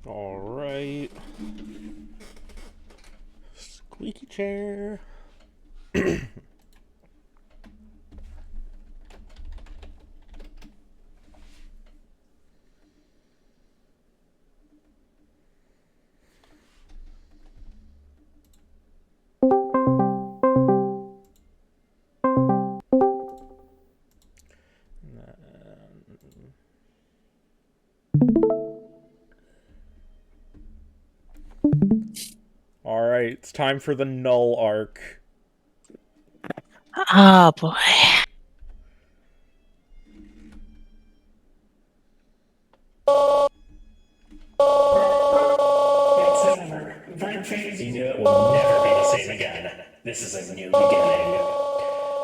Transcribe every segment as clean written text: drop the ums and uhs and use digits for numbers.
Alright. Squeaky chair. Alright, it's time for the Null arc. Oh boy. It's over. Vibe phase, you knew it will never be the same again. This is a new beginning.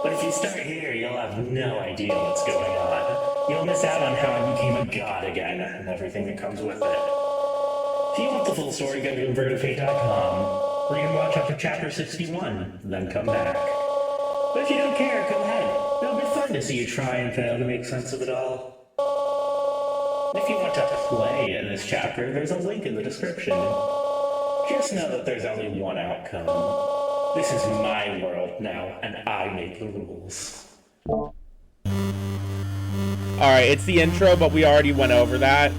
But if you start here, you'll have no idea what's going on. You'll miss out on how I became a god again, and everything that comes with it. If you want the full story, go to invertedfate.com, where you can watch up to chapter 61, then come back. But if you don't care, go ahead. It'll be fun to see you try and fail to make sense of it all. If you want to play in this chapter, there's a link in the description. Just know that there's only one outcome. This is my world now, and I make the rules. Alright, it's the intro, but we already went over that.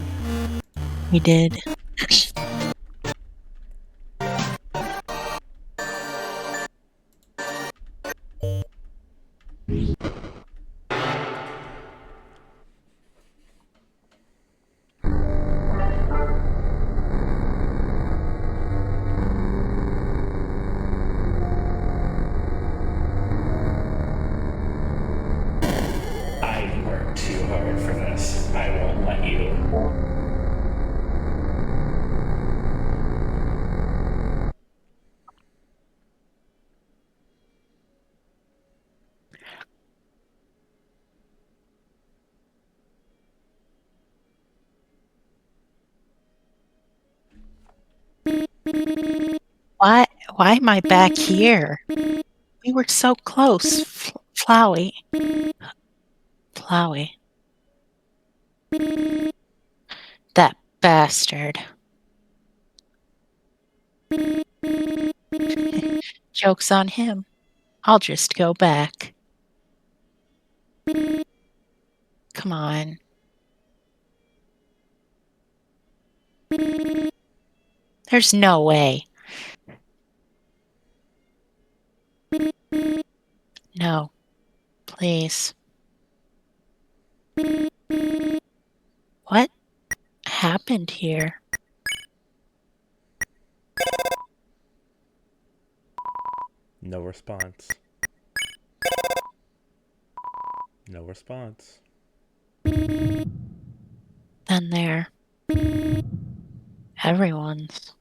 We did. I worked too hard for this. I won't let you. Why am I back here? We were so close. Flowey. That bastard. Joke's on him. I'll just go back. Come on. There's no way. No. Please. What happened here? No response. No response. Then there. Everyone's.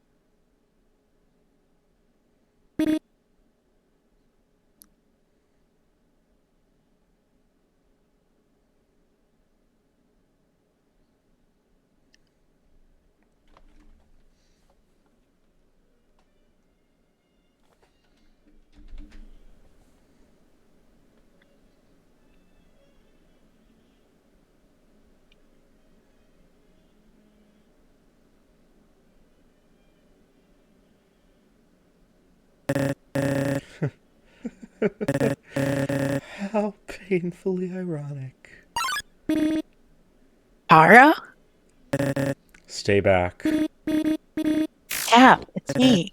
How painfully ironic. Tara? Stay back. Yeah, it's me.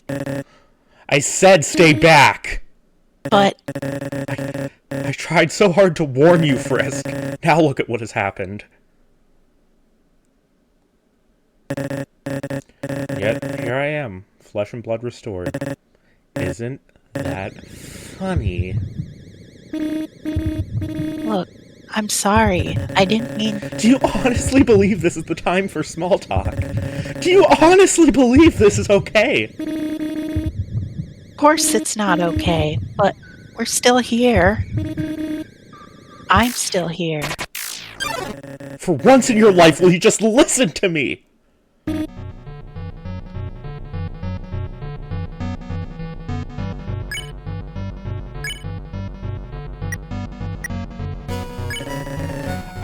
I said stay back! But I tried so hard to warn you, Frisk. Now look at what has happened. Yet, here I am, flesh and blood restored. Isn't that funny? look, I'm sorry. I didn't mean. Do you honestly believe this is the time for small talk? Do you honestly believe this is okay? Of course it's not okay, but we're still here. I'm still here. For once in your life, will you just listen to me?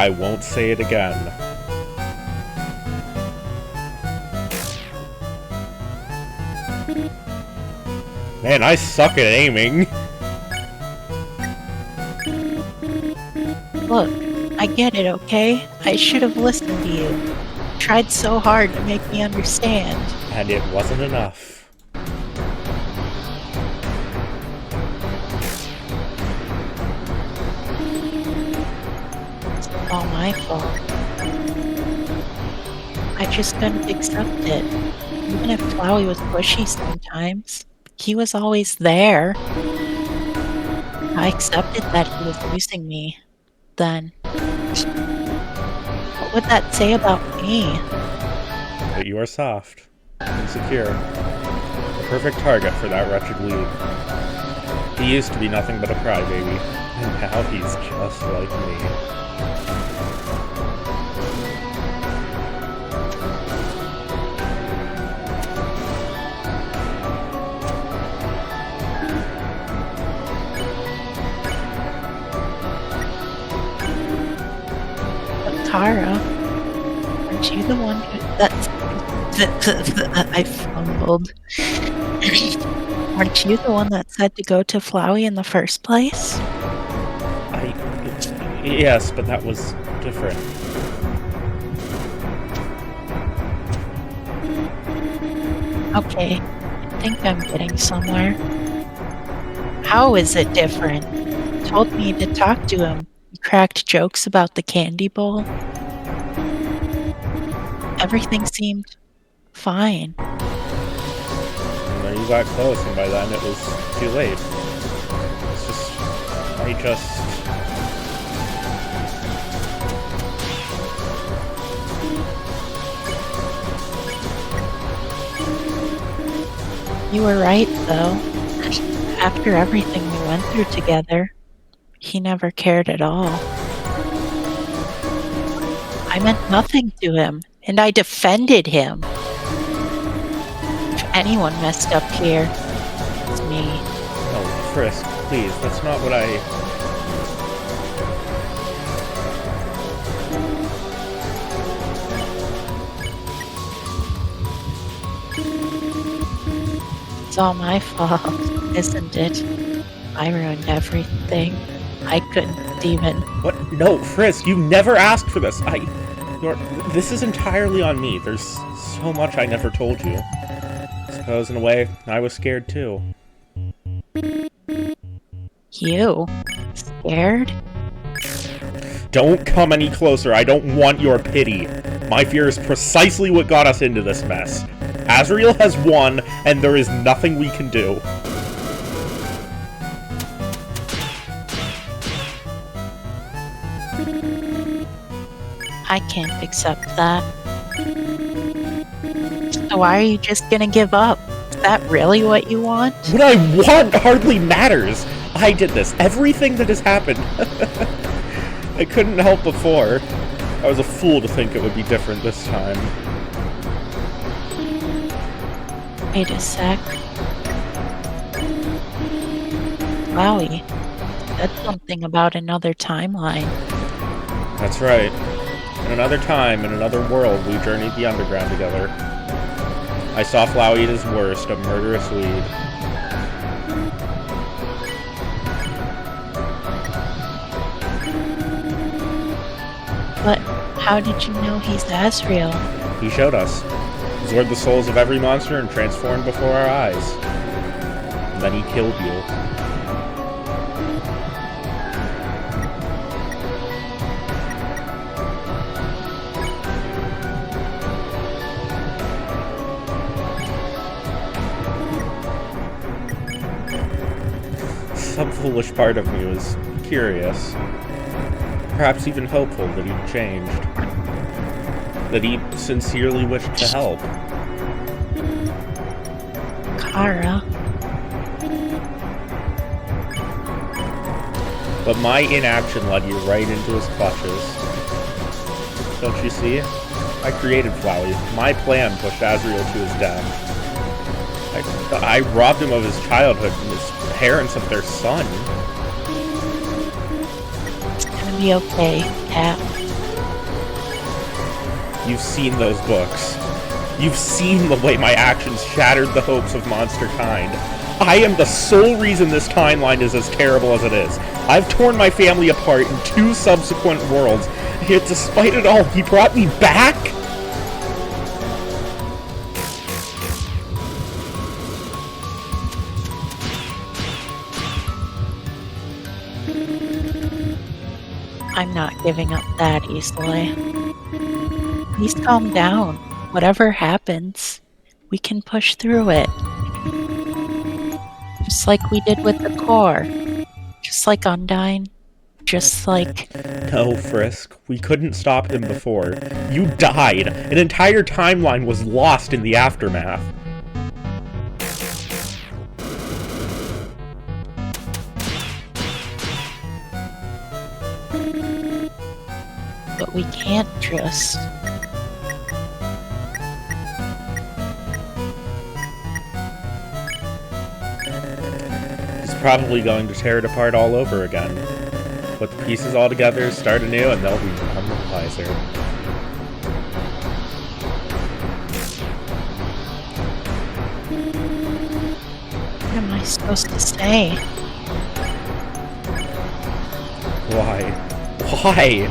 I won't say it again. Man, I suck at aiming. Look, I get it, okay? I should have listened to you. Tried so hard to make me understand. And it wasn't enough. It's all my fault. I just couldn't accept it. Even if Flowey was pushy sometimes, he was always there. I accepted that he was using me then. What would that say about me? But you are soft, insecure, a perfect target for that wretched weed. He used to be nothing but a crybaby, and now he's just like me. But Kara, aren't you the one who... I fumbled. Aren't you the one that said to go to Flowey in the first place? Yes, but that was different. Okay, I think I'm getting somewhere. How is it different? You told me to talk to him. You cracked jokes about the candy bowl. Everything seemed fine. And then you got close, and by then it was too late. It's just... I just... You were right, though. After everything we went through together, he never cared at all. I meant nothing to him, and I defended him. If anyone messed up here, it's me. No, Frisk, please, that's not what I... It's all my fault, isn't it? I ruined everything. I couldn't even... What? No, Frisk, you never asked for this. This is entirely on me. There's so much I never told you. I suppose, in a way, I was scared too. You? Scared? Don't come any closer. I don't want your pity. My fear is precisely what got us into this mess. Azrael has won, and there is nothing we can do. I can't accept that. So why are you just gonna give up? Is that really what you want? What I want hardly matters. I did this. Everything that has happened. I couldn't help before. I was a fool to think it would be different this time. Wait a sec. Wowie, that's something about another timeline. That's right. In another time, in another world, we journeyed the underground together. I saw Flowey at his worst, a murderous weed. But how did you know he's Azrael? He showed us. Absorbed the souls of every monster and transformed before our eyes. And then he killed you. Some foolish part of me was curious. Perhaps even hopeful that he'd changed. That he sincerely wished to help. Kara. But my inaction led you right into his clutches. Don't you see? I created Flowey. My plan pushed Azrael to his death. I robbed him of his childhood and his parents of their son. It's gonna be okay, Cat. You've seen those books. You've seen the way my actions shattered the hopes of monster kind. I am the sole reason this timeline is as terrible as it is. I've torn my family apart in 2 subsequent worlds, yet despite it all, he brought me back? I'm not giving up that easily. Please calm down. Whatever happens, we can push through it. Just like we did with the core. Just like Undyne. Just like... No, Frisk. We couldn't stop him before. You died. An entire timeline was lost in the aftermath. But we can't just... He's probably going to tear it apart all over again. Put the pieces all together, start anew, and they'll be none the wiser. What am I supposed to say? Why? Why?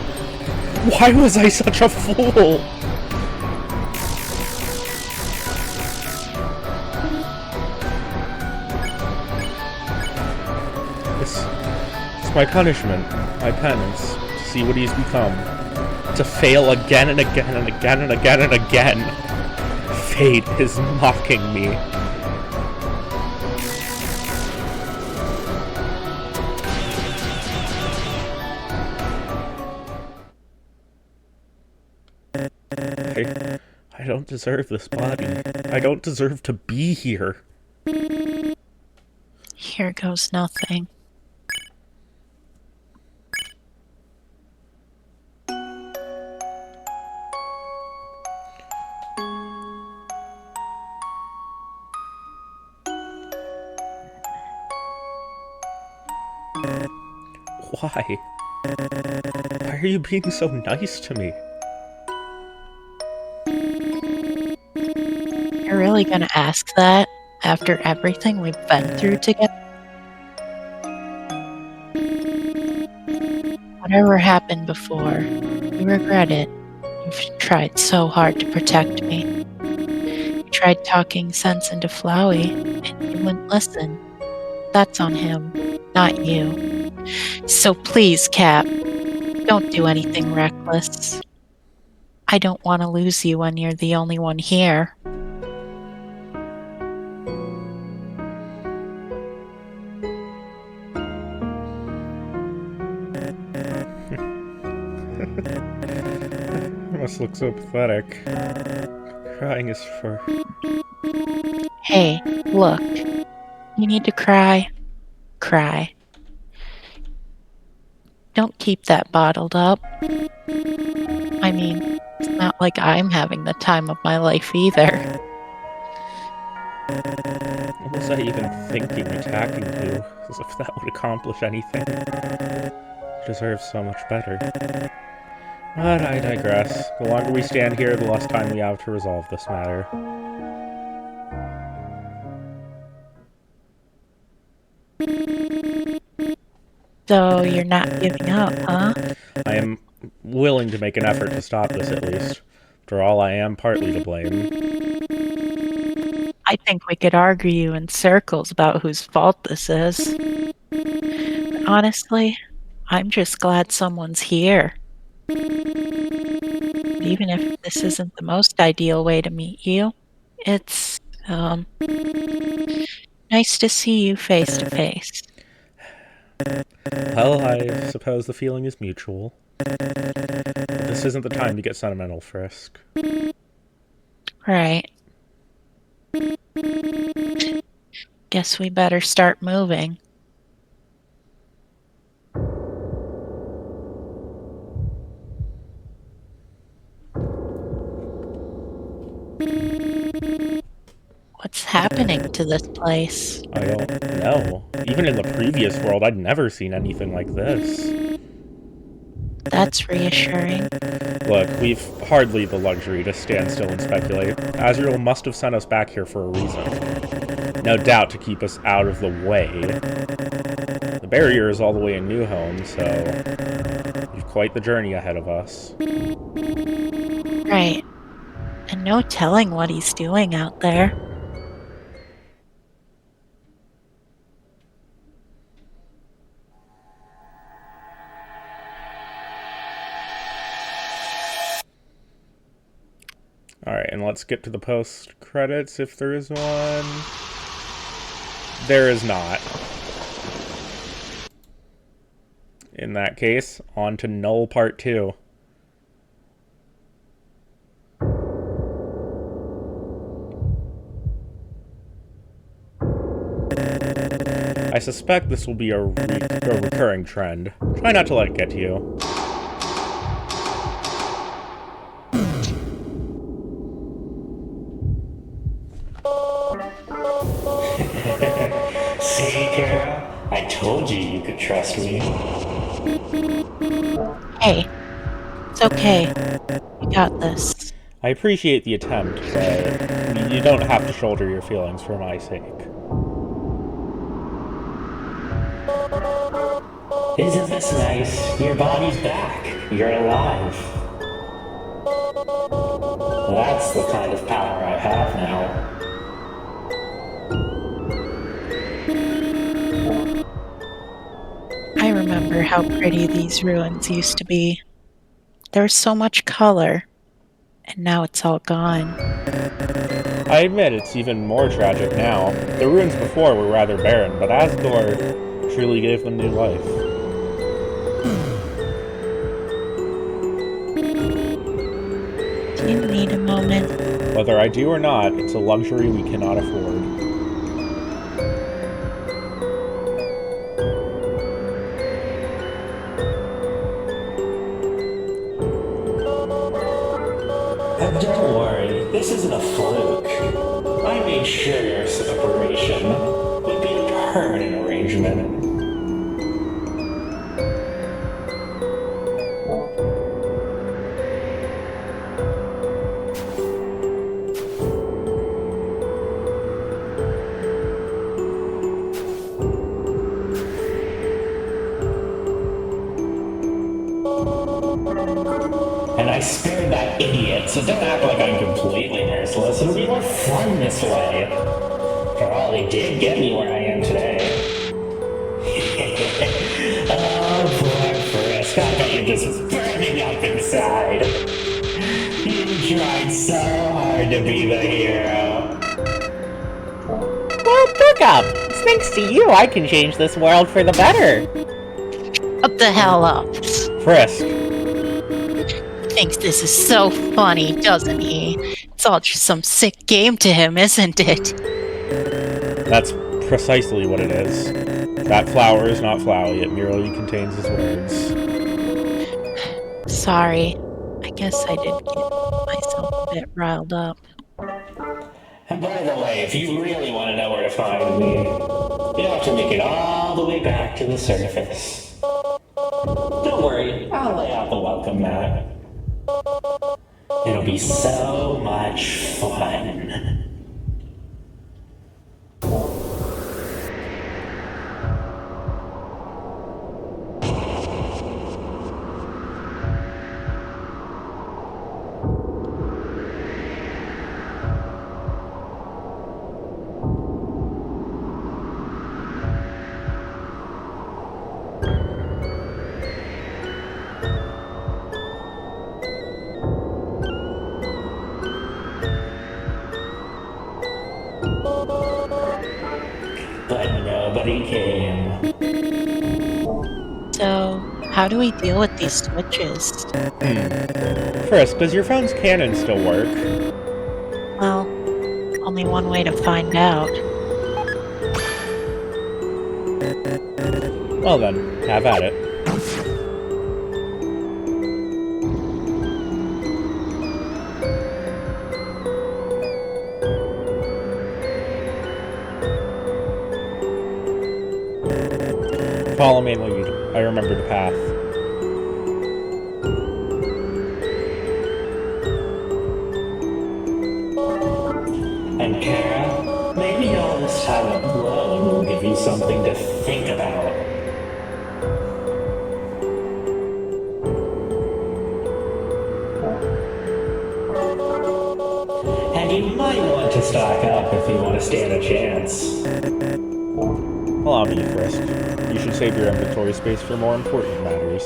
Why was I such a fool? It's my punishment, my penance, to see what he's become. To fail again and again and again and again and again. Fate is mocking me. I don't deserve this body. I don't deserve to be here. Here goes nothing. Why? Why are you being so nice to me? You're really gonna ask that after everything we've been through together? Whatever happened before, you regret it. You've tried so hard to protect me. You tried talking sense into Flowey, and he wouldn't listen. That's on him, not you. So please, Cap, don't do anything reckless. I don't want to lose you when you're the only one here. You must look so pathetic. Crying is for... Hey, look. You need to cry. Cry. Don't keep that bottled up. I mean, it's not like I'm having the time of my life either. What was I even thinking attacking you? As if that would accomplish anything. You deserve so much better. But I digress. The longer we stand here, the less time we have to resolve this matter. So you're not giving up, huh? I am willing to make an effort to stop this, at least. After all, I am partly to blame. I think we could argue in circles about whose fault this is. But honestly, I'm just glad someone's here. Even if this isn't the most ideal way to meet you, it's, nice to see you face to face. Well, I suppose the feeling is mutual. This isn't the time to get sentimental, Frisk. Right. Guess we better start moving. What's happening to this place? I don't know. Even in the previous world, I'd never seen anything like this. That's reassuring. Look, we've hardly the luxury to stand still and speculate. Azrael must have sent us back here for a reason. No doubt to keep us out of the way. The barrier is all the way in New Home, so we've quite the journey ahead of us. Right. And no telling what he's doing out there. Alright, and let's get to the post-credits if there is one. There is not. In that case, on to Null Part 2. I suspect this will be a recurring trend. Try not to let it get to you. See, Carol? I told you could trust me. Hey, it's okay. We got this. I appreciate the attempt, but you don't have to shoulder your feelings for my sake. Isn't this nice? Your body's back. You're alive. That's the kind of power I have now. I remember how pretty these ruins used to be. There was so much color, and now it's all gone. I admit it's even more tragic now. The ruins before were rather barren, but Asgore truly gave them new life. Do you need a moment? Whether I do or not, it's a luxury we cannot afford. And don't worry, this isn't a fluke. I made sure your separation would be a permanent arrangement. And I spared that idiot, so don't act like I'm completely merciless. It'll be more fun this way. For all, he did get me where I am today. Oh, poor Frisk. I bet you're just burning up inside. You tried so hard to be the hero. Well, Pickup, it's thanks to you I can change this world for the better. Up the hell up. Frisk, Thinks this is so funny, doesn't he? It's all just some sick game to him, isn't it? that's precisely what it is. That flower is not Flowey, it merely contains his words. Sorry. I guess I did get myself a bit riled up. And by the way, if you really want to know where to find me, you'll have to make it all the way back to the surface. Don't worry, I'll lay out the welcome mat. It'll be so much fun. But nobody came. So, how do we deal with these switches? Frisk, does your phone's cannon still work? Well, only one way to find out. Well then, have at it. Follow my lead. I remember the path. something to think about. And you might want to stock up if you want to stand a chance. Allow me, Frisk. You should save your inventory space for more important matters.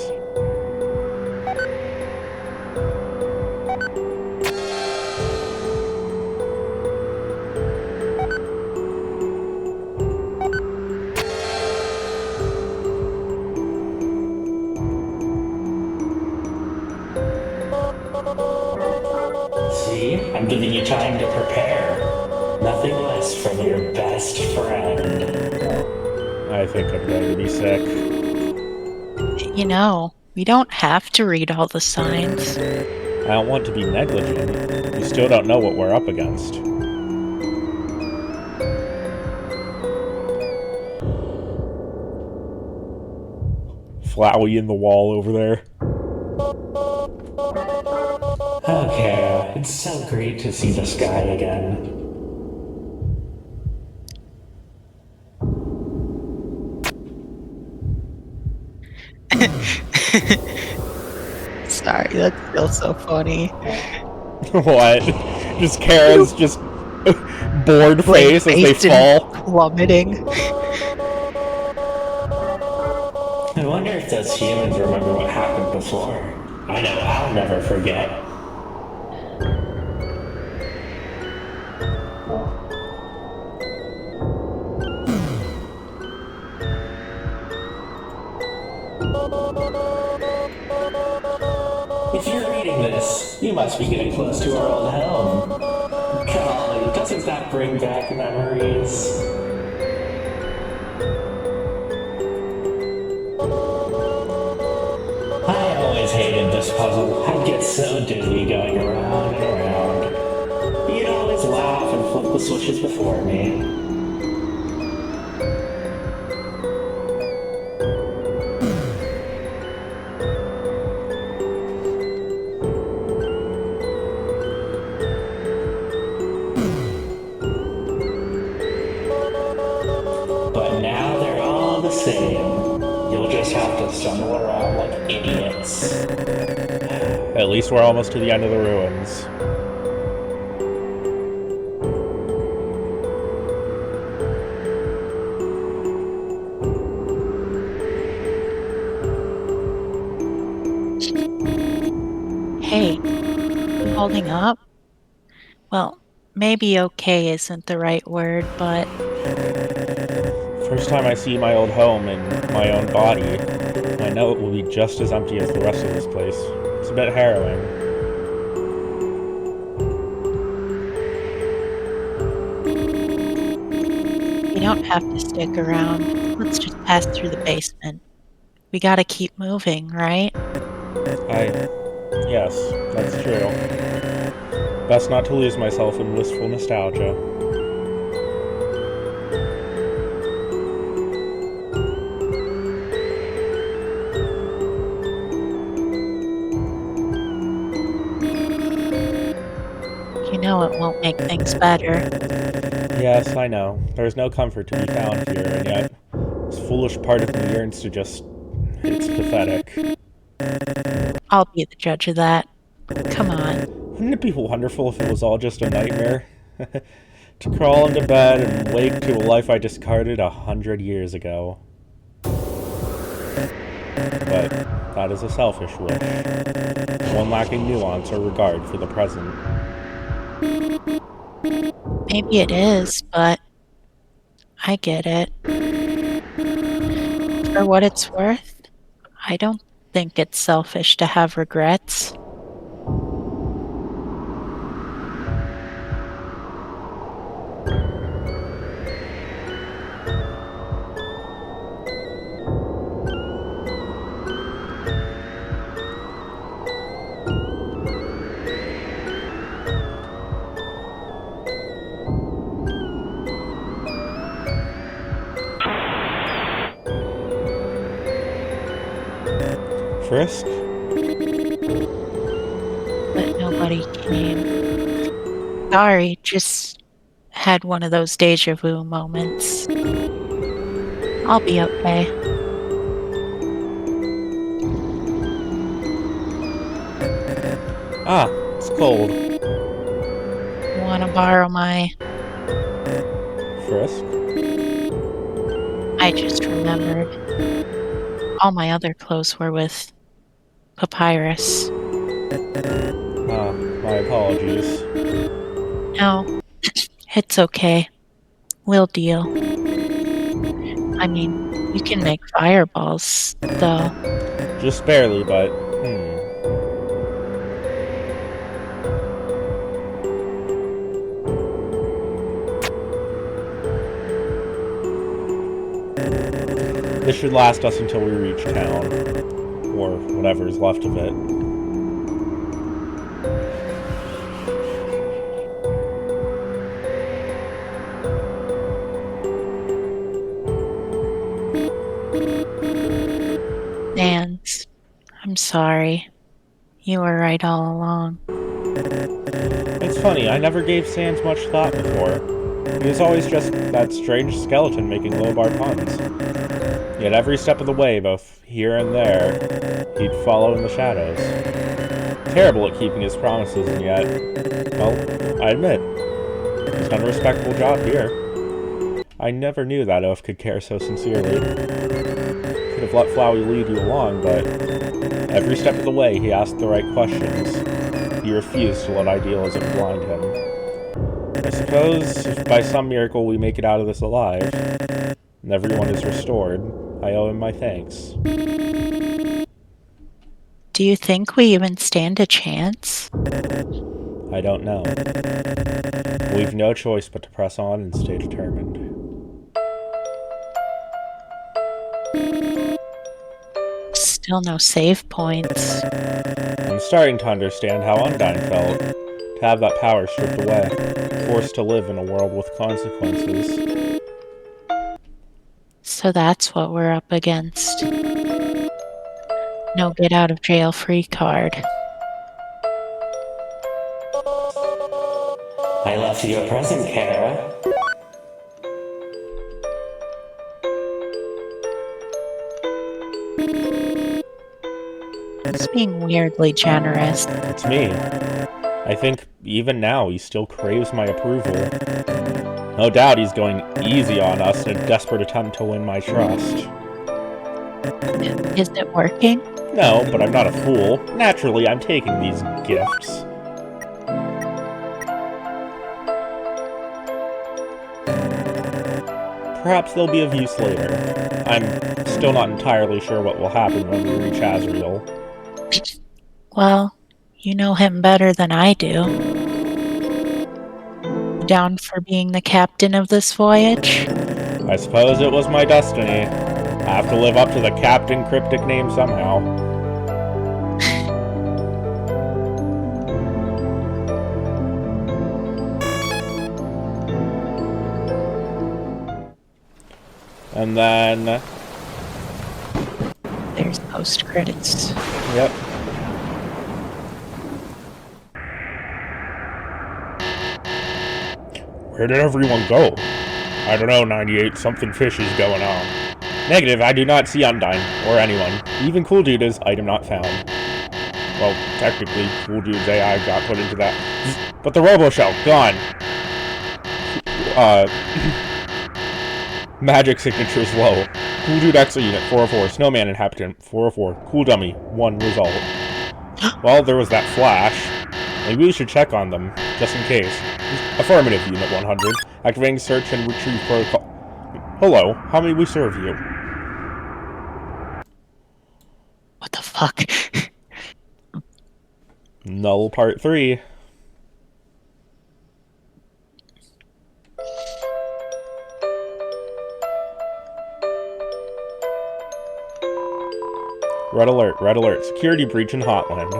See, I'm giving you time to prepare. Nothing less from your best friend. I think I'm going to be sick. You know, we don't have to read all the signs. I don't want to be negligent. We still don't know what we're up against. Flowey in the wall over there. Okay, it's so great to see the sky again. Sorry, that feels so funny. What? Just Kara's just bored face as they fall. Plummeting. I wonder if those humans remember what happened before. I know I'll never forget. If you're reading this, you must be getting close to our old home. Golly, doesn't that bring back memories? I always hated this puzzle. I'd get so dizzy going around and around. You'd always laugh and flip the switches before me. But now they're all the same. You'll just have to stumble around like idiots. At least we're almost to the end of the ruins. Hey, you holding up? Well, maybe okay isn't the right word, but First time I see my old home in my own body, I know it will be just as empty as the rest of this place. It's a bit harrowing. we don't have to stick around. Let's just pass through the basement. We gotta keep moving, right? Yes, that's true. Best not to lose myself in wistful nostalgia. You know it won't make things better. Yes, I know. There's no comfort to be found here, and yet this foolish part of me yearns to just... It's pathetic. I'll be the judge of that. Come on. Wouldn't it be wonderful if it was all just a nightmare? To crawl into bed and wake to a life I discarded 100 years ago. But that is a selfish wish. One lacking nuance or regard for the present. Maybe it is, but I get it. For what it's worth, I don't think it's selfish to have regrets. Frisk? But nobody came. Sorry, just had one of those deja vu moments. I'll be okay. Ah, it's cold. Want to borrow my... Frisk? I just remembered. All my other clothes were with Papyrus. Ah, my apologies. No, it's okay. We'll deal. I mean, you can make fireballs, though. Just barely, but, This should last us until we reach town. Or whatever is left of it. And I'm sorry. You were right all along. It's funny, I never gave Sans much thought before. He was always just that strange skeleton making low-bar puns. Yet every step of the way, both here and there, he'd follow in the shadows. Terrible at keeping his promises, and yet, well, I admit, he's done a respectable job here. I never knew that Oaf could care so sincerely. Could have let Flowey lead you along, but every step of the way he asked the right questions. He refused to let idealism blind him. I suppose, if by some miracle we make it out of this alive, and everyone is restored, I owe him my thanks. Do you think we even stand a chance? I don't know. We've no choice but to press on and stay determined. Still no save points. I'm starting to understand how Undyne felt. To have that power stripped away, forced to live in a world with consequences. So that's what we're up against. No get out of jail free card. I left you a present, Kara. It's being weirdly generous. It's me. I think, even now, he still craves my approval. No doubt he's going easy on us in a desperate attempt to win my trust. Is it working? No, but I'm not a fool. Naturally, I'm taking these gifts. Perhaps they'll be of use later. I'm still not entirely sure what will happen when we reach Azrael. Well, you know him better than I do. Down for being the captain of this voyage? I suppose it was my destiny. I have to live up to the Captain cryptic name somehow. And then... There's post-credits. Yep. Where did everyone go? I don't know, 98. Something fishy's going on. Negative, I do not see Undyne, or anyone. Even Cool Dude is item not found. Well, technically, Cool Dude's AI got put into that. But the Robo-Shell, gone. Magic signature's low. Cool Dude Exo Unit, 404. Snowman Inhabitant, 404. Cool Dummy, 1 result. Well, there was that flash. Maybe we should check on them, just in case. Affirmative, Unit 100. Activating search and retrieve protocol. Hello, how may we serve you? What the fuck? Null Part 3. Red alert, red alert. Security breach in Hotland.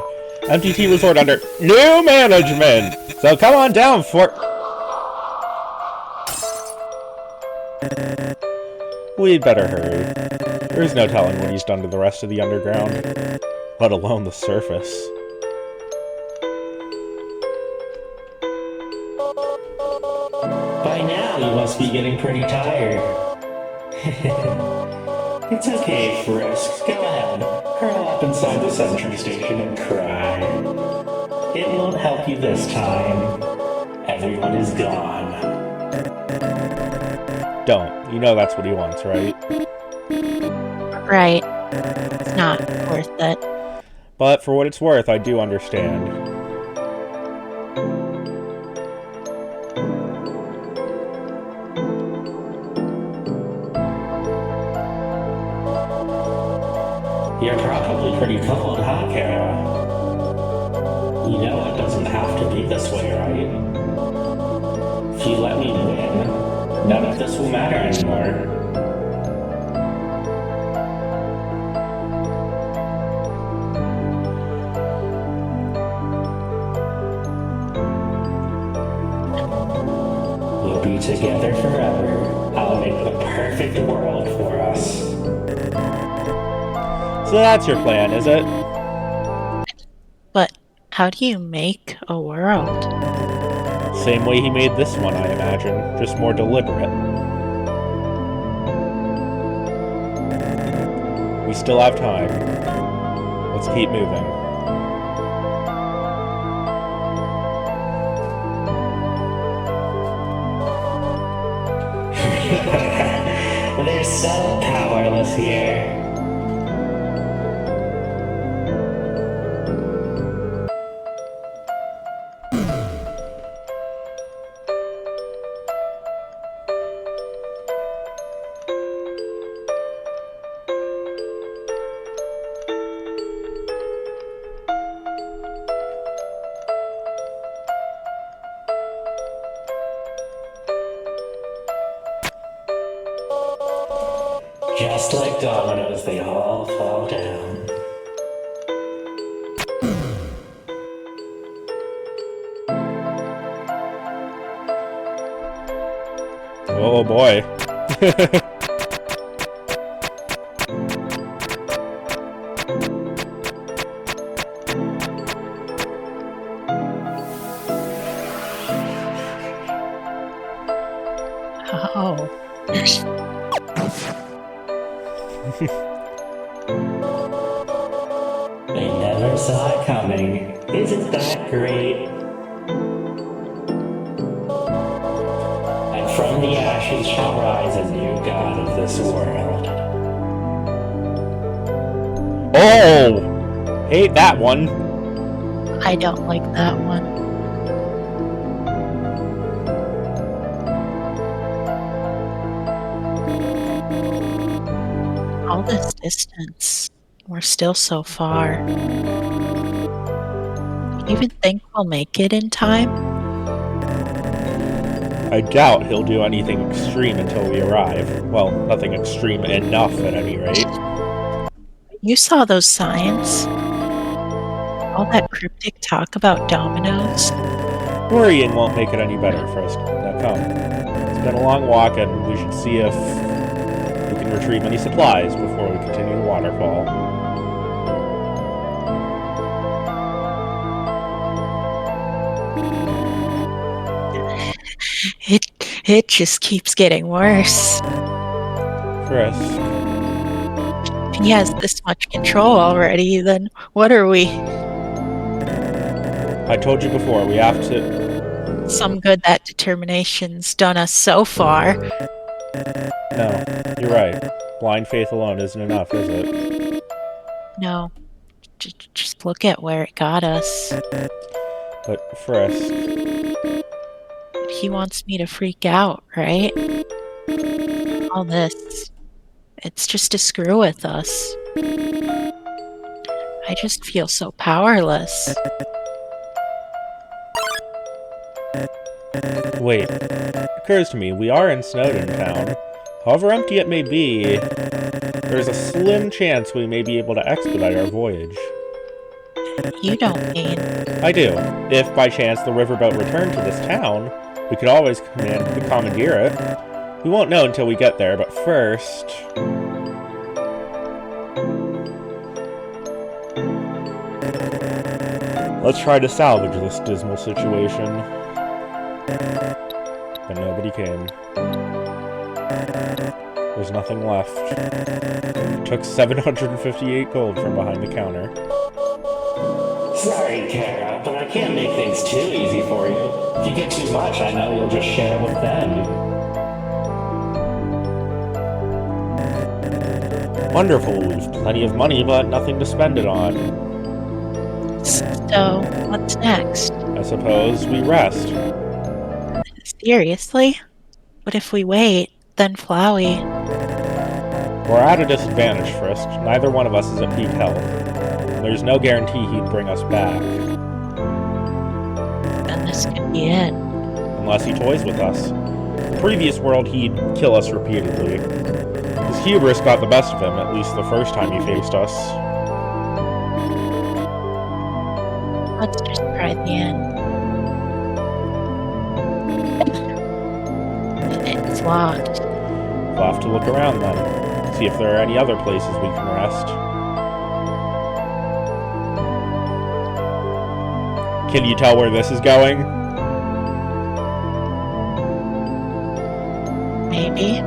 MTT Resort under new management! So come on down for... We'd better hurry. There's no telling what he's done to the rest of the underground, let alone the surface. By now, you must be getting pretty tired. It's okay, Frisk. Go ahead. Curl up inside the sentry station and cry. It won't help you this time. Everyone is gone. Don't. You know that's what he wants, right? Right. It's not worth it. But for what it's worth, I do understand. You're probably pretty cold, huh, Kara? You know it doesn't have to be this way, right? If you let me win, none of this will matter anymore. We'll be together forever. I'll make the perfect world for us. So that's your plan, is it? But how do you make a world? Same way he made this one, I imagine. Just more deliberate. We still have time. Let's keep moving. They're so powerless here. Just like dominoes, they all fall down. Oh boy. Oh. They never saw it coming. Isn't that great? And from the ashes shall rise a new god of this world. Oh! Hate that one. I don't like that one. All this distance. We're still so far. Do you even think we'll make it in time? I doubt he'll do anything extreme until we arrive. Well, nothing extreme enough at any rate. You saw those signs. All that cryptic talk about dominoes. Worrying won't make it any better for us. Now come. It's been a long walk and we should see if we can retrieve any supplies before we continue the waterfall. It just keeps getting worse. Chris, If he has this much control already, then what are we? I told you before, we have to... Some good that determination's done us so far. No, you're right. Blind faith alone isn't enough, is it? No. Just look at where it got us. But Frisk, He wants me to freak out, right? All this. It's just to screw with us. I just feel so powerless. wait. It occurs to me, we are in Snowdon Town. However empty it may be, there's a slim chance we may be able to expedite our voyage. You don't mean... I do. If by chance the riverboat returned to this town, we could always commandeer it. We won't know until we get there, but first... let's try to salvage this dismal situation. But nobody came. There's nothing left. Took 758 gold from behind the counter. Sorry, Kara, but I can't make things too easy for you. If you get too much, I know you'll just share it with them. Wonderful, we've plenty of money, but nothing to spend it on. So, what's next? I suppose we rest. Seriously? What if we wait, then Flowey? We're at a disadvantage, Frisk. Neither one of us is at peak health. And there's no guarantee he'd bring us back. Then this could be it. Unless he toys with us. In the previous world, he'd kill us repeatedly. His hubris got the best of him, at least the first time he faced us. Let's just try the end. It's locked. We'll have to look around then. See if there are any other places we can rest. Can you tell where this is going? Maybe.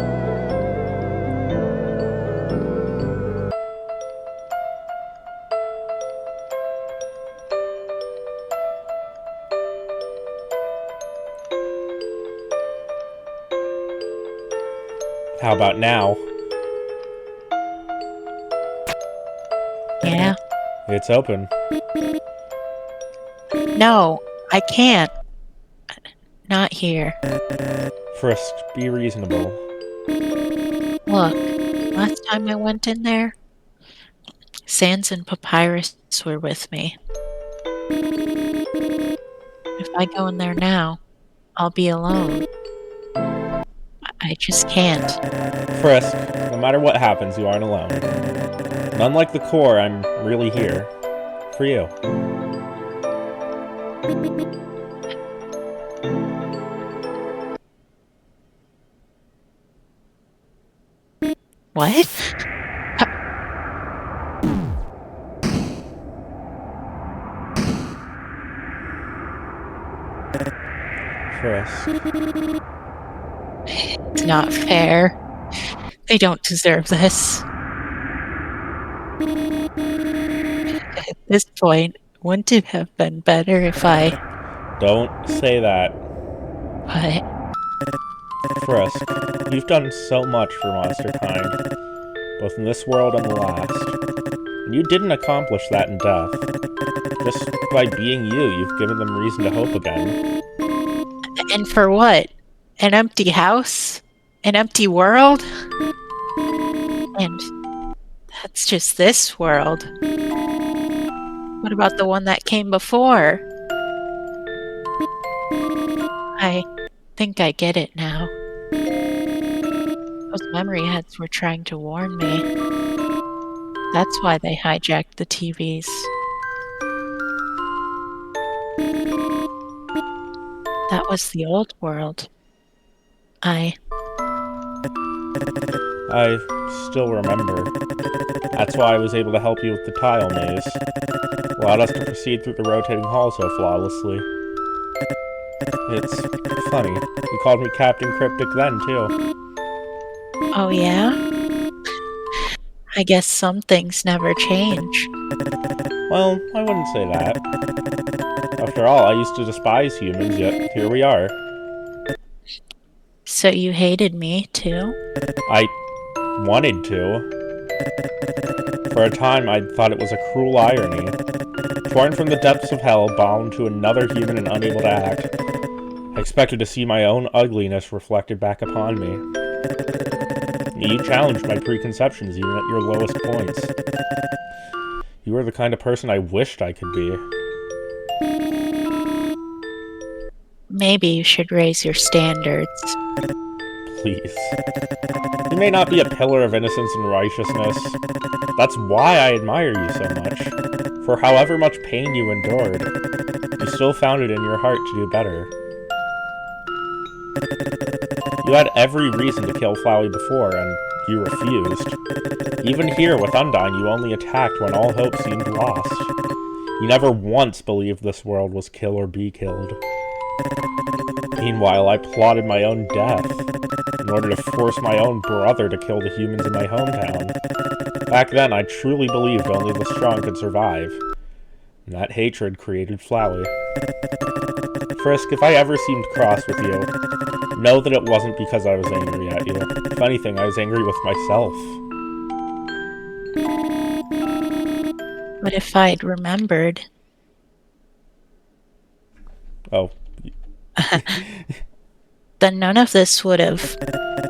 How about now? Yeah. It's open. No, I can't. Not here. Frisk, be reasonable. Look, last time I went in there, Sans and Papyrus were with me. If I go in there now, I'll be alone. I just can't. Frisk, no matter what happens, you aren't alone. And unlike the core, I'm really here. For you. What? Frisk. It's not fair. They don't deserve this. At this point, wouldn't it have been better if I... Don't say that. What? Frisk, you've done so much for Monsterkind, both in this world and the last. And you didn't accomplish that in death. Just by being you, you've given them reason to hope again. And for what? An empty house? An empty world? And that's just this world. What about the one that came before? I think I get it now. Those memory heads were trying to warn me. That's why they hijacked the TVs. That was the old world. I still remember. That's why I was able to help you with the tile maze. Allowed us to proceed through the rotating hall so flawlessly. It's funny. You called me Captain Cryptic then, too. Oh yeah? I guess some things never change. Well, I wouldn't say that. After all, I used to despise humans, yet here we are. So you hated me, too? I wanted to. For a time, I thought it was a cruel irony. Torn from the depths of hell, bound to another human and unable to act, I expected to see my own ugliness reflected back upon me. You challenged my preconceptions even at your lowest points. You were the kind of person I wished I could be. Maybe you should raise your standards. Please. You may not be a pillar of innocence and righteousness. That's why I admire you so much. For however much pain you endured, you still found it in your heart to do better. You had every reason to kill Flowey before, and you refused. Even here with Undyne, you only attacked when all hope seemed lost. You never once believed this world was kill or be killed. Meanwhile, I plotted my own death. And order to force my own brother to kill the humans in my hometown. Back then, I truly believed only the strong could survive. And that hatred created Flowey. Frisk, if I ever seemed cross with you, know that it wasn't because I was angry at you. If anything, I was angry with myself. But if I'd remembered... Oh. Then none of this would have...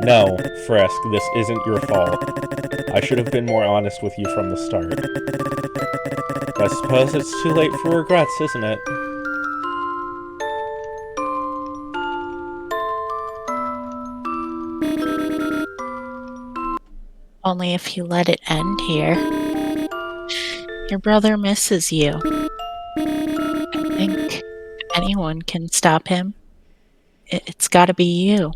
No, Frisk, this isn't your fault. I should have been more honest with you from the start. I suppose it's too late for regrets, isn't it? Only if you let it end here. Your brother misses you. I think if anyone can stop him, it's gotta be you.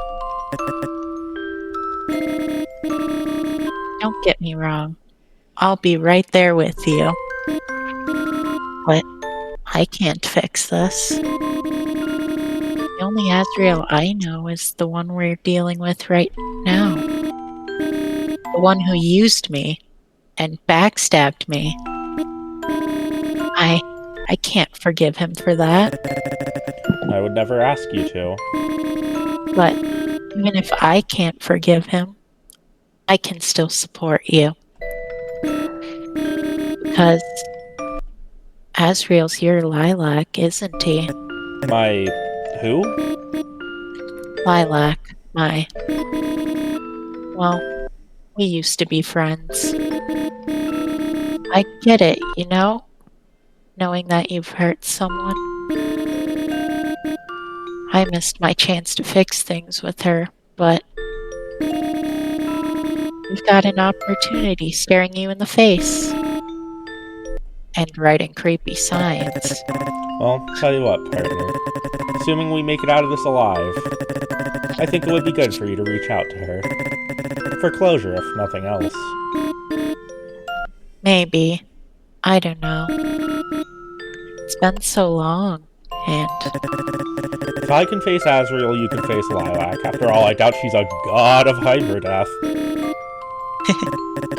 Don't get me wrong. I'll be right there with you. But I can't fix this. The only Azrael I know is the one we're dealing with right now. The one who used me and backstabbed me. I can't forgive him for that. I would never ask you to. But even if I can't forgive him, I can still support you. Because Azrael's your Lilac, isn't he? My... who? Lilac, my... Well, we used to be friends. I get it, you know? Knowing that you've hurt someone. I missed my chance to fix things with her, but... You've got an opportunity staring you in the face. And writing creepy signs. Well, tell you what, partner. Assuming we make it out of this alive, I think it would be good for you to reach out to her. For closure, if nothing else. Maybe. I don't know. It's been so long, and... If I can face Azrael, you can face Lilac. After all, I doubt she's a god of hyperdeath.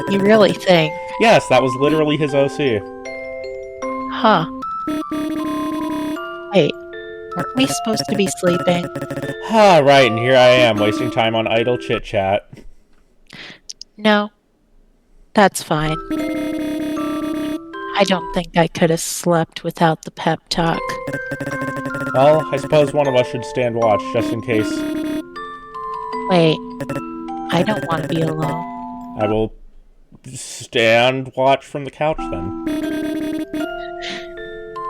You really think? Yes, that was literally his OC. Huh. Wait, weren't we supposed to be sleeping? Ah, right, and here I am, wasting time on idle chit-chat. No. That's fine. I don't think I could have slept without the pep talk. Well, I suppose one of us should stand watch, just in case. Wait. I don't want to be alone. I will stand watch from the couch, then.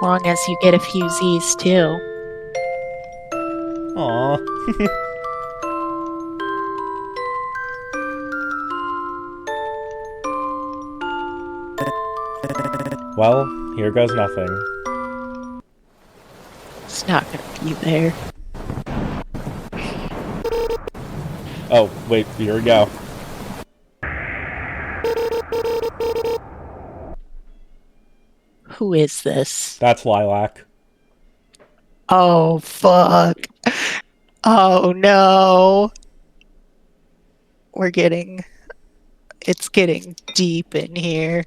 Long as you get a few Z's, too. Aww. Well, here goes nothing. It's not gonna be there. Oh, wait, here we go. Who is this? That's Lilac. Oh, fuck. Oh, no. It's getting deep in here.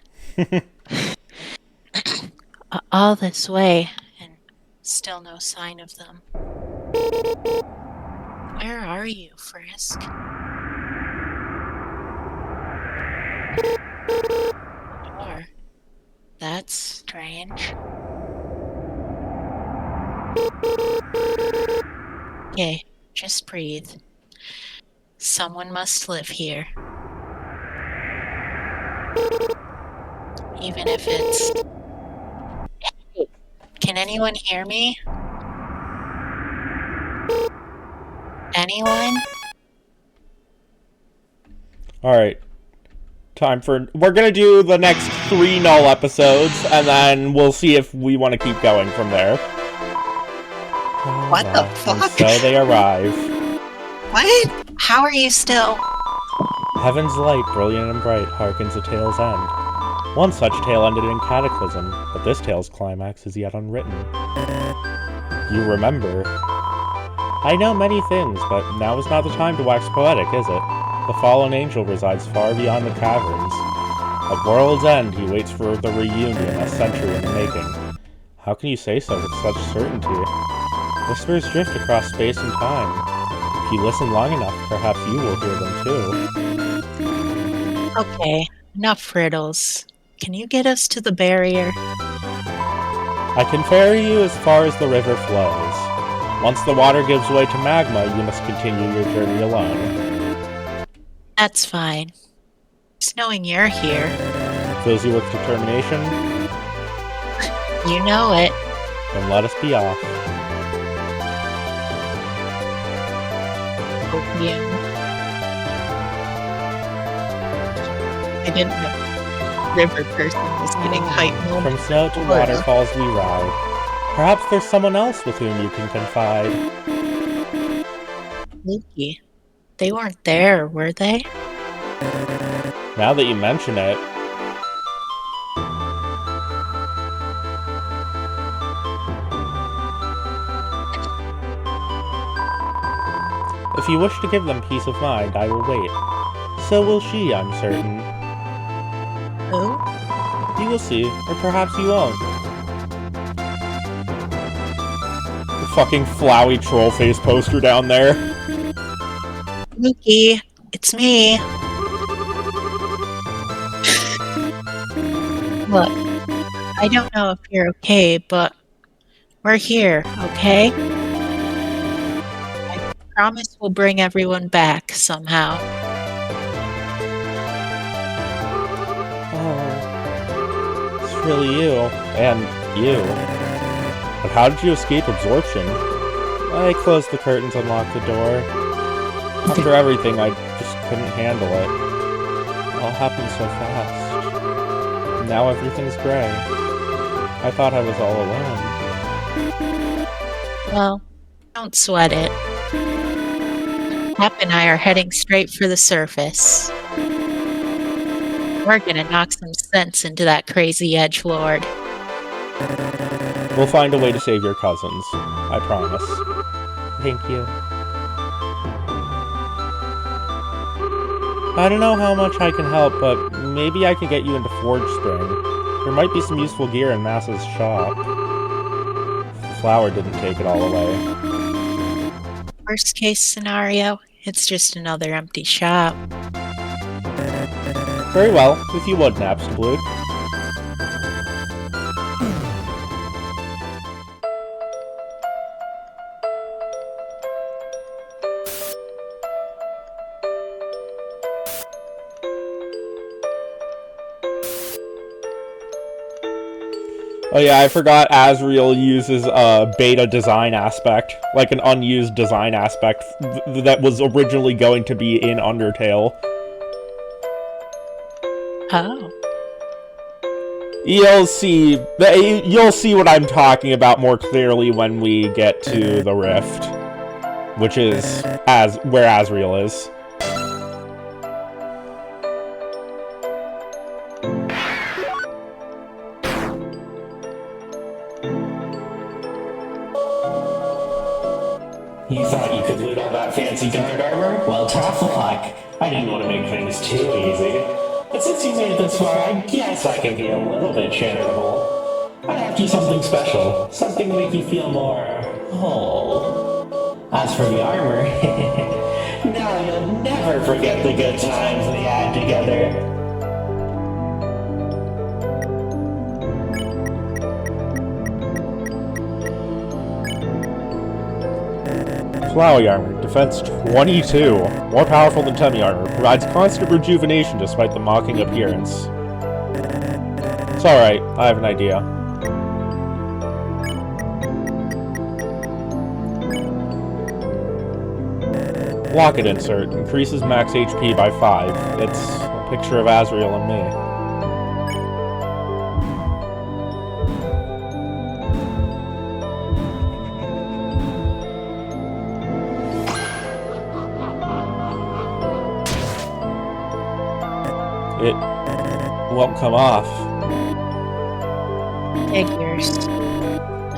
All this way, and still no sign of them. Where are you, Frisk? Door. That's strange. Okay, just breathe. Someone must live here. Even if it's... Hey, can anyone hear me? Anyone? Alright. We're gonna do the next 3 Null episodes, and then we'll see if we want to keep going from there. What the fuck? And so they arrive. What? How are you still? Heaven's light, brilliant and bright, harkens a tale's end. One such tale ended in cataclysm, but this tale's climax is yet unwritten. You remember. I know many things, but now is not the time to wax poetic, is it? The fallen angel resides far beyond the caverns. At world's end, he waits for the reunion, a century in the making. How can you say so with such certainty? Whispers drift across space and time. If you listen long enough, perhaps you will hear them too. Okay, enough riddles. Can you get us to the barrier? I can ferry you as far as the river flows. Once the water gives way to magma, you must continue your journey alone. That's fine. Just knowing you're here. Fills you with determination? You know it. Then let us be off. Opium. I didn't know river person was getting heightened. From snow to waterfalls we ride. Perhaps there's someone else with whom you can confide. Lukey. They weren't there, were they? Now that you mention it, if you wish to give them peace of mind, I will wait. So will she, I'm certain. Who? You will see, or perhaps you won't. The fucking flowy troll face poster down there. Lukey, it's me. Look, I don't know if you're okay, but we're here, okay? I promise we'll bring everyone back somehow. Oh, it's really you. And you. But how did you escape absorption? I closed the curtains and locked the door. After everything, I just couldn't handle it. It all happened so fast. Now everything's gray. I thought I was all alone. Well, don't sweat it. Hap and I are heading straight for the surface. We're gonna knock some sense into that crazy edgelord. We'll find a way to save your cousins. I promise. Thank you. I don't know how much I can help, but maybe I can get you into Forge Spring. There might be some useful gear in Mass's shop. The flower didn't take it all away. Worst case scenario, it's just another empty shop. Very well, if you would, Napstablood. Oh yeah, I forgot Asriel uses a beta design aspect, like an unused design aspect that was originally going to be in Undertale. Oh. You'll see what I'm talking about more clearly when we get to the Rift, which is where Asriel is. You thought you could loot all that fancy guard armor? Well, tough luck. I didn't want to make things too easy. But since you made it this far, I guess I can be a little bit charitable. I'd have you something special. Something to make you feel more whole. As for the armor, now you'll never forget the good times we had together. Flowey armor, defense 22. More powerful than Temi armor, provides constant rejuvenation despite the mocking appearance. It's alright, I have an idea. Locket insert, increases max HP by 5. It's a picture of Asriel and me. It won't come off. Figures.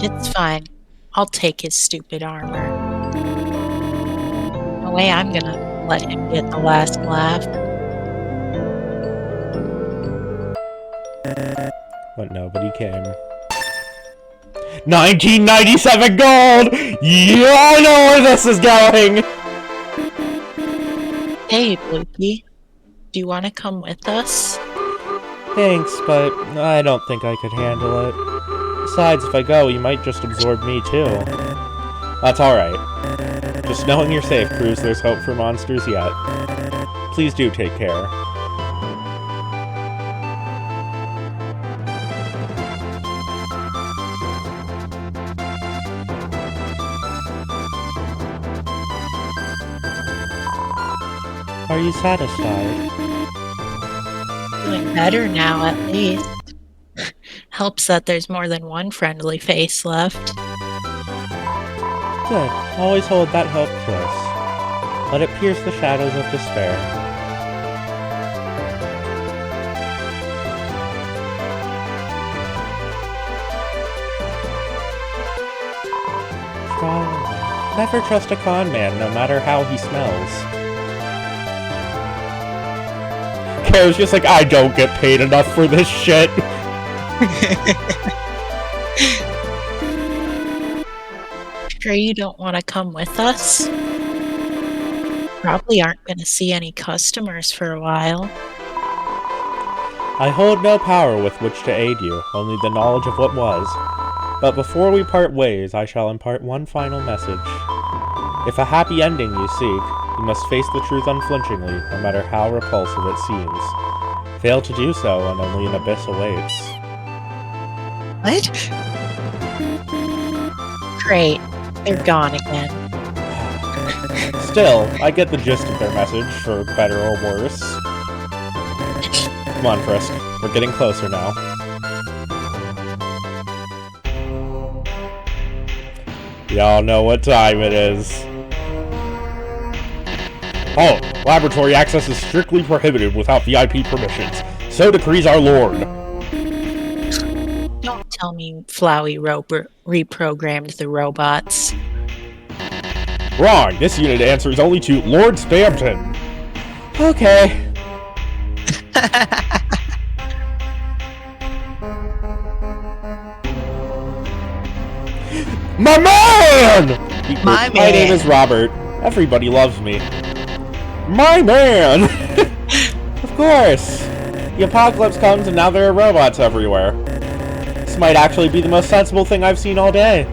It's fine. I'll take his stupid armor. way I'm gonna let him get the last laugh. But nobody came. 1997 gold! Y'all know where this is going! Hey, Blukey. Do you want to come with us? Thanks, but I don't think I could handle it. Besides, if I go, you might just absorb me too. That's alright. Just knowing you're safe proves there's hope for monsters yet. Please do take care. Are you satisfied? Doing better now, at least. Helps that there's more than one friendly face left. Good. Always hold that hope close. Let it pierce the shadows of despair. Strong. Never trust a con man, no matter how he smells. Kara's just like, I don't get paid enough for this shit. Sure you don't want to come with us? Probably aren't going to see any customers for a while. I hold no power with which to aid you, only the knowledge of what was. But before we part ways, I shall impart one final message. If a happy ending you seek, you must face the truth unflinchingly, no matter how repulsive it seems. Fail to do so, and only an abyss awaits. What? Great. They're gone again. Still, I get the gist of their message, for better or worse. Come on, Frisk. We're getting closer now. Y'all know what time it is. Oh, laboratory access is strictly prohibited without VIP permissions. So decrees our lord. Don't tell me Flowey reprogrammed the robots. Wrong. This unit answers only to Lord Spamton. Okay. My man! My My name is Robert. Everybody loves me. My man! Of course. The apocalypse comes and now there are robots everywhere. This might actually be the most sensible thing I've seen all day.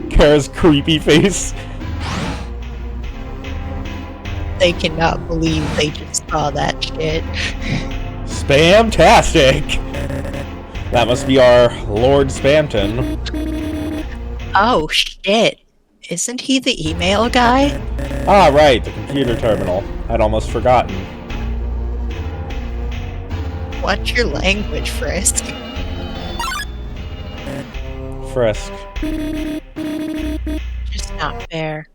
Kara's creepy face. They cannot believe they just saw that shit. Spamtastic! That must be our Lord Spamton. Oh, shit. Isn't he the email guy? Ah, right, the computer terminal. I'd almost forgotten. What's your language, Frisk? Frisk. Just not fair.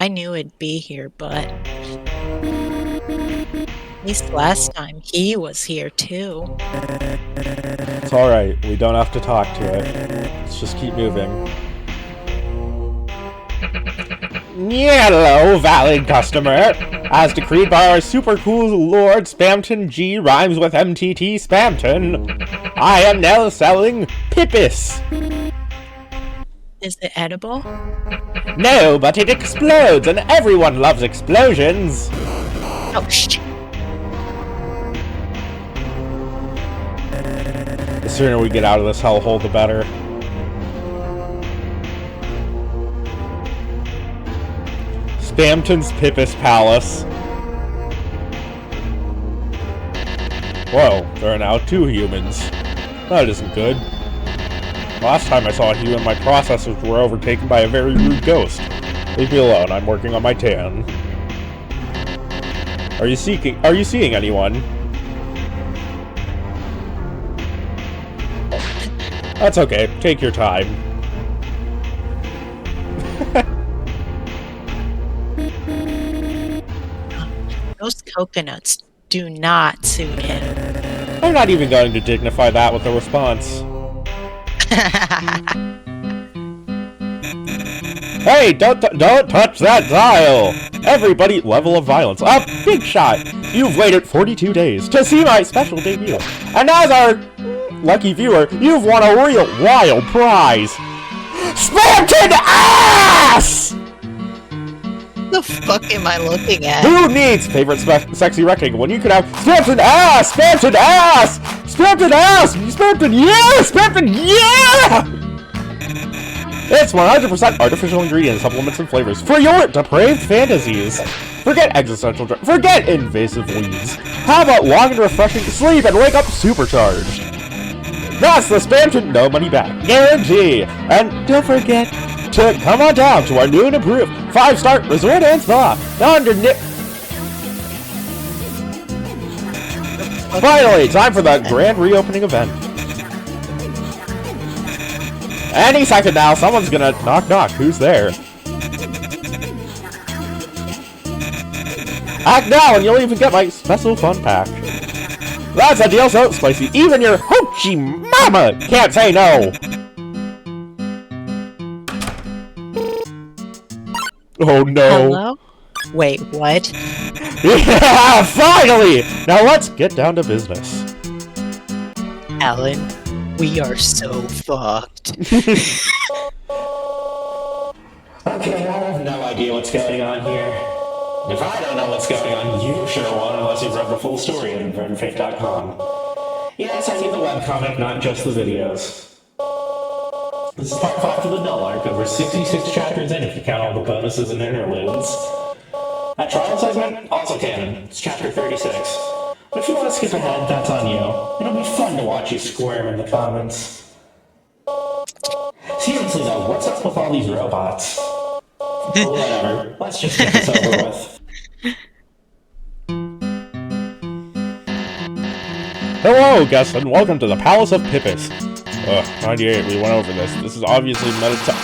I knew it'd be here, but... At least last time he was here, too. It's alright, we don't have to talk to it. Let's just keep moving. Hello, valid customer. As decreed by our super cool Lord Spamton G rhymes with MTT Spamton, I am now selling Pippis. Is it edible? No, but it explodes, and everyone loves explosions. Oh, shit. The sooner we get out of this hellhole, the better. Spamton's Pippis Palace. Whoa, there are now 2 humans. That isn't good. Last time I saw a human, my processors were overtaken by a very rude ghost. Leave me alone, I'm working on my tan. Are you seeing anyone? That's okay, take your time. Those coconuts do not suit him. I I'm not even going to dignify that with a response. Hey, don't touch that dial! Everybody, level of violence up, big shot! You've waited 42 days to see my special debut. And as our lucky viewer, you've won a real wild prize! Spamton ass! The fuck am I looking at? Who needs favorite sexy rectangle when you could have Spamton ass! Spamton ass! Spamton ass! Spamton yeah! Spamton yeah! It's 100% artificial ingredients, supplements, and flavors for your depraved fantasies. Forget existential forget invasive weeds. How about long and refreshing sleep and wake up supercharged? That's the Spamton no money back guarantee. And don't forget to come on down to our new and improved 5-star resort and spa. Finally, time for the grand reopening event. Any second now, someone's gonna knock knock. Who's there? Act now and you'll even get my special fun pack. That's a deal so spicy, even your hoochie mama can't say no! Oh no. Hello? Wait, what? Yeah, finally! Now let's get down to business. Alan, we are so fucked. Okay, I have no idea what's going on here. If I don't know what's going on, you sure won't unless you've read the full story on VerdantFaith.com. Yes, I need the webcomic, not just the videos. This is part 5 of the Null arc, over 66 chapters in if you count all the bonuses and interludes. That trial segment, also canon. It's chapter 36. But if you want to skip ahead, that's on you. It'll be fun to watch you squirm in the comments. Seriously though, what's up with all these robots? Whatever, let's just get this over with. Hello, guests, and welcome to the Palace of Pippus. 98, we went over this. This is obviously Meta.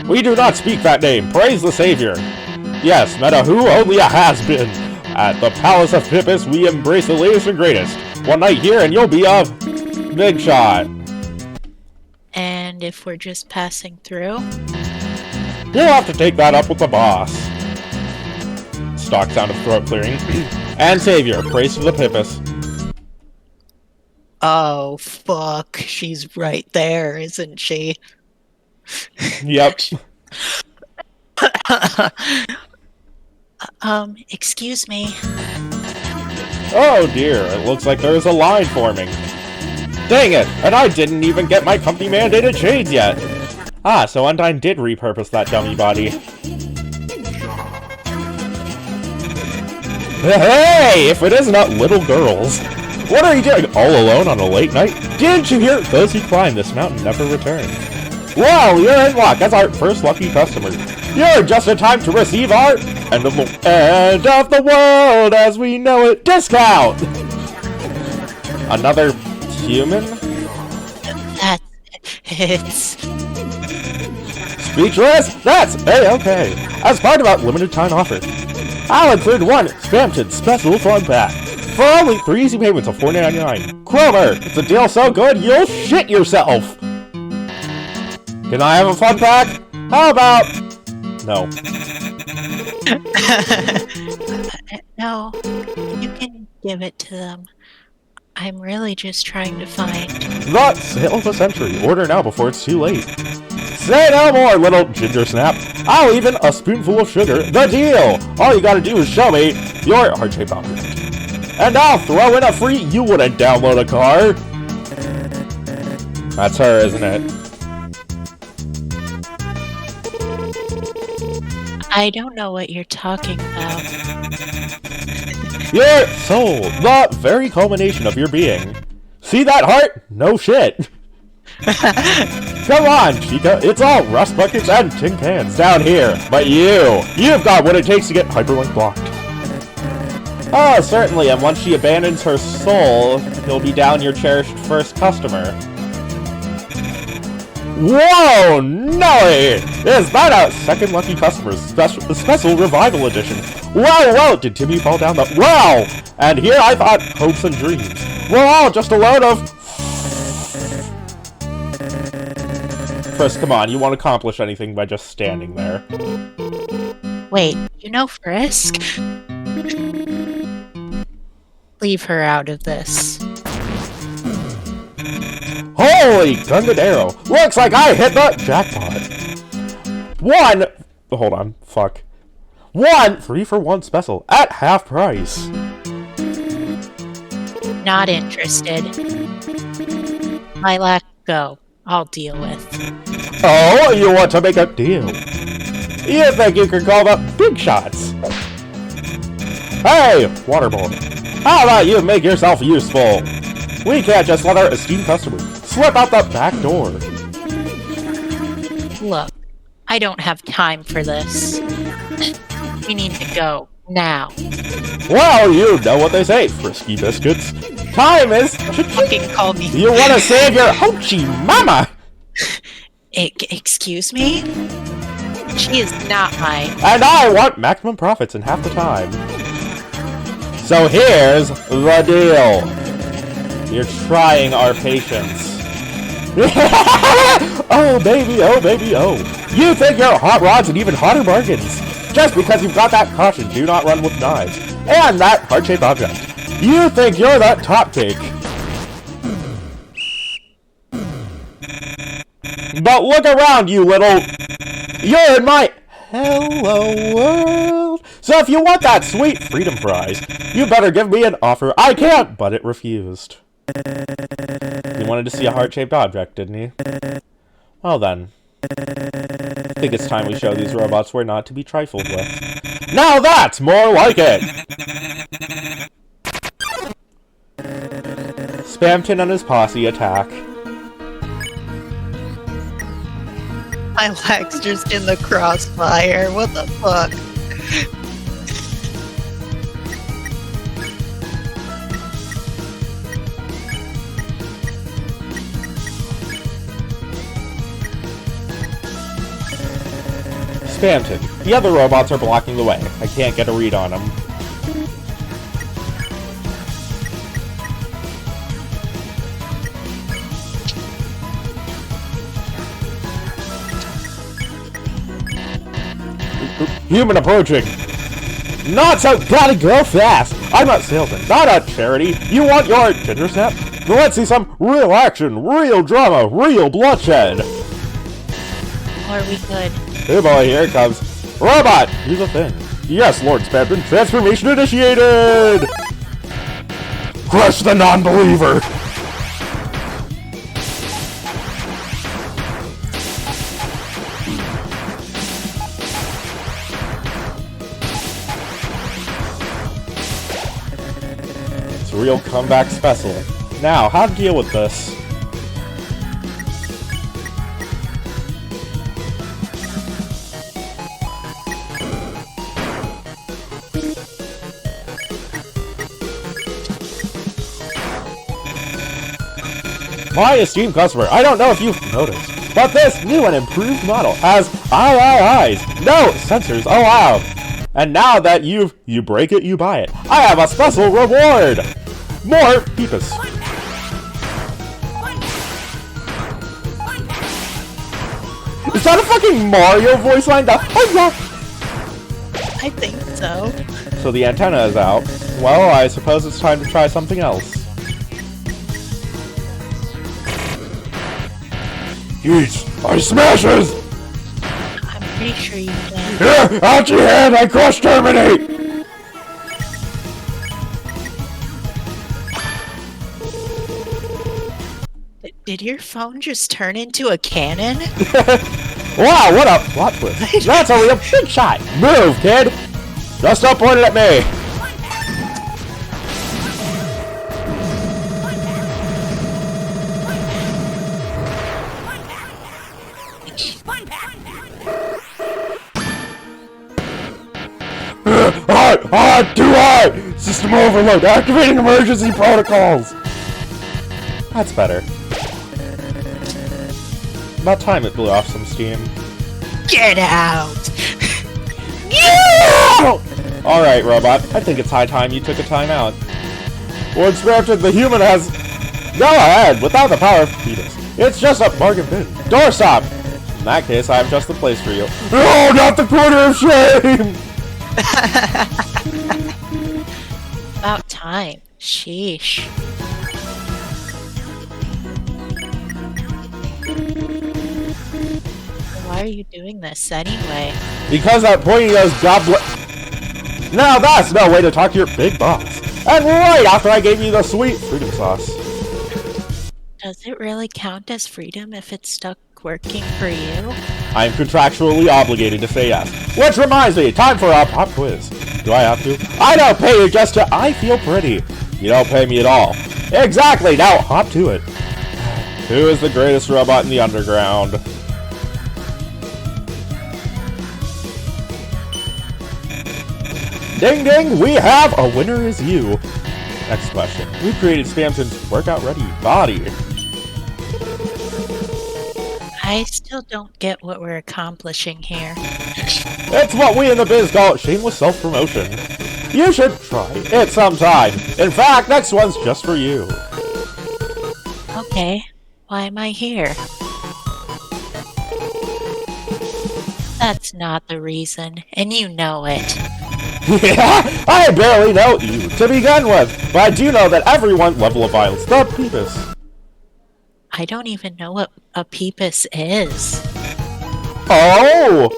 We do not speak that name. Praise the Savior. Yes, Meta who only a has-been. At the Palace of Pippus, we embrace the latest and greatest. One night here, and you'll be a big shot. And if we're just passing through? You'll have to take that up with the boss. Stock sound of throat clearing. And Savior, praise to the Pippus. Oh, fuck. She's right there, isn't she? Yep. Excuse me. Oh dear, it looks like there's a line forming. Dang it, and I didn't even get my company-mandated shades yet. Ah, so Undyne did repurpose that dummy body. Hey, if it isn't little girls. What are you doing all alone on a late night? Didn't you hear? Those who climb this mountain never return. Well, you're in luck as our first lucky customer. You're just in time to receive our end of the world as we know it discount. Another human? It's... Speechless? That's A-okay. As part of our limited time offer, I'll include one Spamton special fun pack. For only 3 easy payments of $4.99. Cromer, it's a deal so good you'll shit yourself! Can I have a fun pack? How about... No. No, you can give it to them. I'm really just trying to find... The sale of the century. Order now before it's too late. Say no more, little ginger snap. I'll even a spoonful of sugar. The deal! All you gotta do is show me your heart-shaped object. And I'll throw in a free you wouldn't download a car. That's her, isn't it? I don't know what you're talking about. Your soul, the very culmination of your being. See that heart? No shit. Come on, Chica, it's all rust buckets and tin cans down here. But you've got what it takes to get hyperlink blocked. Oh, certainly, and once she abandons her soul, he'll be down your cherished first customer. Whoa, Nelly! Is that a second lucky customer's special revival edition? Whoa, did Timmy fall down the... Wow! And here I thought hopes and dreams. We're all just a load of... Frisk, come on, you won't accomplish anything by just standing there. Wait, you know Frisk? Leave her out of this. Holy Gungandero! Looks like I hit the jackpot! Hold on, fuck. 3-for-1 special at half price. Not interested. Lilac, go. I'll deal with. Oh, you want to make a deal? You think you can call the big shots? Hey, Waterboy, how about you make yourself useful? We can't just let our esteemed customers slip out the back door. Look, I don't have time for this. We need to go, now. Well, you know what they say, Frisky Biscuits. Time is... Fucking call me. You want to save your hoochie mama? Excuse me? She is not mine. And I want maximum profits in half the time. So here's the deal. You're trying our patience. Oh baby, oh baby, oh. You think you're hot rods and even hotter bargains. Just because you've got that caution, do not run with knives. And that heart-shaped object. You think you're that top cake. But look around, you little... You're in my... Hello world. So if you want that sweet freedom prize, you better give me an offer I can't, but it refused. He wanted to see a heart-shaped object, didn't he? Well then. I think it's time we show these robots we're not to be trifled with. Now that's more like it! Spamton and his posse attack. My leg's just in the crossfire. What the fuck? Spamton. The other robots are blocking the way. I can't get a read on them. Human approaching. Not so gotta go fast. I'm not salesman, not a charity. You want your ginger snap? Then let's see some real action, real drama, real bloodshed. Are we good? Hey boy, here it comes. Robot! Here's the thing. Yes, Lord Spamton, transformation initiated! Crush the non-believer! It's a real comeback special. Now, how to deal with this? My esteemed customer, I don't know if you've noticed, but this new and improved model has eyes. No, sensors allowed. And now that you break it, you buy it. I have a special reward. More Peepus. Is that a fucking Mario voice line? Oh yeah. I think so. So the antenna is out. Well, I suppose it's time to try something else. Jeez, I smashes! I'm pretty sure you can. Here, out your hand, I crush terminate! Did your phone just turn into a cannon? Wow, what a plot twist. That's a real big shot. Move, kid! Just stop pointing at me! Hot, too hot! System overload, activating emergency protocols! That's better. About time it blew off some steam. Get out! Alright, robot, I think it's high time you took a time out. Once granted, the human has... Go ahead, without the power of Petus. It's just a bargain bin. Doorstop! In that case, I have just the place for you. No, not the corner of shame! About time. Sheesh. Why are you doing this anyway? Because that pointy nose goblet... Now that's no way to talk to your big boss. And right after I gave you the sweet freedom sauce. Does it really count as freedom if it's stuck working for you? I am contractually obligated to say yes. Which reminds me, time for a pop quiz. Do I have to? I don't pay you just to I feel pretty. You don't pay me at all. Exactly, now hop to it. Who is the greatest robot in the underground? Ding ding, we have a winner is you. Next question. We created Spamton's workout ready body. I still don't get what we're accomplishing here. It's what we in the biz call shameless self-promotion. You should try it sometime. In fact, next one's just for you. Okay, why am I here? That's not the reason, and you know it. Yeah, I barely know you to begin with, but I do know that everyone level of violence the Peepus. I don't even know what a peepus is. Oh!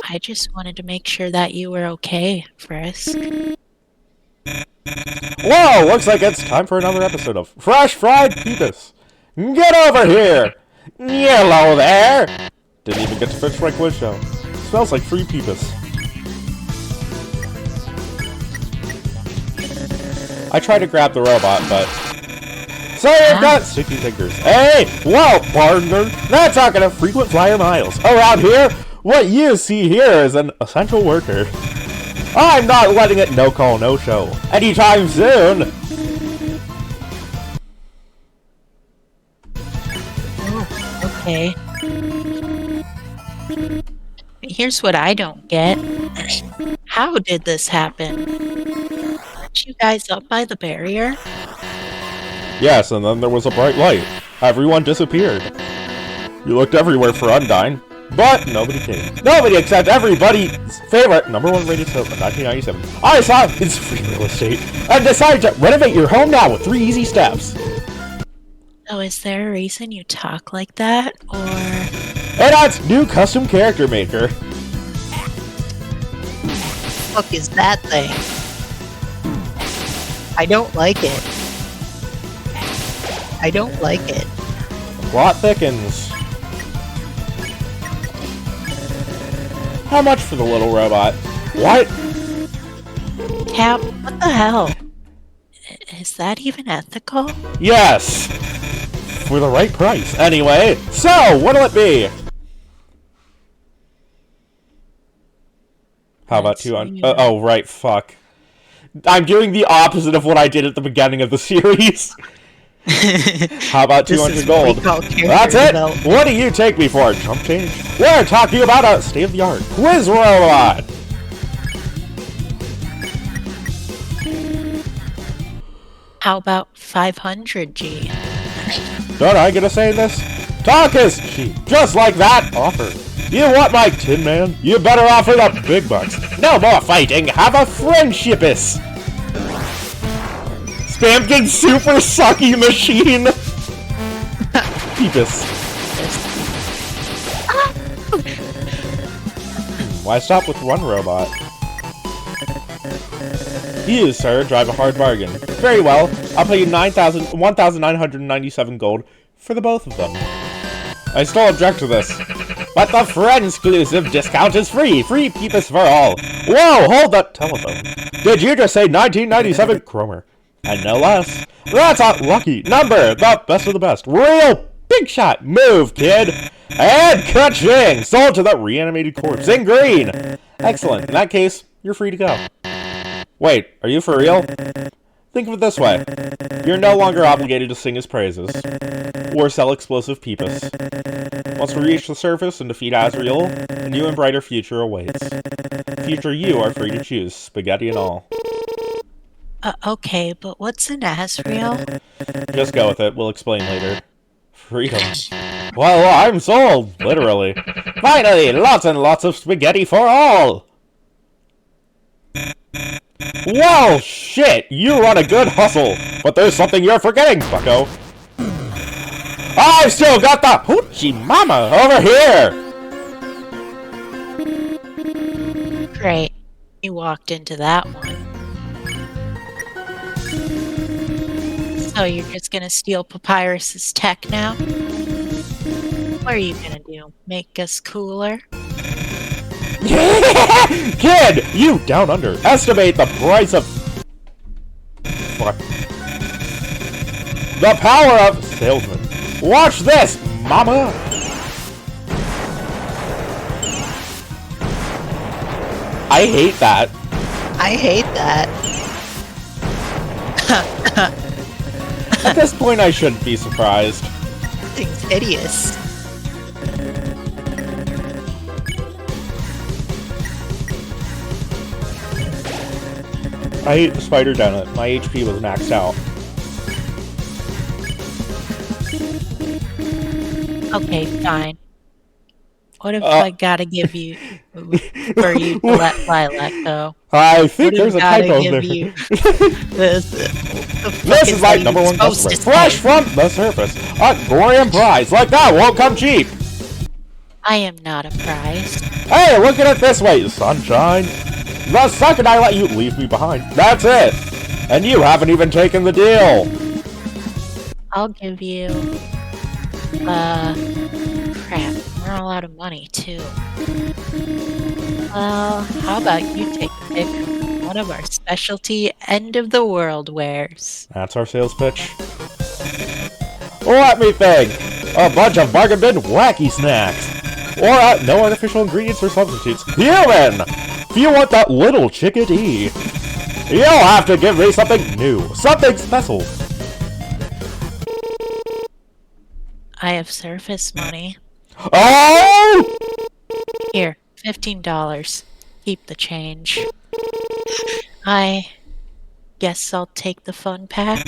I just wanted to make sure that you were okay, Frisk. Whoa, looks like it's time for another episode of Fresh Fried Peepus. Get over here! Hello there! Didn't even get to finish my quiz show. Smells like free Peepus. I tried to grab the robot, but... So you've got sticky fingers. Hey! Well, partner, that's not gonna frequent flyer miles. Around here, what you see here is an essential worker. I'm not letting it no call, no show. Anytime soon! Oh, okay. Here's what I don't get. How did this happen? Weren't you guys up by the barrier? Yes, and then there was a bright light. Everyone disappeared. You looked everywhere for Undyne, but nobody came. Nobody except everybody's favorite #1 rated soap in 1997. I saw it's free real estate and decided to renovate your home now with 3 easy steps. So is there a reason you talk like that, or... And that's new custom character maker. What the fuck is that thing? I don't like it. I don't like it. Plot thickens. How much for the little robot? What? Cap, what the hell? Is that even ethical? Yes! For the right price. Anyway, so, what'll it be? How about Let's 200? see. Oh, right, fuck. I'm doing the opposite of what I did at the beginning of the series. How about 200 gold? That's it! What do you take me for? Jump change? We're talking about a state-of-the-art quiz robot! How about 500G? Don't I get a say in this? Talk is cheap, just like that offer. You want my Tin Man? You better offer the big bucks. No more fighting, have a friendshipus! Spamkin super sucky machine! Peepus. Why stop with one robot? You, sir, drive a hard bargain. Very well, I'll pay you 1,997 gold for the both of them. I still object to this. But the friend-exclusive discount is free! Free Peepus for all! Whoa, hold that telephone. Did you just say 1997 Cromer? And no less. That's a lucky number! The best of the best. Real big shot! Move, kid! And ka-ching! Sold to the reanimated corpse in green! Excellent. In that case, you're free to go. Wait, are you for real? Think of it this way. You're no longer obligated to sing his praises. Or sell explosive Peepus. Once we reach the surface and defeat Azrael, a new and brighter future awaits. Future you are free to choose, spaghetti and all. Okay, but what's an Asriel? Just go with it. We'll explain later. Freedom. Well, I'm sold, literally. Finally, lots and lots of spaghetti for all! Well, shit, you run a good hustle, but there's something you're forgetting, bucko. I've still got the hoochie mama over here! Great. You walked into that one. So you're just gonna steal Papyrus's tech now? What are you gonna do? Make us cooler? Kid, you down underestimate the price of... Fuck. The power of salesman. Watch this, mama! I hate that. I hate that. At this point, I shouldn't be surprised. Thing's hideous. I hate the spider donut. My HP was maxed out. Okay, fine. What if I gotta give you for you to let Lilac go? I think What there's a if I typo give there. you this? This is my number one customer. Fresh from the surface. A Gorian prize like that won't come cheap. I am not a prize. Hey, look at it this way, sunshine. The second I let you leave me behind, that's it. And you haven't even taken the deal. I'll give you. Crap. We're all out of money too. Well, how about you take a pick of one of our specialty end of the world wares? That's our sales pitch. Let me think. A bunch of bargain bin wacky snacks. Or no artificial ingredients or substitutes. Human! If you want that little chickadee, you'll have to give me something new. Something special. I have surface money. Oh! Here, $15. Keep the change. I guess I'll take the fun pack.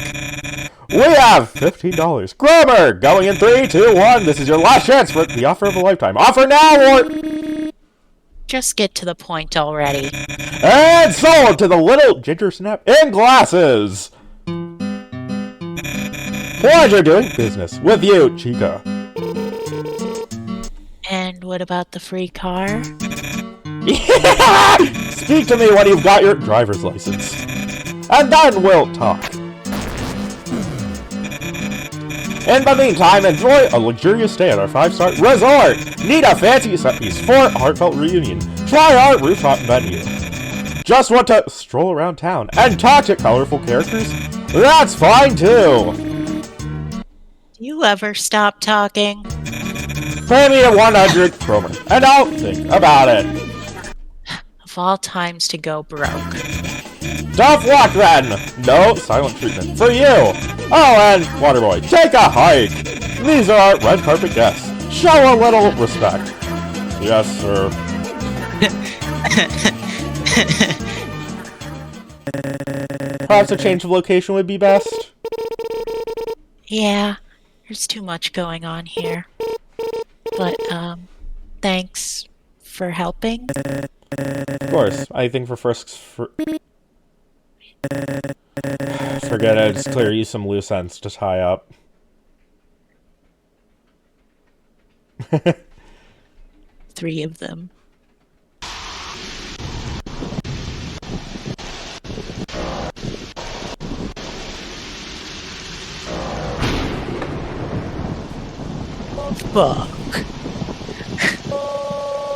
We have $15. Grabber! Going in 3, 2, 1. This is your last chance for the offer of a lifetime. Offer now or... Just get to the point already. And sold to the little ginger snap in glasses! Pleasure doing business with you, Chica. And what about the free car? Speak to me when you've got your driver's license. And then we'll talk. In the meantime, enjoy a luxurious stay at our 5-star resort. Need a fancy set piece for a heartfelt reunion? Try our rooftop venue. Just want to stroll around town and talk to colorful characters? That's fine too. Do you ever stop talking? Pay me a 100 kroner, and I'll think about it. Of all times to go broke. Tough luck then! No silent treatment for you! Oh, and Waterboy, take a hike! These are our red carpet guests. Show a little respect. Yes, sir. Perhaps a change of location would be best? Yeah, there's too much going on here. But, thanks for helping. Of course, I think for Frisk's... Forget it, just clear you some loose ends to tie up. 3 of them. Fuck.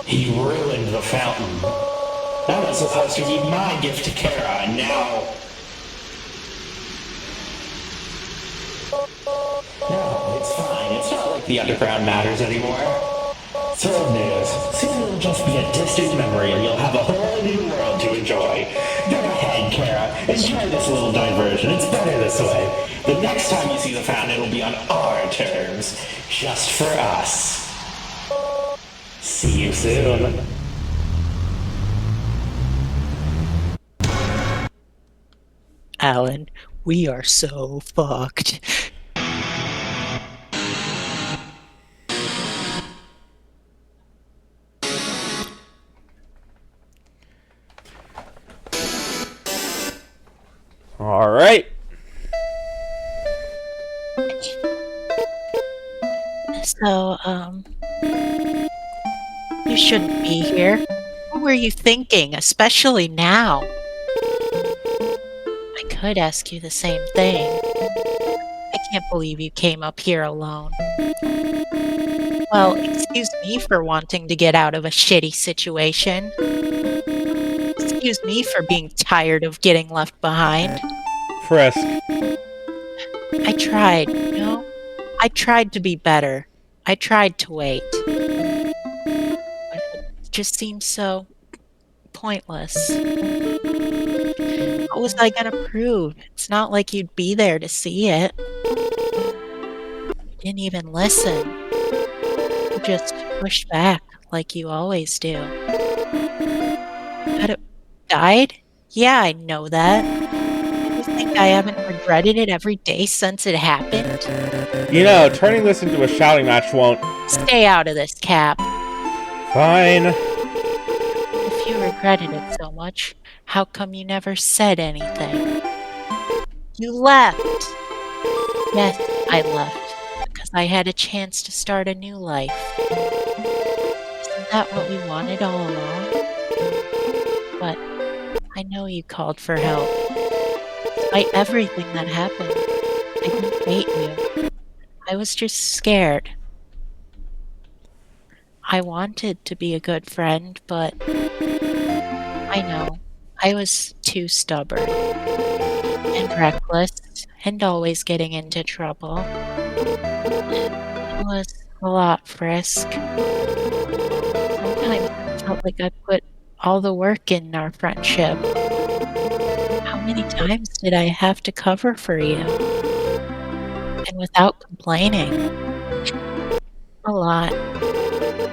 He ruined the fountain. That was supposed to be my gift to Kara, and now... No, it's fine. It's not like the underground matters anymore. Thrill news. Soon it'll just be a distant memory, and you'll have a whole new world to enjoy. Go ahead, Kara. Enjoy this little diversion. It's better this way. The next time you see the fountain, it'll be on our terms. Just for us. See you soon. Alan, we are so fucked. Alright. So, you shouldn't be here. What were you thinking, especially now? I could ask you the same thing. I can't believe you came up here alone. Well, excuse me for wanting to get out of a shitty situation. Excuse me for being tired of getting left behind. Frisk. I tried, you know? I tried to be better. I tried to wait. But it just seemed so pointless. What was I gonna prove? It's not like you'd be there to see it. You didn't even listen. You just pushed back like you always do. That it died? Yeah, I know that. You think I haven't regretted it every day since it happened? You know, turning this into a shouting match won't... Stay out of this, Cap. Fine. If you regretted it so much, how come you never said anything? You left! Yes, I left. Because I had a chance to start a new life. Isn't that what we wanted all along? But I know you called for help. Despite everything that happened, I didn't hate you. I was just scared. I wanted to be a good friend, but I know I was too stubborn and reckless and always getting into trouble. It was a lot, Frisk. Sometimes I felt like I put all the work in our friendship. How many times did I have to cover for you? And without complaining. A lot.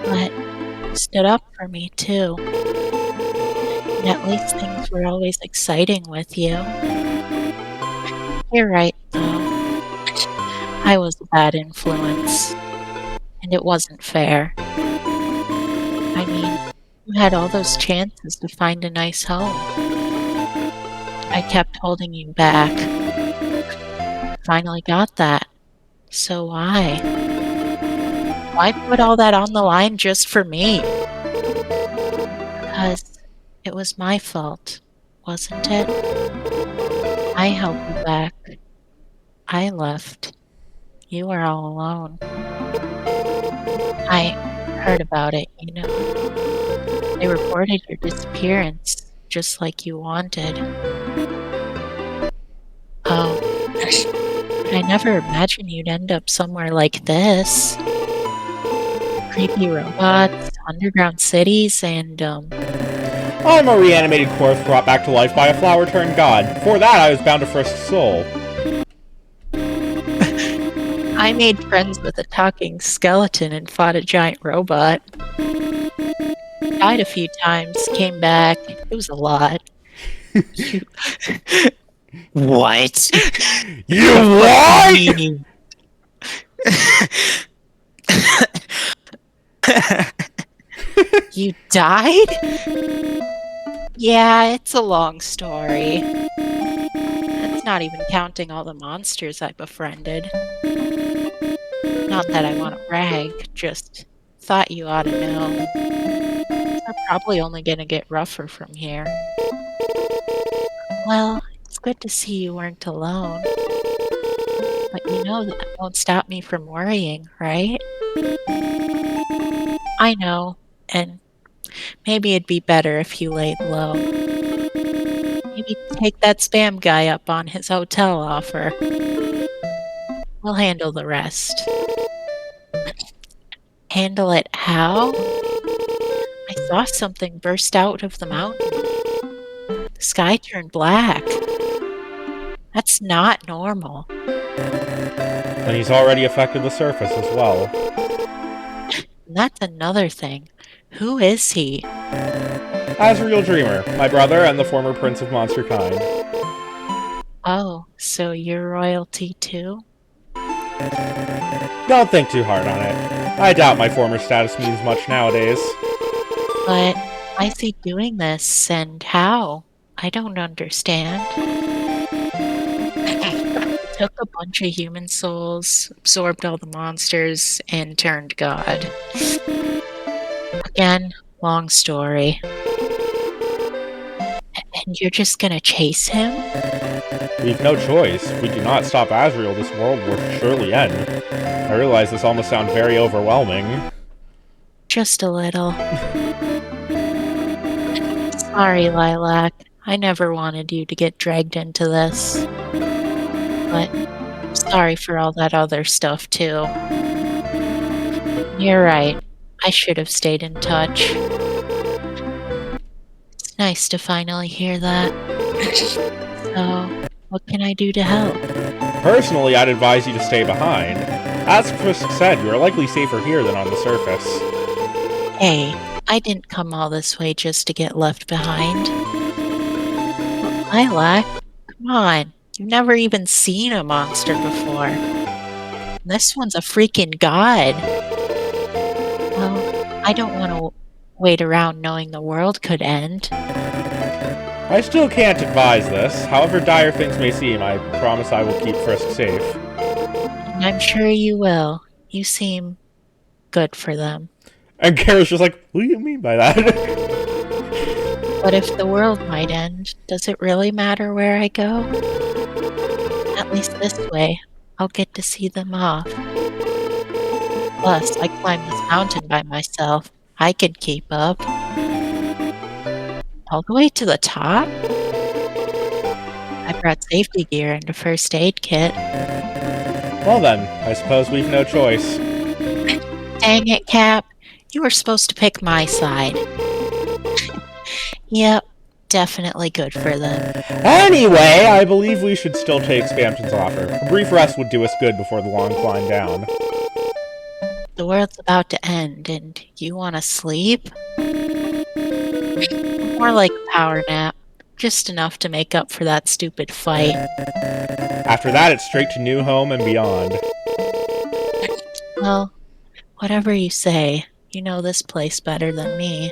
But you stood up for me too. And at least things were always exciting with you. You're right, though. I was a bad influence. And it wasn't fair. I mean, you had all those chances to find a nice home. I kept holding you back. Finally got that. So why? Why put all that on the line just for me? Because it was my fault, wasn't it? I held you back. I left. You were all alone. I heard about it, you know. They reported your disappearance, just like you wanted. Oh, I never imagined you'd end up somewhere like this. Creepy robots, underground cities, and, I'm a reanimated corpse brought back to life by a flower-turned god. For that, I was bound to Frisk's soul. I made friends with a talking skeleton and fought a giant robot. Died a few times, came back. It was a lot. You... What? You what? You died? Yeah, it's a long story. That's not even counting all the monsters I befriended. Not that I want to brag, just thought you ought to know. They're probably only gonna get rougher from here. Well, it's good to see you weren't alone. But you know that won't stop me from worrying, right? I know, and maybe it'd be better if you laid low. Maybe take that spam guy up on his hotel offer. We'll handle the rest. Handle it how? I saw something burst out of the mountain. The sky turned black. That's not normal. And he's already affected the surface as well. And that's another thing. Who is he? Azrael Dreamer, my brother and the former prince of monster kind. Oh, so you're royalty too? Don't think too hard on it. I doubt my former status means much nowadays. But why is he doing this and how? I don't understand. He took a bunch of human souls, absorbed all the monsters, and turned God. Again, long story. And you're just gonna chase him? We've no choice. If we do not stop Azrael, this world will surely end. I realize this almost sounds very overwhelming. Just a little. Sorry, Lilac. I never wanted you to get dragged into this. But sorry for all that other stuff, too. You're right. I should have stayed in touch. It's nice to finally hear that. So, what can I do to help? Personally, I'd advise you to stay behind. As Frisk said, you are likely safer here than on the surface. Hey, I didn't come all this way just to get left behind. Lilac, come on. You've never even seen a monster before. This one's a freaking god. Well, I don't want to wait around knowing the world could end. I still can't advise this. However dire things may seem, I promise I will keep Frisk safe. And I'm sure you will. You seem good for them. And Kara's just like, what do you mean by that? But if the world might end, does it really matter where I go? At least this way, I'll get to see them off. Plus, I climbed this mountain by myself. I could keep up. All the way to the top? I brought safety gear and a first aid kit. Well then, I suppose we've no choice. Dang it, Cap. You were supposed to pick my side. Yep, definitely good for them. Anyway, I believe we should still take Spamton's offer. A brief rest would do us good before the long climb down. The world's about to end, and you want to sleep? More like a power nap. Just enough to make up for that stupid fight. After that, it's straight to New Home and beyond. Well, whatever you say, you know this place better than me.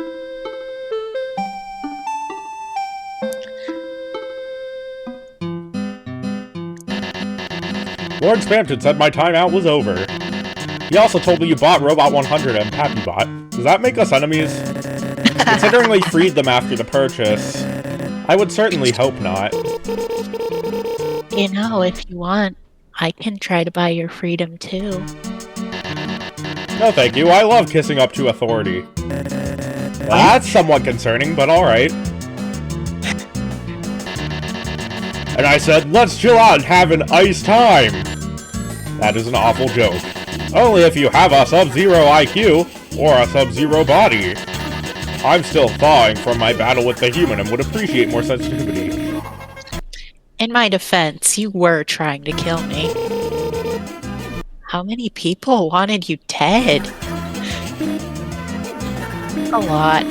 Lord Spamton said my timeout was over. He also told me you bought Robot 100 and Pappy Bot. Does that make us enemies? Considering we freed them after the purchase, I would certainly hope not. You know, if you want, I can try to buy your freedom too. No thank you, I love kissing up to authority. That's somewhat concerning, but alright. And I said, let's chill out and have an ice time! That is an awful joke. Only if you have a Sub-Zero IQ, or a Sub-Zero body. I'm still thawing from my battle with the human and would appreciate more sensitivity. In my defense, you were trying to kill me. How many people wanted you dead? A lot.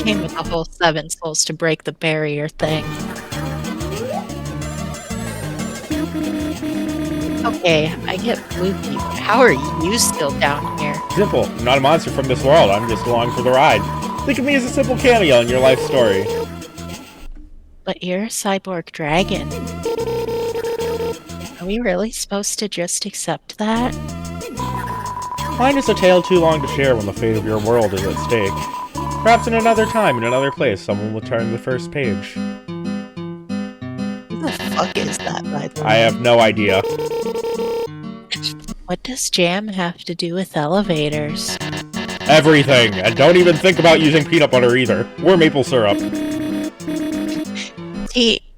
Came with a whole 7 souls to break the barrier thing. Okay, I get spooky. How are you still down here? Simple. I'm not a monster from this world. I'm just along for the ride. Think of me as a simple cameo in your life story. But you're a cyborg dragon. Are we really supposed to just accept that? Mine is a tale too long to share when the fate of your world is at stake. Perhaps in another time, in another place, someone will turn the first page. Who the fuck is that, by the way? I have no idea. What does jam have to do with elevators? Everything! And don't even think about using peanut butter either. Or maple syrup.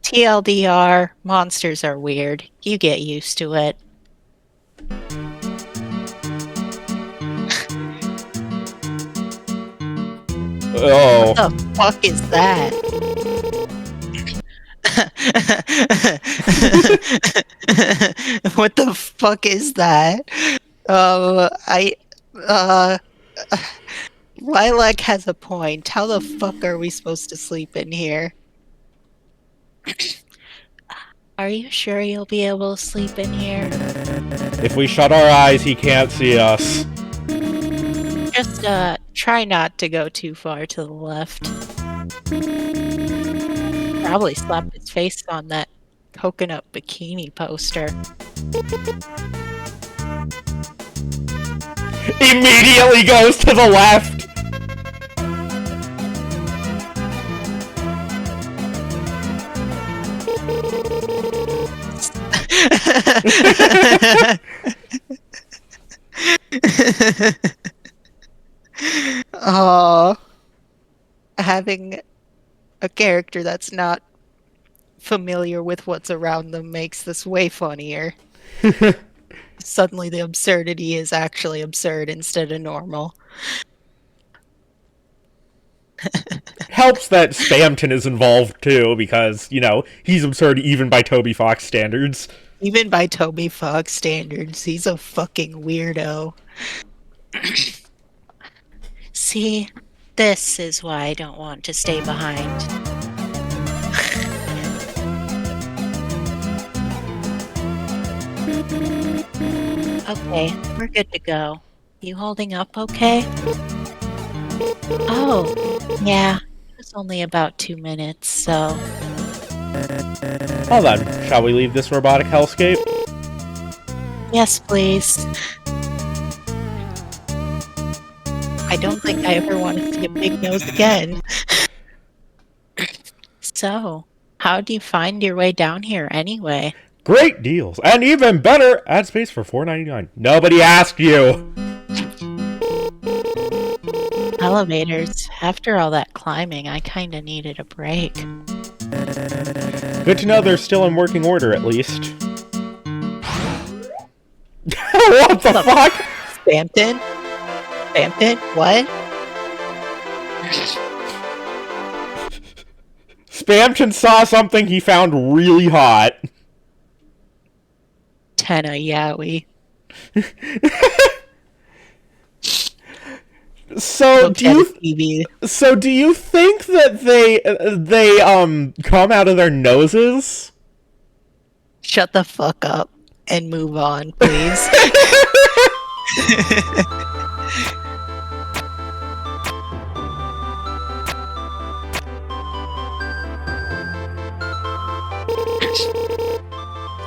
TLDR, monsters are weird. You get used to it. Oh. What the fuck is that? What the fuck is that? Lilac has a point. How the fuck are we supposed to sleep in here? Are you sure you'll be able to sleep in here? If we shut our eyes, he can't see us. Just, try not to go too far to the left. Probably slapped his face on that coconut bikini poster. Immediately goes to the left! Oh, having a character that's not familiar with what's around them makes this way funnier. Suddenly the absurdity is actually absurd instead of normal. Helps that Spamton is involved too, because, you know, he's absurd even by Toby Fox standards. Even by Toby Fox standards, he's a fucking weirdo. See, this is why I don't want to stay behind. Okay, we're good to go. You holding up okay? Oh, yeah. It was only about 2 minutes, so... Well then, shall we leave this robotic hellscape? Yes, please. I don't think I ever want to see a big nose again. So, how do you find your way down here anyway? Great deals, and even better, add space for $4.99. Nobody asked you! Elevators. After all that climbing, I kinda needed a break. Good to know they're still in working order, at least. What the fuck? Spamton? Spamton? What? Spamton saw something he found really hot. Tenna Yowie. So do you think that they come out of their noses? Shut the fuck up and move on, please.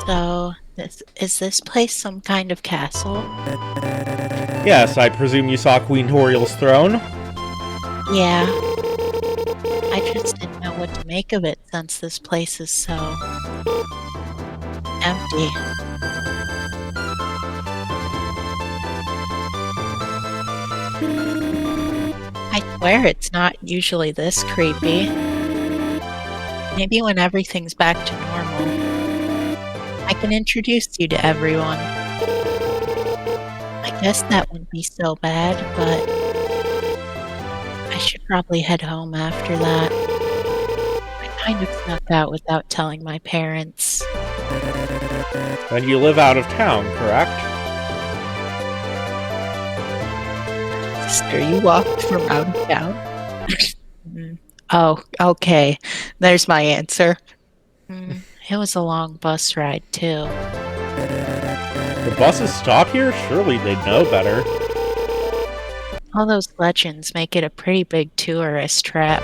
So, is this place some kind of castle? Yes, I presume you saw Queen Toriel's throne? Yeah. I just didn't know what to make of it since this place is so empty. I swear it's not usually this creepy. Maybe when everything's back to normal, I can introduce you to everyone. I guess that wouldn't be so bad, but I should probably head home after that. I kind of snuck out without telling my parents. And you live out of town, correct? Sister, you walked from out of town? Oh, okay. There's my answer. It was a long bus ride, too. The buses stop here? Surely they'd know better. All those legends make it a pretty big tourist trap.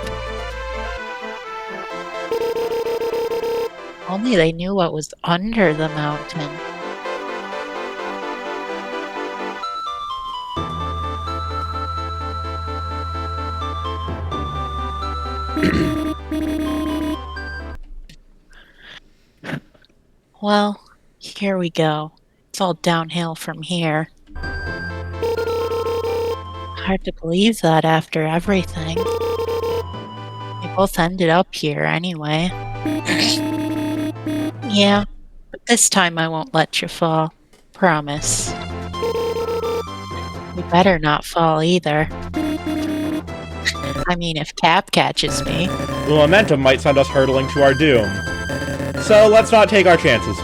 Only they knew what was under the mountain. Well, here we go. It's all downhill from here. Hard to believe that after everything. We both ended up here anyway. Yeah, but this time I won't let you fall. Promise. You better not fall either. I mean, if Cap catches me. The momentum might send us hurtling to our doom. So let's not take our chances,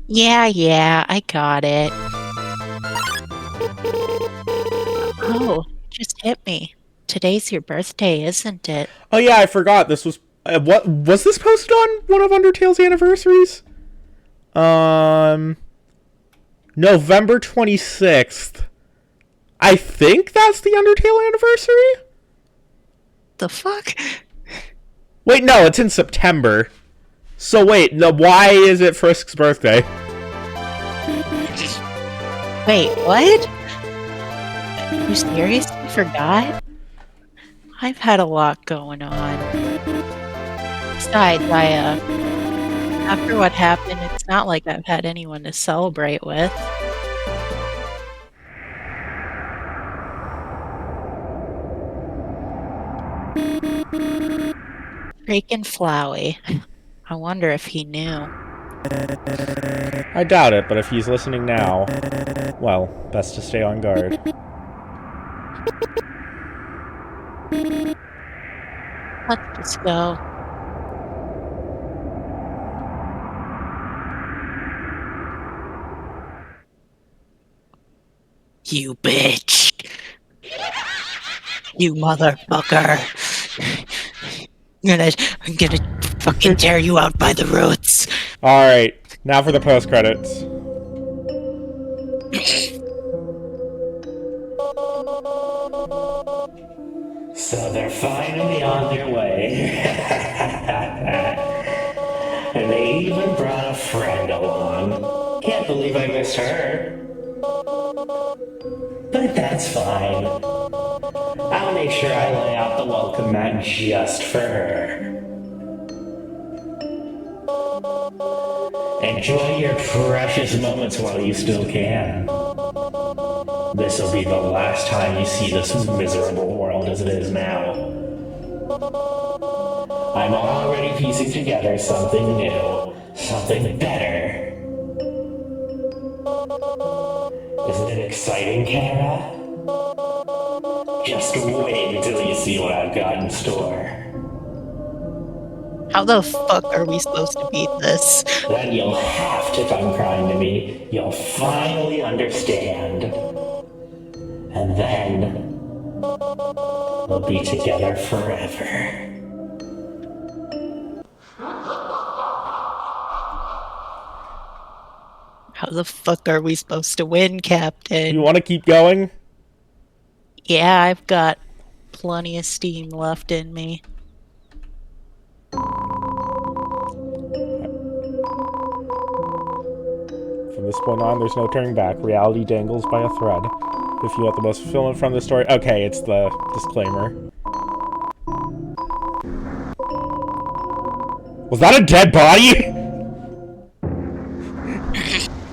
Yeah, I got it. Oh, just hit me. Today's your birthday, isn't it? Oh yeah, I forgot. This was What was this posted on one of Undertale's anniversaries? November 26th. I think that's the Undertale anniversary? The fuck? Wait, no, it's in September. So wait, why is it Frisk's birthday? Wait, what? You seriously forgot? I've had a lot going on. Besides, after what happened, it's not like I've had anyone to celebrate with. Freaking Flowey. I wonder if he knew. I doubt it, but if he's listening now, well, best to stay on guard. Let's just go. You bitch! You motherfucker! I'm gonna fucking tear you out by the roots! Alright, now for the post-credits. So they're finally on their way. And they even brought a friend along. Can't believe I missed her. But that's fine. I'll make sure I lay out the welcome mat just for her. Enjoy your precious moments while you still can. This'll be the last time you see this miserable world as it is now. I'm already piecing together something new, something better. Isn't it exciting, Kara? Just wait until you see what I've got in store. How the fuck are we supposed to beat this? Then you'll have to come crying to me. You'll finally understand. And then we'll be together forever. How the fuck are we supposed to win, Captain? You want to keep going? Yeah, I've got plenty of steam left in me. From this point on, there's no turning back. Reality dangles by a thread. If you want the most fulfillment from the story... Okay, it's the disclaimer. Was that a dead body?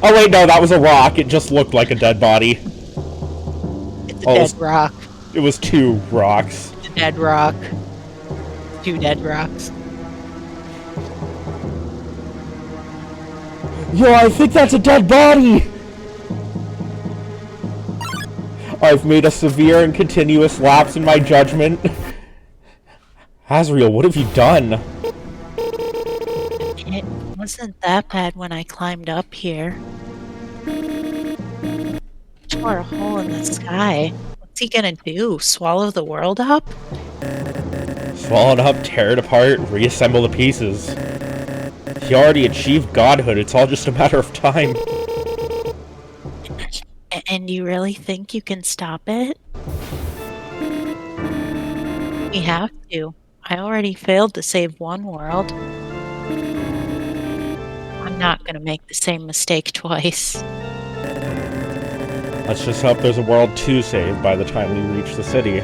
Oh wait, no, that was a rock. It just looked like a dead body. It's a dead rock. It was two rocks. It's a dead rock. 2 dead rocks. Yo, I think that's a dead body! I've made a severe and continuous lapse in my judgment. Asriel, what have you done? It wasn't that bad when I climbed up here. Tore a hole in the sky. What's he gonna do? Swallow the world up? Swallow it up, tear it apart, reassemble the pieces. He already achieved godhood, it's all just a matter of time. And you really think you can stop it? We have to. I already failed to save one world. I'm not gonna make the same mistake twice. Let's just hope there's a world to save by the time we reach the city.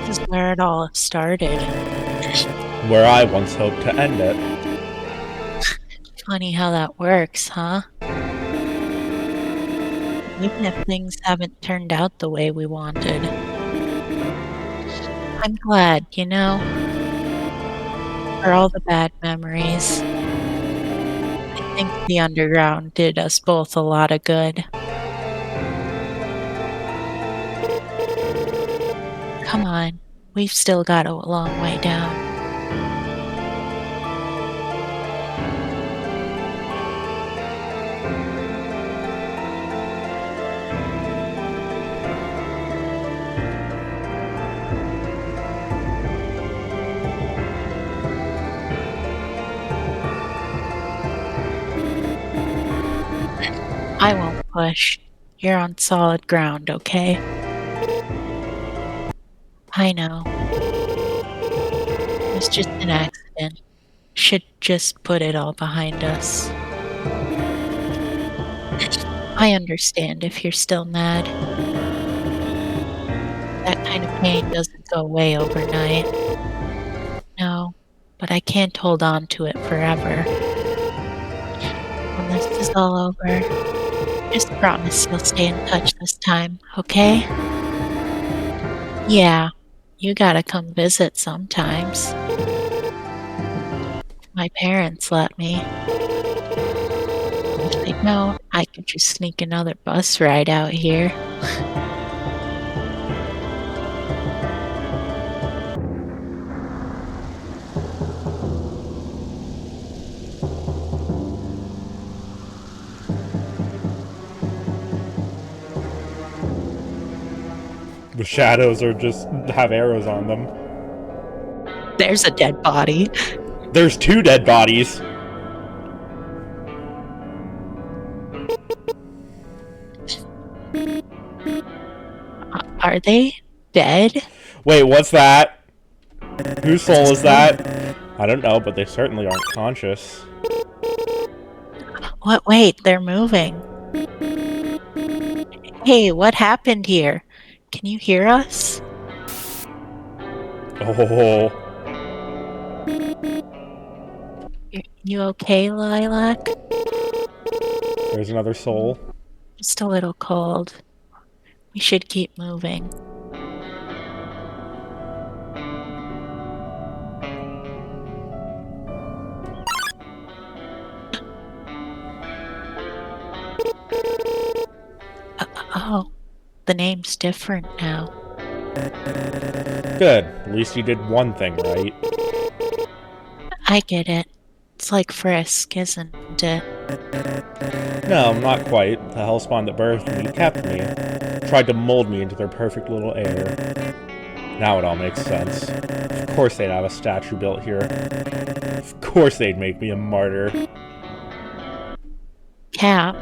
This is where it all started. Where I once hoped to end it. Funny how that works, huh? Even if things haven't turned out the way we wanted. I'm glad, you know, for all the bad memories. I think the underground did us both a lot of good. Come on, we've still got a long way down. I won't push. You're on solid ground, okay? I know. It was just an accident. Should just put it all behind us. I understand if you're still mad. That kind of pain doesn't go away overnight. No, but I can't hold on to it forever. When this is all over, just promise you'll stay in touch this time, okay? Yeah, you gotta come visit sometimes. My parents let me. If they don't, I could just sneak another bus ride out here. The shadows are just have arrows on them. There's a dead body. There's 2 dead bodies. Are they dead? Wait, what's that? Whose soul is that? I don't know, but they certainly aren't conscious. What? Wait, they're moving. Hey, what happened here? Can you hear us? Oh, You okay, Lilac? there's another soul. Just a little cold. We should keep moving. Oh, the name's different now. Good. At least you did one thing right. I get it. It's like Frisk, isn't it? No, not quite. The hellspawn that birthed me kept me. Tried to mold me into their perfect little heir. Now it all makes sense. Of course they'd have a statue built here. Of course they'd make me a martyr. Cap,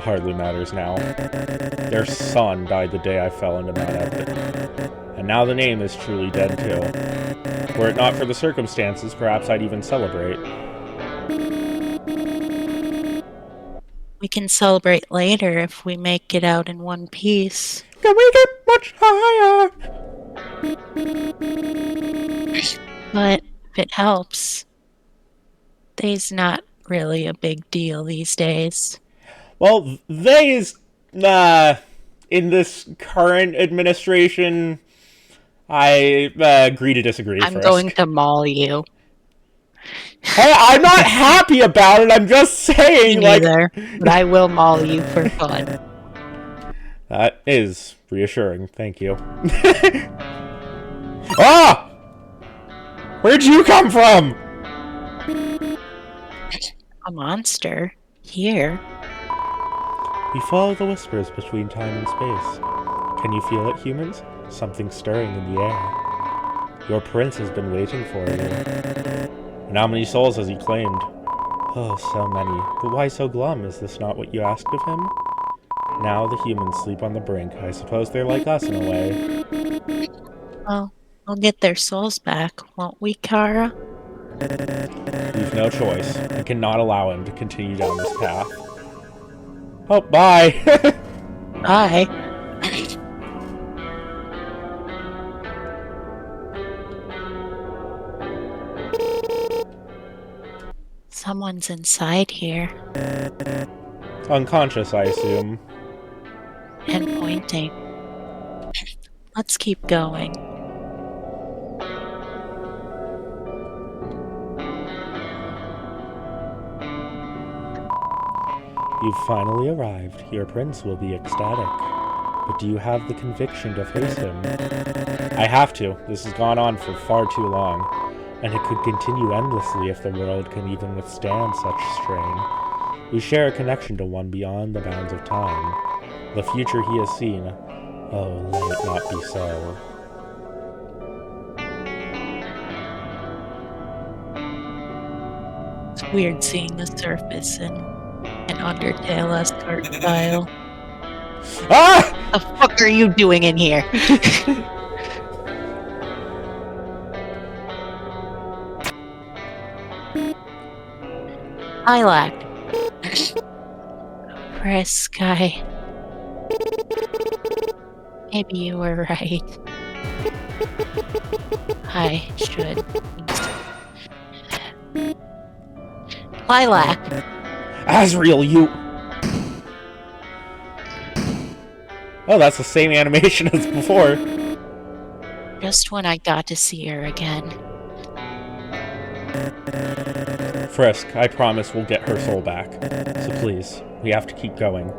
Hardly matters now. Their son died the day I fell into Mount Epic. And now the name is truly dead too. Were it not for the circumstances, perhaps I'd even celebrate. we can celebrate later if we make it out in one piece. Can we get much higher? But if it helps, they's not really a big deal these days. Well, they is, in this current administration, I agree to disagree, I'm Frisk. going to maul you. Hey, I'm not happy about it, I'm just Me saying, like... neither, but I will maul you for fun. That is reassuring, thank you. Ah! Where'd you come from? A monster? Here? We follow the whispers between time and space. Can you feel it, humans? Something stirring in the air. Your prince has been waiting for you. And how many souls has he claimed? Oh, so many. But why so glum? Is this not what you asked of him? Now the humans sleep on the brink. I suppose they're like us in a way. Well, we'll get their souls back, won't we, Kara? We've no choice. We cannot allow him to continue down this path. Oh, bye! Bye. Someone's inside here Unconscious, I assume. and pointing. Let's keep going. You've finally arrived. Your prince will be ecstatic. But do you have the conviction to face him? I have to. This has gone on for far too long. And it could continue endlessly if the world can even withstand such strain. We share a connection to one beyond the bounds of time. The future he has seen. Oh, let it not be so. It's weird seeing the surface in an Undertale-esque art style. Ah! The fuck are you doing in here? Lilac. Frisk, maybe you were right. I should. Lilac. Asriel, you... Oh, that's the same animation as before. Just when I got to see her again. Frisk, I promise we'll get her soul back. So please, we have to keep going.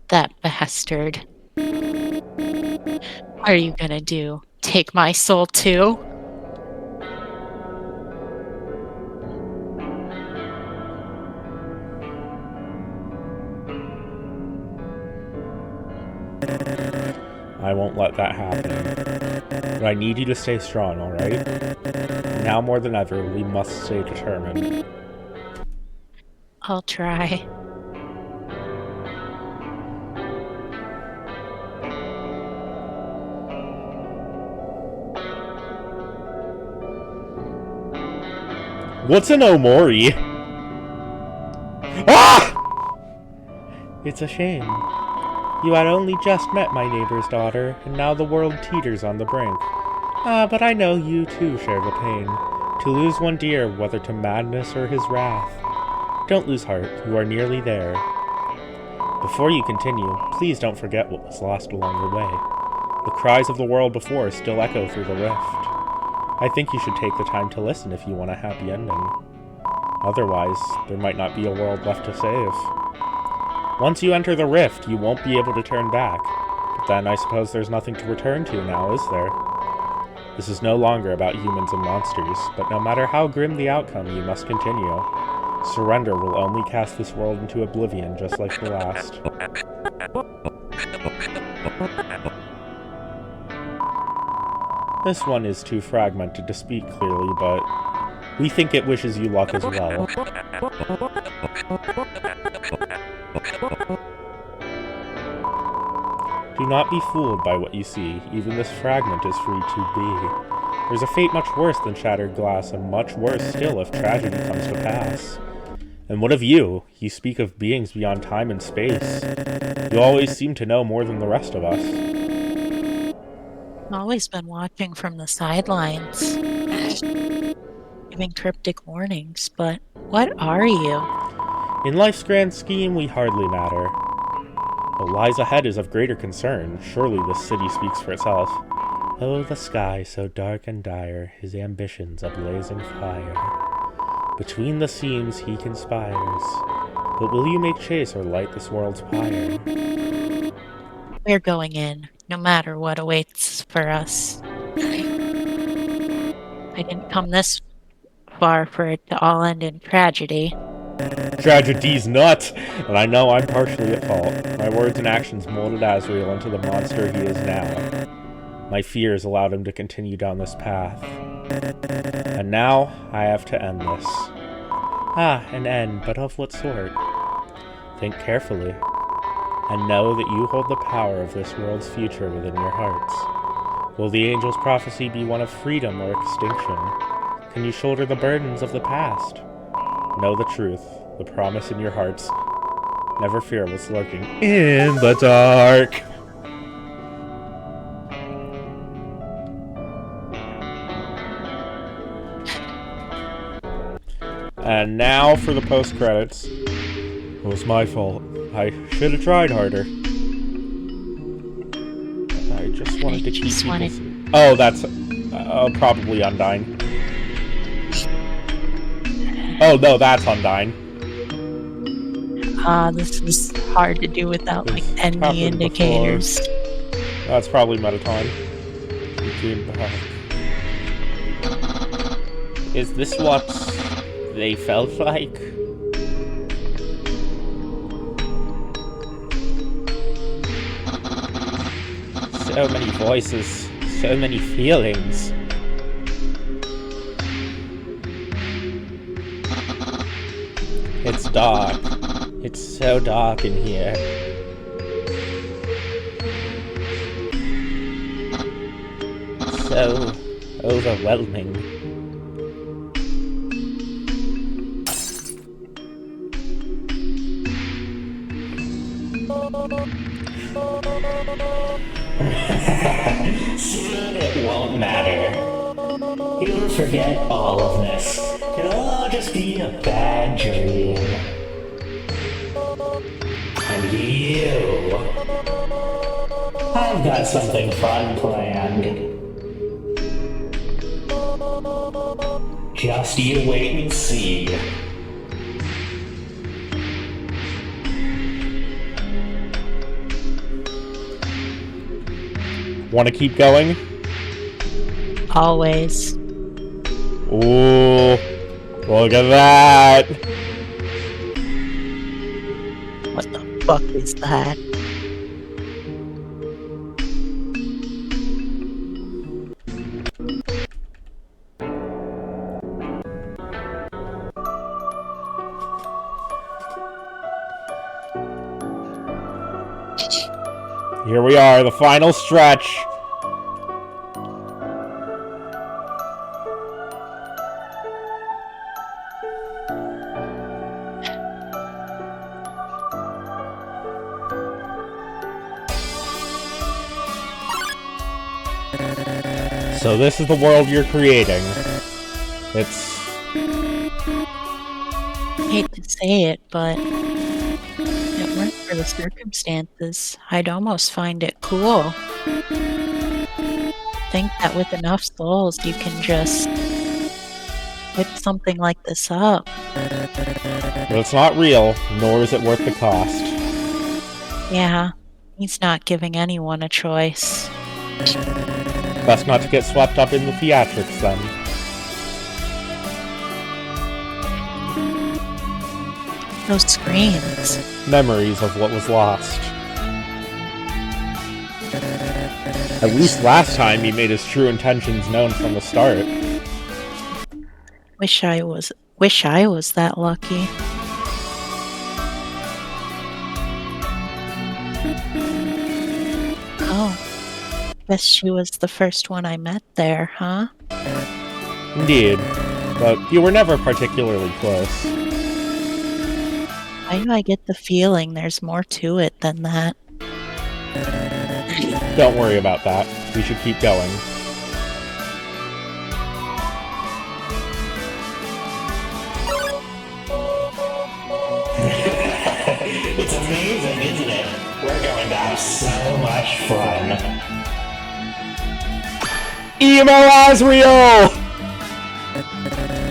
That bastard. What are you gonna do? Take my soul too? I won't let that happen. But I need you to stay strong, alright? Now more than ever, we must stay determined. I'll try. What's an Omori? Ah! It's a shame. You had only just met my neighbor's daughter, and now the world teeters on the brink. Ah, but I know you too share the pain. To lose one dear, whether to madness or his wrath. Don't lose heart, you are nearly there. Before you continue, please don't forget what was lost along the way. The cries of the world before still echo through the rift. I think you should take the time to listen if you want a happy ending. Otherwise, there might not be a world left to save. Once you enter the rift, you won't be able to turn back. But then I suppose there's nothing to return to now, is there? This is no longer about humans and monsters, but no matter how grim the outcome, you must continue. Surrender will only cast this world into oblivion, just like the last. This one is too fragmented to speak clearly, but we think it wishes you luck as well. Do not be fooled by what you see. Even this fragment is free to be. There's a fate much worse than shattered glass, and much worse still if tragedy comes to pass. And what of you? You speak of beings beyond time and space. You always seem to know more than the rest of us. I've always been watching from the sidelines, giving cryptic warnings, but what are you? In life's grand scheme, we hardly matter. What lies ahead is of greater concern. Surely this city speaks for itself. Oh, the sky so dark and dire, his ambitions a blazing fire. Between the seams he conspires. But will you make chase or light this world's pyre? We're going in, no matter what awaits for us. I didn't come this far for it to all end in tragedy. Tragedy's nuts, and I know I'm partially at fault. My words and actions molded Asriel into the monster he is now. My fears allowed him to continue down this path. And now, I have to end this. Ah, an end, but of what sort? Think carefully, and know that you hold the power of this world's future within your hearts. Will the angel's prophecy be one of freedom or extinction? Can you shoulder the burdens of the past? Know the truth, the promise in your hearts. Never fear what's lurking in the dark. And now for the post-credits. It was my fault. I should have tried harder. I just wanted to keep people... Oh, that's probably Undyne. Oh, no, that's Undyne. This is hard to do without, like, This any happened indicators. That's probably Mettaton. He came back. Is this what they felt like? So many voices, so many feelings. It's dark. It's so dark in here. So overwhelming. Soon it won't matter. You'll forget all of this. It'll all just be a bad dream. And you... I've got something fun planned. Just you wait and see. Want to keep going? Always. Ooh, look at that! What the fuck is that? Here we are, the final stretch. So this is the world you're creating. It's... I hate to say it, but if it weren't for the circumstances, I'd almost find it cool. Think that with enough souls, you can just whip something like this up. But it's not real, nor is it worth the cost. Yeah, he's not giving anyone a choice. Best not to get swept up in the theatrics, then. Those screams. Memories of what was lost. At least last time he made his true intentions known from the start. Wish I was that lucky. Oh. Guess she was the first one I met there, huh? Indeed. But you were never particularly close. Why do I get the feeling there's more to it than that? Don't worry about that. We should keep going. It's amazing, isn't it? We're going to have so much fun. Emo Asriel!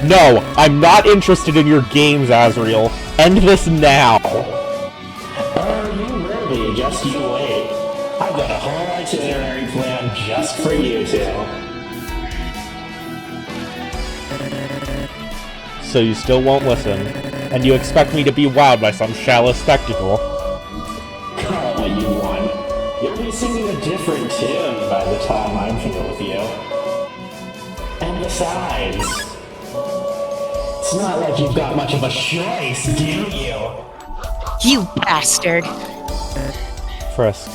No, I'm not interested in your games, Asriel. End this now. Oh, you will be. Just you wait. I've got a whole itinerary plan just for you two. So you still won't listen, and you expect me to be wowed by some shallow spectacle. Call it what you want. You'll be singing a different tune by the time I'm here with you. And besides, it's not like you've got much of a choice, do you? You bastard! Frisk.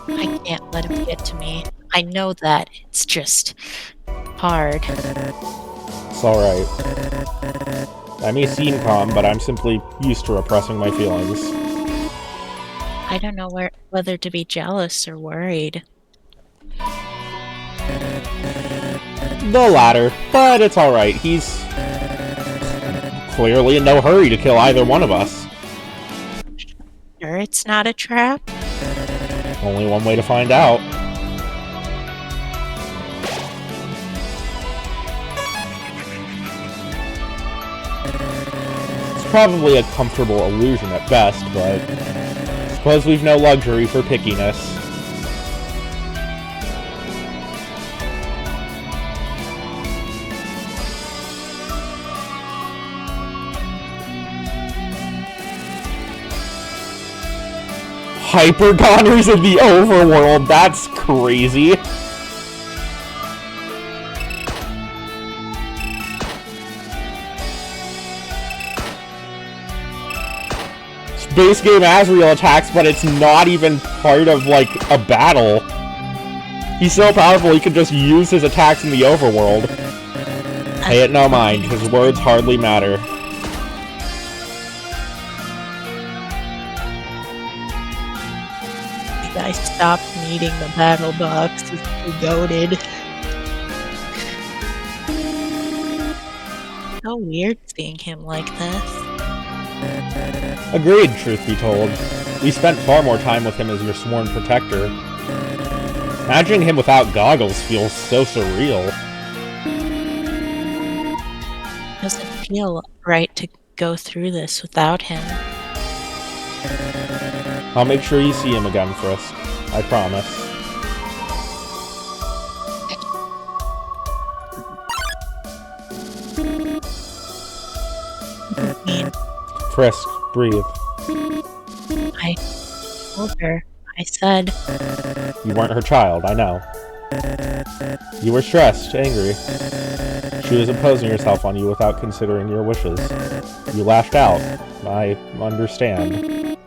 I can't let him get to me. I know that. It's just hard. It's alright. I may seem calm, but I'm simply used to repressing my feelings. I don't know whether to be jealous or worried. The latter, but it's alright. He's clearly in no hurry to kill either one of us. Sure it's not a trap? Only one way to find out. It's probably a comfortable illusion at best, but I suppose we've no luxury for pickiness. Hypergoners in the overworld, that's crazy. It's base game Azrael attacks, but it's not even part of, like, a battle. He's so powerful he can just use his attacks in the overworld. Pay it no mind, his words hardly matter. I stopped needing the battle box. He's too goated. So weird seeing him like this. Agreed, truth be told. We spent far more time with him as your sworn protector. Imagining him without goggles feels so surreal. Doesn't feel right to go through this without him. I'll make sure you see him again, Frisk. I promise. I mean, Frisk, breathe. I told her. I said, You weren't her child, I know. You were stressed, angry. She was imposing herself on you without considering your wishes. You lashed out. I understand.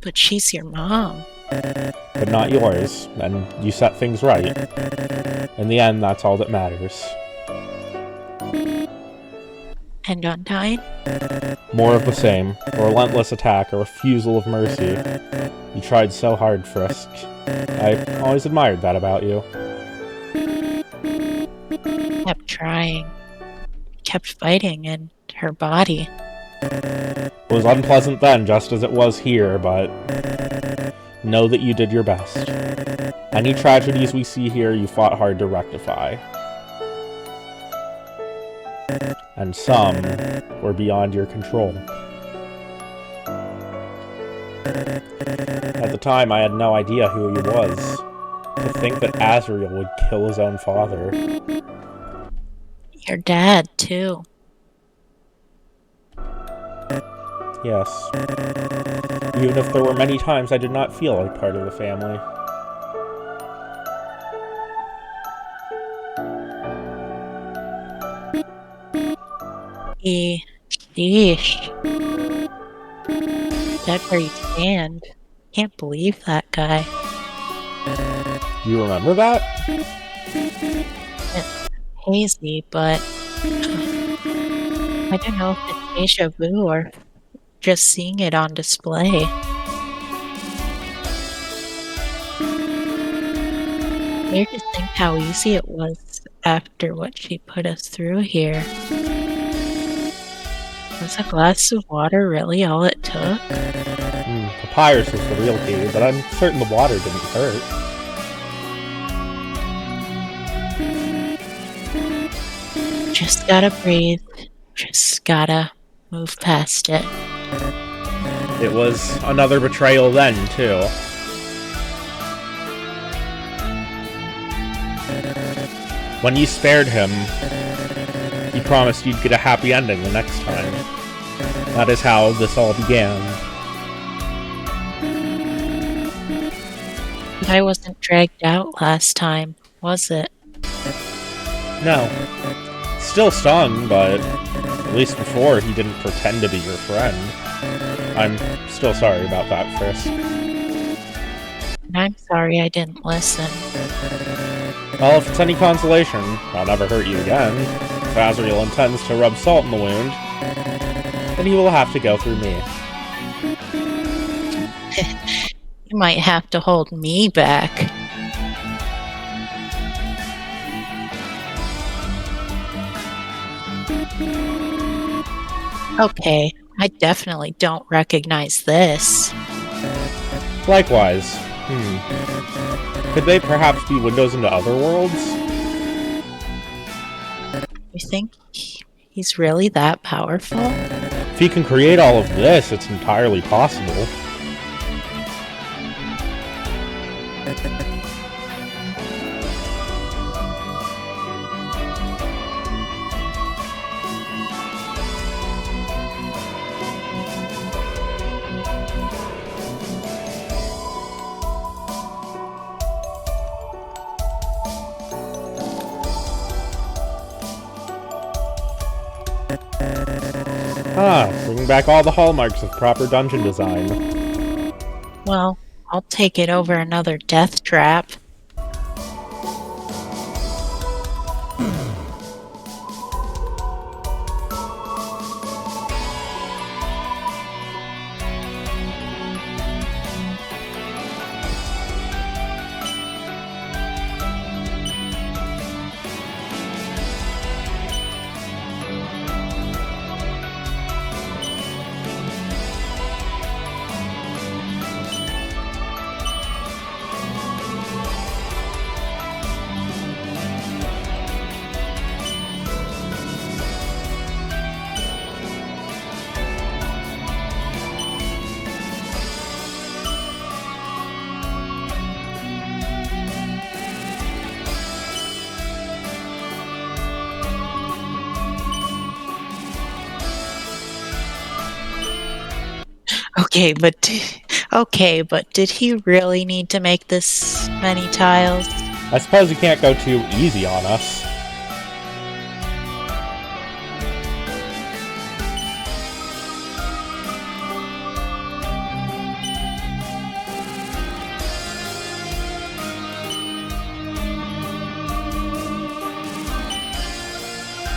but she's your mom. But not yours, and you set things right. In the end, that's all that matters. And Undyne? More of the same. A relentless attack, a refusal of mercy. You tried so hard, Frisk. I always admired that about you. Kept trying. Kept fighting in her body. It was unpleasant then, just as it was here, but know that you did your best. Any tragedies we see here, you fought hard to rectify. And some were beyond your control. At the time, I had no idea who he was. To think that Azrael would kill his own father. Your dad, too. Yes. Even if there were many times I did not feel like part of the family. Sheesh. Dead where you stand. Can't believe that guy. You remember that? It's hazy, but I don't know if it's deja vu or just seeing it on display. Weird to think how easy it was after what she put us through here. Was a glass of water really all it took? Papyrus was the real key, but I'm certain the water didn't hurt. Just gotta breathe. Just gotta move past it. It was another betrayal then, too. When you spared him, he promised you'd get a happy ending the next time. That is how this all began. But I wasn't dragged out last time, was it? No. Still stung, but at least before he didn't pretend to be your friend. I'm still sorry about that, Frisk. And I'm sorry I didn't listen. Well, if it's any consolation, I'll never hurt you again. If Azrael intends to rub salt in the wound, then he will have to go through me. You might have to hold me back. Okay, I definitely don't recognize this. Likewise. Could they perhaps be windows into other worlds? You think he's really that powerful? If he can create all of this, it's entirely possible. Bringing back all the hallmarks of proper dungeon design. Well, I'll take it over another death trap. Okay, but did he really need to make this many tiles? I suppose you can't go too easy on us.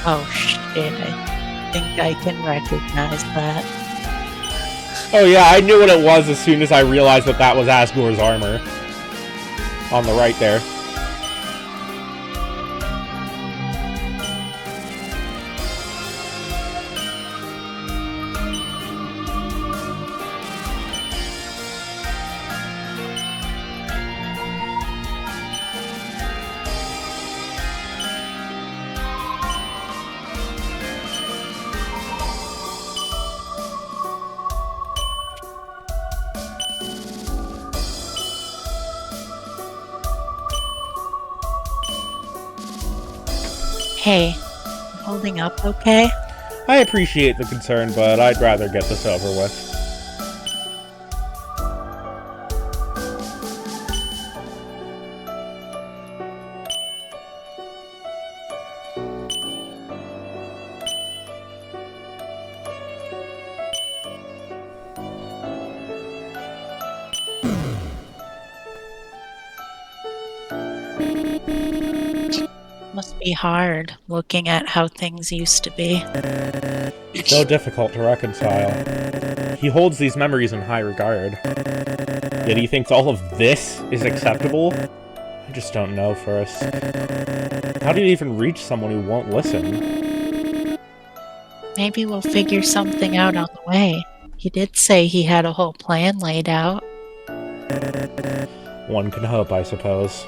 Oh shit, I think I can recognize that. Oh yeah, I knew what it was as soon as I realized that that was Asgore's armor. On the right there. Hey, holding up okay? I appreciate the concern, but I'd rather get this over with. Must be hard looking at how things used to be. So difficult to reconcile. He holds these memories in high regard. Yet he thinks all of this is acceptable? I just don't know, First. How do you even reach someone who won't listen? Maybe we'll figure something out on the way. He did say he had a whole plan laid out. One can hope, I suppose.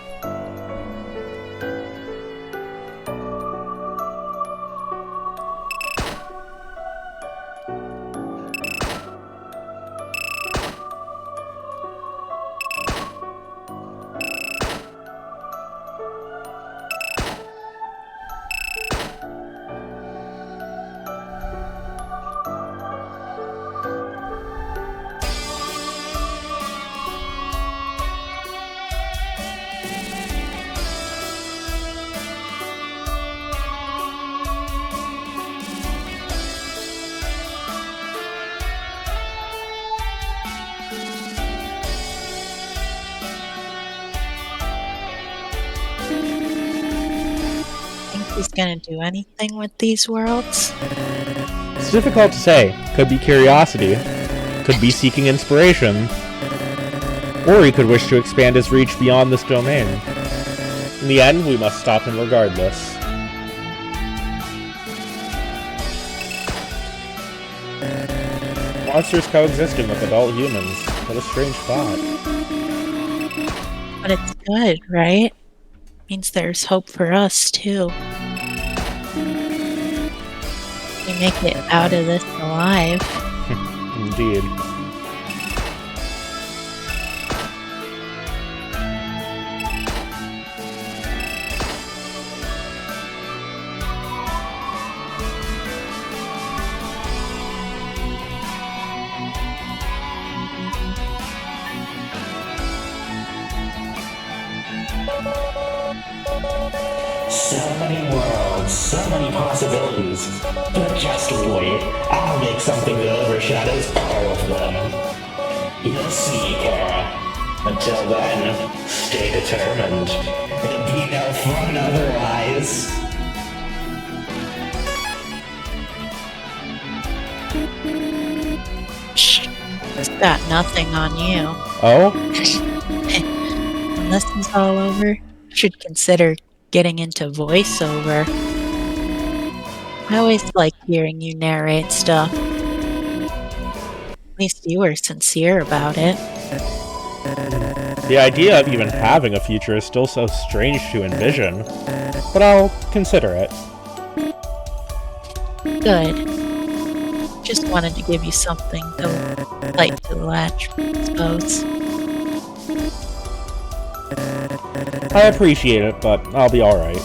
He's gonna do anything with these worlds? It's difficult to say. Could be curiosity. Could be seeking inspiration. Or he could wish to expand his reach beyond this domain. In the end, we must stop him regardless. Monsters coexisting with adult humans. What a strange thought. But it's good, right? Means there's hope for us, too. We make it out of this alive. Indeed. So many worlds, so many possibilities. But just wait, I'll make something that overshadows all of them. You'll see, Kara. Until then, stay determined. It'll be no fun otherwise. Shh. It's got nothing on you. Oh? When this is all over, you should consider getting into voiceover. I always like hearing you narrate stuff. At least you were sincere about it. The idea of even having a future is still so strange to envision. But I'll consider it. Good. Just wanted to give you something to light to the latch, I suppose. I appreciate it, but I'll be alright.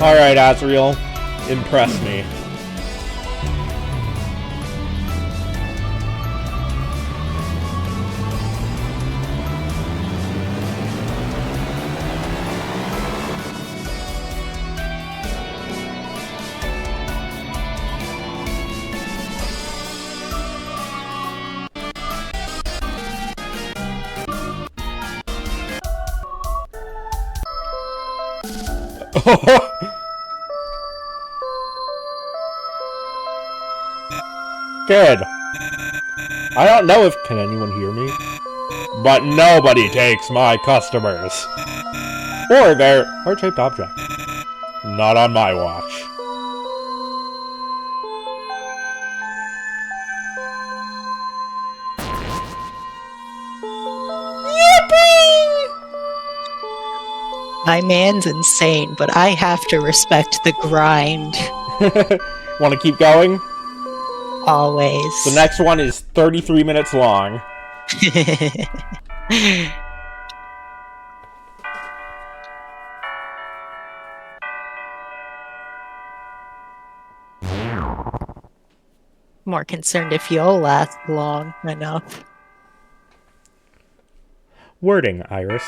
Alright, Azriel. Impress me. Good. I don't know if... Can anyone hear me? But nobody takes my customers. Or their heart-shaped object. Not on my watch. My man's insane, but I have to respect the grind. Want to keep going? Always. The next one is 33 minutes long. More concerned if you'll last long enough. Wording, Iris.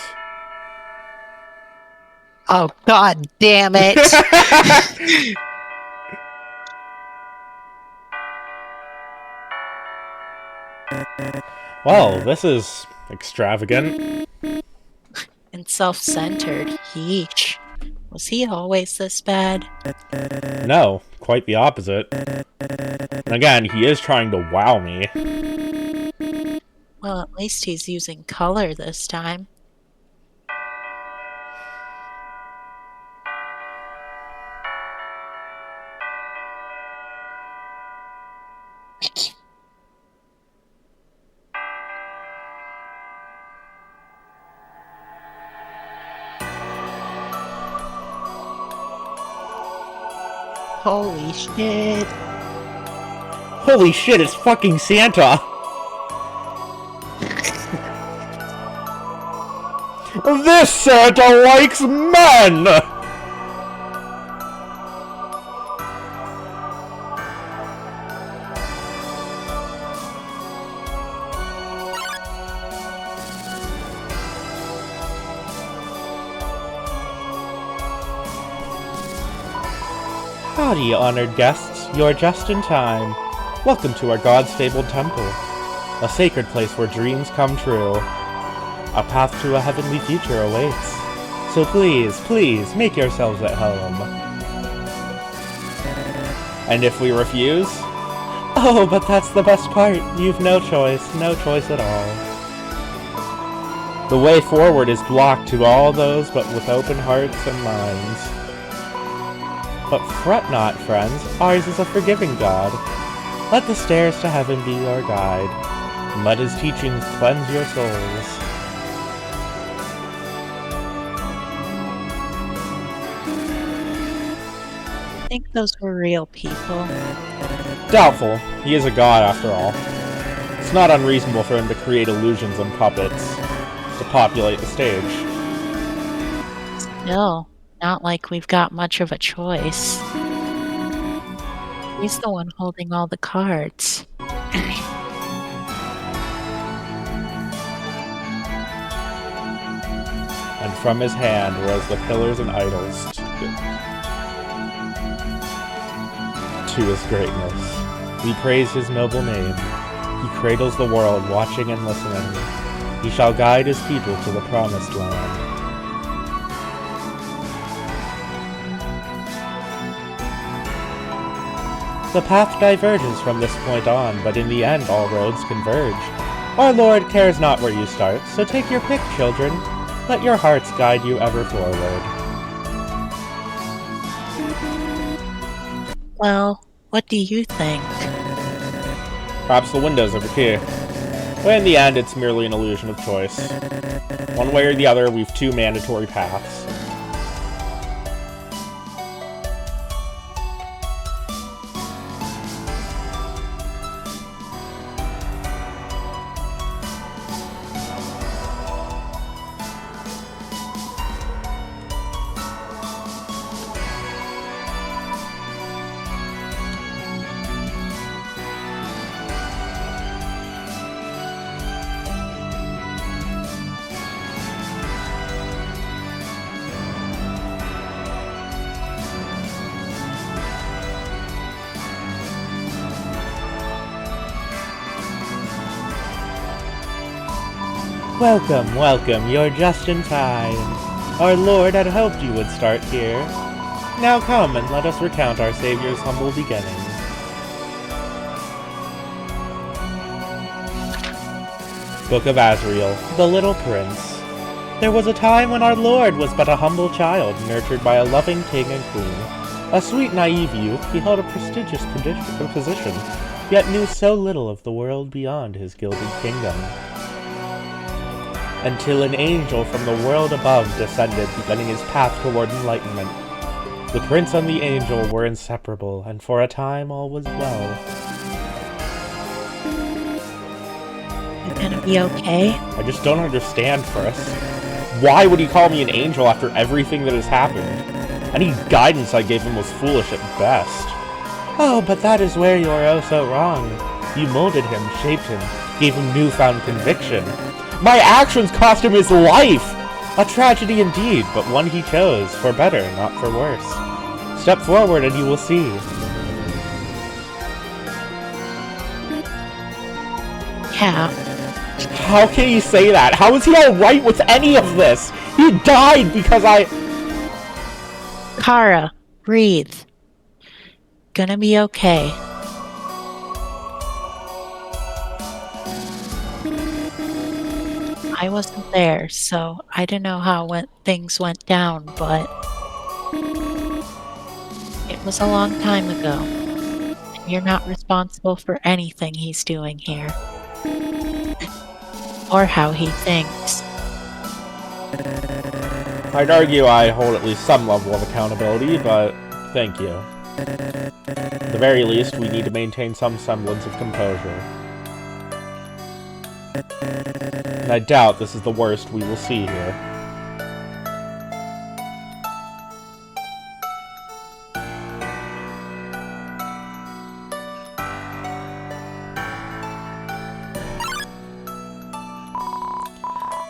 Oh, god damn it! Well, this is extravagant. And self-centered. Yeesh. Was he always this bad? No, quite the opposite. Again, he is trying to wow me. Well, at least he's using color this time. Holy shit. Holy shit, it's fucking Santa! This Santa likes men! Howdy, honored guests. You're just in time. Welcome to our god's fabled temple. A sacred place where dreams come true. A path to a heavenly future awaits. So please, please, make yourselves at home. And if we refuse? Oh, but that's the best part. You've no choice at all. The way forward is blocked to all those but with open hearts and minds. But fret not, friends, ours is a forgiving God. Let the stairs to heaven be your guide, and let his teachings cleanse your souls. I think those were real people. Doubtful. He is a god, after all. It's not unreasonable for him to create illusions and puppets to populate the stage. Still, not like we've got much of a choice. He's the one holding all the cards. And from his hand rose the pillars and idols to his greatness. We praise his noble name. He cradles the world, watching and listening. He shall guide his people to the promised land. The path diverges from this point on, but in the end all roads converge. Our Lord cares not where you start, so take your pick, children. Let your hearts guide you ever forward. Well, what do you think? Perhaps the windows are the key. But in the end, it's merely an illusion of choice. One way or the other, we've two mandatory paths. Welcome, welcome, you're just in time. Our Lord had hoped you would start here. Now come and let us recount our Savior's humble beginnings. Book of Azrael, the Little Prince. There was a time when our Lord was but a humble child, nurtured by a loving king and queen. A sweet, naive youth, he held a prestigious position, yet knew so little of the world beyond his gilded kingdom. Until an angel from the world above descended, beginning his path toward enlightenment. The prince and the angel were inseparable, and for a time all was well. You gonna be okay? I just don't understand, Frisk. Why would he call me an angel after everything that has happened? Any guidance I gave him was foolish at best. Oh, but that is where you are oh so wrong. You molded him, shaped him, gave him newfound conviction. My actions cost him his life! A tragedy indeed, but one he chose, for better, not for worse. Step forward and you will see. Yeah. How can you say that? How is he alright with any of this? He died because Kara, breathe. Gonna be okay. I wasn't there, so I don't know how things went down, but it was a long time ago. And you're not responsible for anything he's doing here. Or how he thinks. I'd argue I hold at least some level of accountability, but thank you. At the very least, we need to maintain some semblance of composure. And I doubt this is the worst we will see here.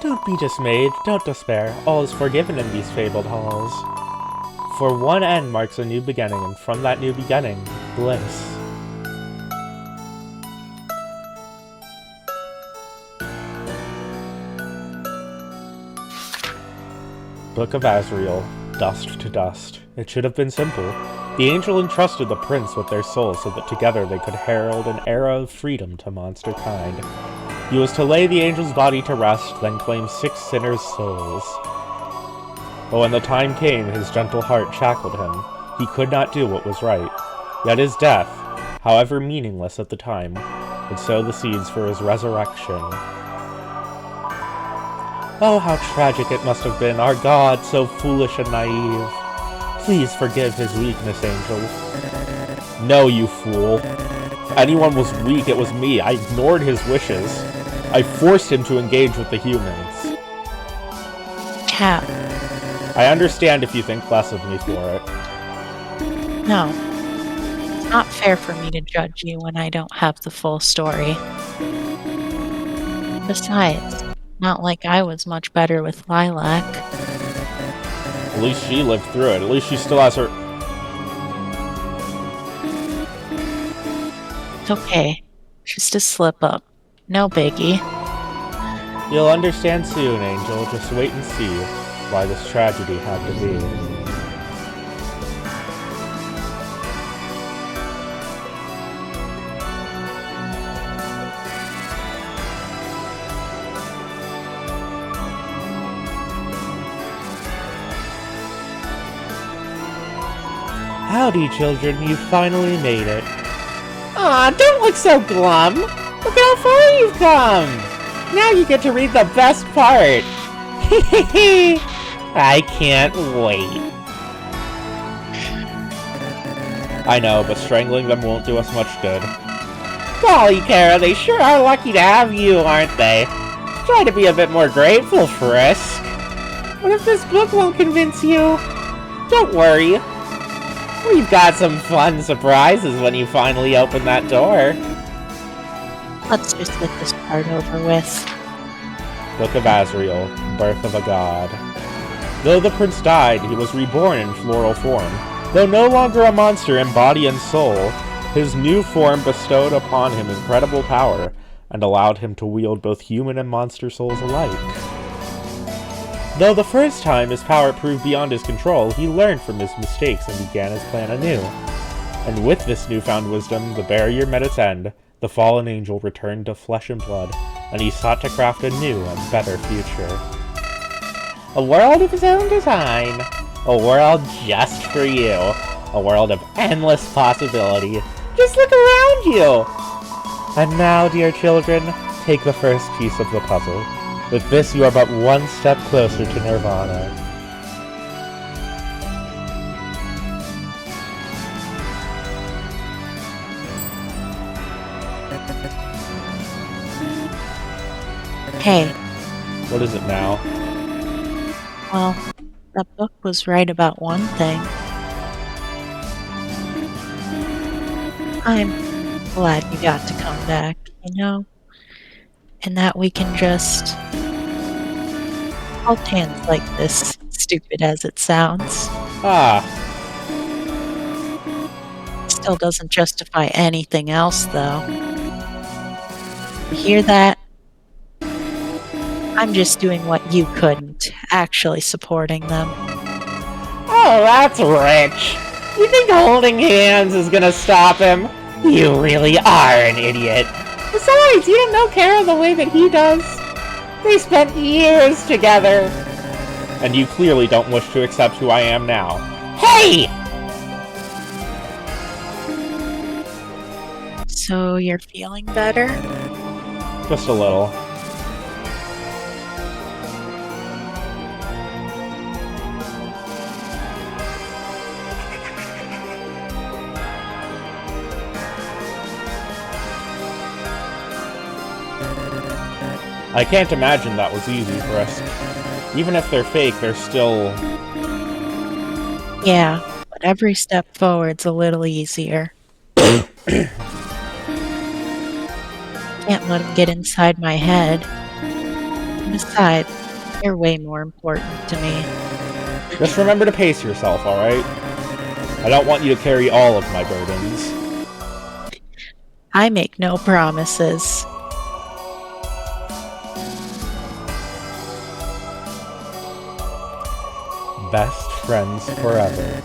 Don't be dismayed, don't despair, all is forgiven in these fabled halls. For one end marks a new beginning, and from that new beginning, bliss. Book of Azrael, dust to dust. It should have been simple. The angel entrusted the prince with their souls so that together they could herald an era of freedom to monster kind. He was to lay the angel's body to rest, then claim 6 sinners' souls. But when the time came, his gentle heart shackled him. He could not do what was right. Yet his death, however meaningless at the time, would sow the seeds for his resurrection. Oh, how tragic it must have been, our God, so foolish and naive. Please forgive his weakness, Angel. No, you fool. If anyone was weak, it was me. I ignored his wishes. I forced him to engage with the humans. Cap. I understand if you think less of me for it. No. It's not fair for me to judge you when I don't have the full story. Besides, not like I was much better with Lilac. At least she lived through it. At least she still has her... It's okay. Just a slip-up. No biggie. You'll understand soon, Angel. Just wait and see why this tragedy had to be. Howdy, children. You finally made it. Aw, don't look so glum. Look how far you've come. Now you get to read the best part. I can't wait. I know, but strangling them won't do us much good. Golly, Kara, they sure are lucky to have you, aren't they? Try to be a bit more grateful, Frisk. What if this book won't convince you? Don't worry. We've got some fun surprises when you finally open that door. Let's just get this part over with. Book of Azrael, Birth of a God. Though the prince died, he was reborn in floral form. Though no longer a monster in body and soul, his new form bestowed upon him incredible power, and allowed him to wield both human and monster souls alike. Though the first time his power proved beyond his control, he learned from his mistakes and began his plan anew. And with this newfound wisdom, the barrier met its end, the fallen angel returned to flesh and blood, and he sought to craft a new and better future. A world of his own design. A world just for you. A world of endless possibility. Just look around you! And now, dear children, take the first piece of the puzzle. With this, you are but one step closer to Nirvana. Hey, What is it now? well, that book was right about one thing. I'm glad you got to come back, you know? And that we can just hold hands like this, stupid as it sounds. Ah, Still doesn't justify anything else, though. You hear that? I'm just doing what you couldn't, actually supporting them. Oh, that's rich. You think holding hands is gonna stop him? You really are an idiot. Besides, you don't know Kara the way that he does. They spent years together. and you clearly don't wish to accept who I am now. Hey! So you're feeling better? Just a little. I can't imagine that was easy for us. Even if they're fake, they're still... Yeah, but every step forward's a little easier. Can't let him get inside my head. Besides, you're way more important to me. Just remember to pace yourself, alright? I don't want you to carry all of my burdens. I make no promises. Best friends forever.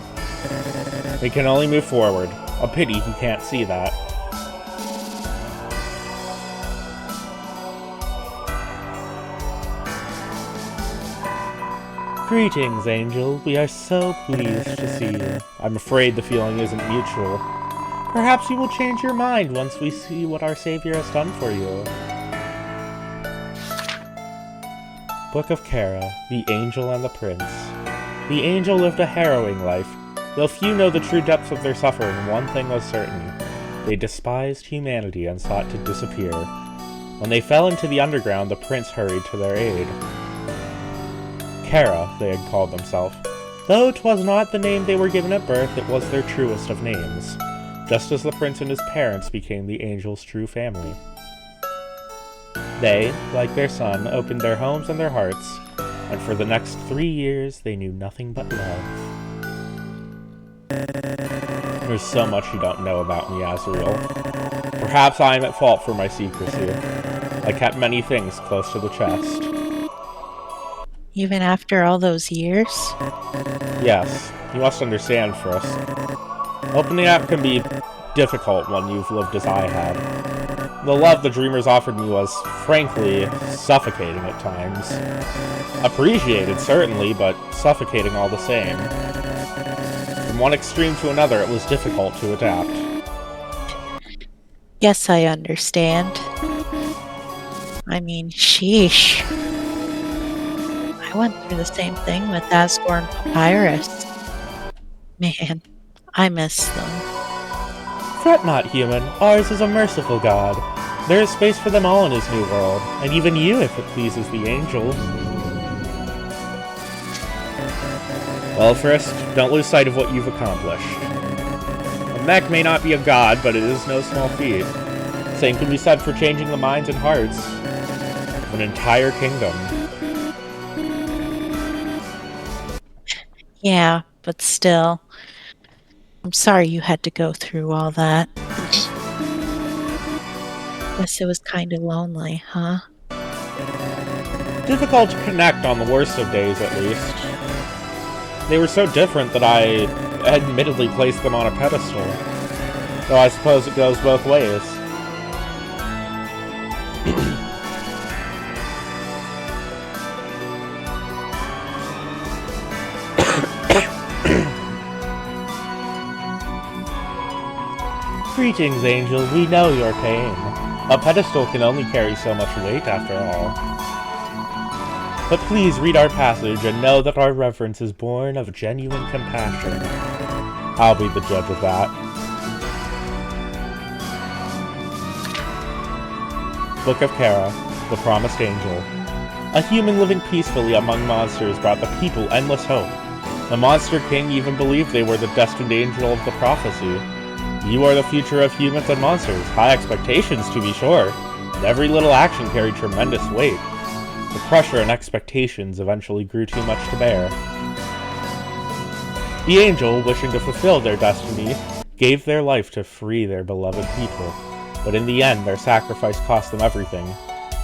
They can only move forward. A pity he can't see that. Greetings, Angel. We are so pleased to see you. I'm afraid the feeling isn't mutual. Perhaps you will change your mind once we see what our Savior has done for you. Book of Kara, the Angel and the Prince. The Angel lived a harrowing life. Though few know the true depths of their suffering, one thing was certain. They despised humanity and sought to disappear. When they fell into the underground, the Prince hurried to their aid. Kara, they had called themselves. Though 'twas not the name they were given at birth, it was their truest of names. Just as the Prince and his parents became the Angel's true family. They, like their son, opened their homes and their hearts, and for the next 3 years they knew nothing but love. There's so much you don't know about me, Azrael. Perhaps I am at fault for my secrecy. I kept many things close to the chest. Even after all those years? Yes, you must understand first. Opening up can be difficult when you've lived as I had. The love the dreamers offered me was, frankly, suffocating at times. Appreciated, certainly, but suffocating all the same. From one extreme to another, it was difficult to adapt. Yes, I understand. I mean, sheesh. I went through the same thing with Asgore and Papyrus. Man, I miss them. Fret not, human. Ours is a merciful god. There is space for them all in his new world, and even you if it pleases the angels. Well, first, don't lose sight of what you've accomplished. A mech may not be a god, but it is no small feat. Same can be said for changing the minds and hearts of an entire kingdom. Yeah, but still. I'm sorry you had to go through all that. Guess it was kinda lonely, huh? Difficult to connect on the worst of days, at least. They were so different that I admittedly placed them on a pedestal. Though I suppose it goes both ways. Greetings, Angel. We know your pain. A pedestal can only carry so much weight, after all. But please read our passage and know that our reverence is born of genuine compassion. I'll be the judge of that. Book of Kara, the Promised Angel. A human living peacefully among monsters brought the people endless hope. The Monster King even believed they were the destined angel of the prophecy. You are the future of humans and monsters. High expectations, to be sure. And every little action carried tremendous weight. The pressure and expectations eventually grew too much to bear. The angel, wishing to fulfill their destiny, gave their life to free their beloved people. But in the end, their sacrifice cost them everything.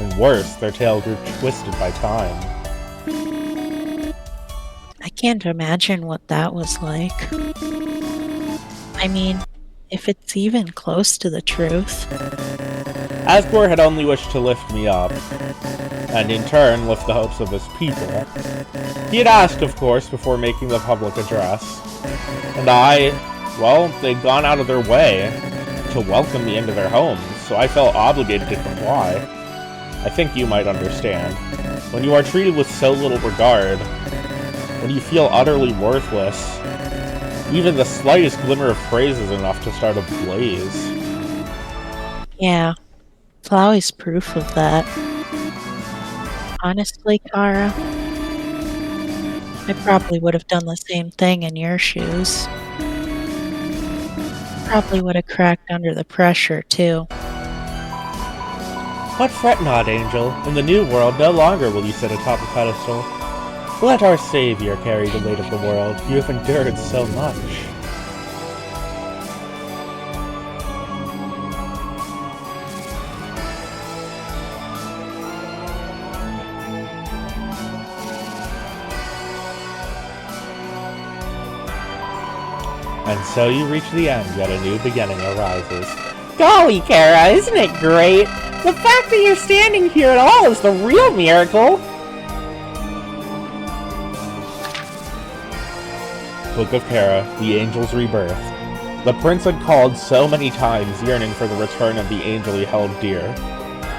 And worse, their tale grew twisted by time. I can't imagine what that was like. I mean, if it's even close to the truth. Asgore had only wished to lift me up, and in turn lift the hopes of his people. He had asked, of course, before making the public address. And they'd gone out of their way to welcome me into their homes, so I felt obligated to comply. I think you might understand. When you are treated with so little regard, when you feel utterly worthless, even the slightest glimmer of praise is enough to start a blaze. Yeah, Flowey's proof of that. Honestly, Kara, I probably would have done the same thing in your shoes. Probably would have cracked under the pressure, too. But fret not, Angel. In the new world, no longer will you sit atop a pedestal. Let our Savior carry the weight of the world. You have endured so much. And so you reach the end, yet a new beginning arises. Golly, Kara, isn't it great? The fact that you're standing here at all is the real miracle. Book of Kara, the Angel's Rebirth. The prince had called so many times, yearning for the return of the angel he held dear.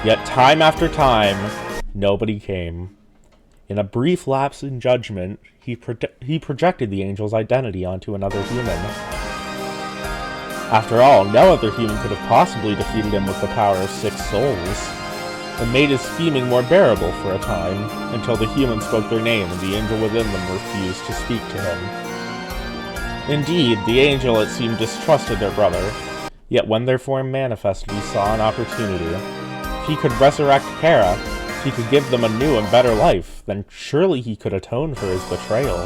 Yet time after time, nobody came. In a brief lapse in judgment, he projected the angel's identity onto another human. After all, no other human could have possibly defeated him with the power of 6 souls. It made his scheming more bearable for a time, until the human spoke their name and the angel within them refused to speak to him. Indeed, the angel, it seemed, distrusted their brother, yet when their form manifested, he saw an opportunity. If he could resurrect Kara, if he could give them a new and better life, then surely he could atone for his betrayal.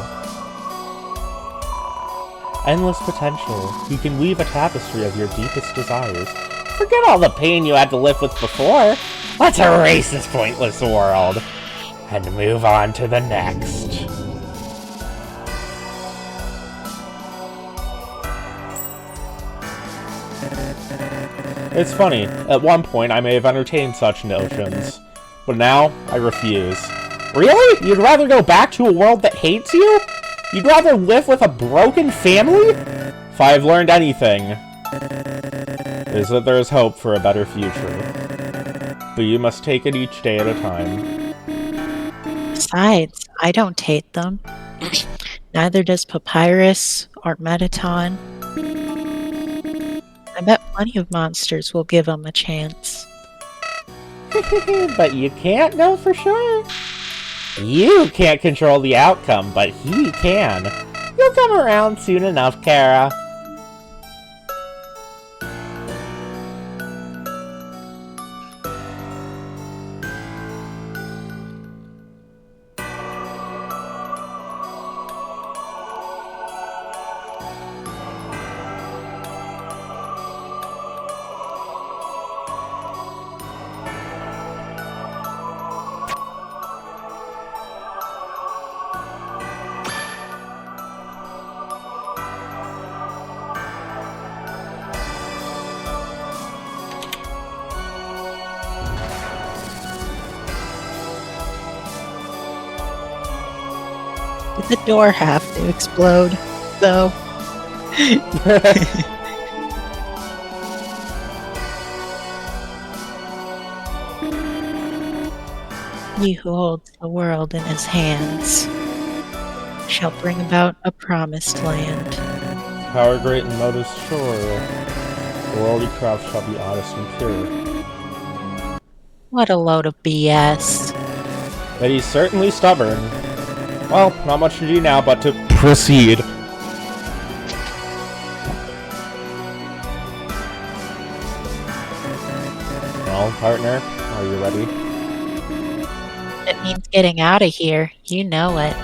Endless potential. He can weave a tapestry of your deepest desires. Forget all the pain you had to live with before. Let's erase this pointless world and move on to the next. It's funny, at one point I may have entertained such notions, but now I refuse. Really? You'd rather go back to a world that hates you? You'd rather live with a broken family? If I have learned anything, it is that there is hope for a better future. But you must take it each day at a time. Besides, I don't hate them. Neither does Papyrus or Metaton. I bet plenty of monsters will give them a chance. But you can't know for sure. You can't control the outcome, but he can. You'll come around soon enough, Kara. Did the door have to explode, though? He who holds the world in his hands shall bring about a promised land. Power great and motives sure. The world he crafts shall be honest and pure. What a load of BS. But he's certainly stubborn. Well, not much to do now but to proceed. Well, partner, are you ready? It means getting out of here. You know it.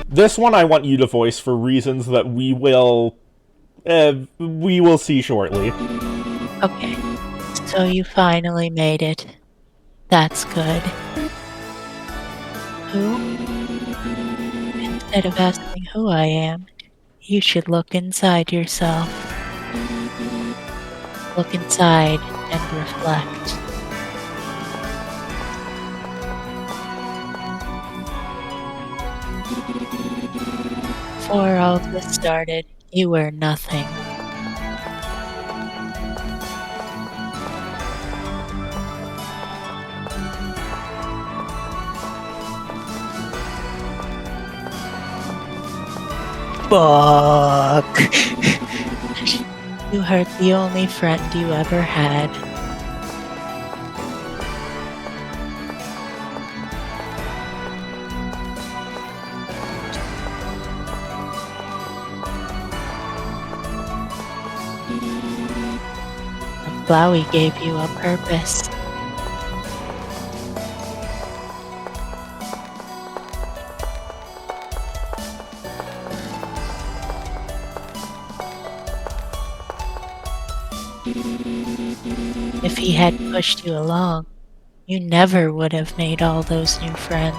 This one I want you to voice for reasons that we will see shortly. Okay. So you finally made it. That's good. Who? Instead of asking who I am, you should look inside yourself. Look inside and reflect. Before all this started, you were nothing. Fuck. You hurt the only friend you ever had. Flowey gave you a purpose. If he hadn't pushed you along, you never would have made all those new friends.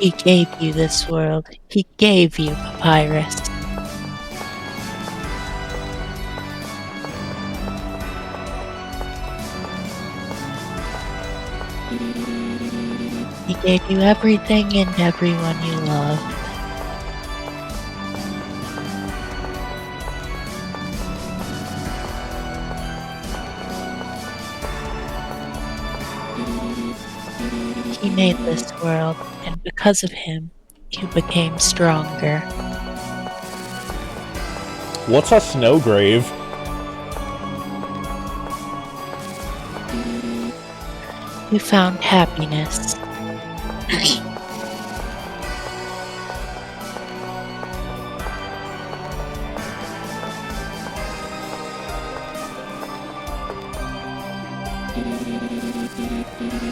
He gave you this world. He gave you Papyrus. He gave you everything and everyone you love. He made this world, and because of him, you became stronger. What's a snow grave? You found happiness.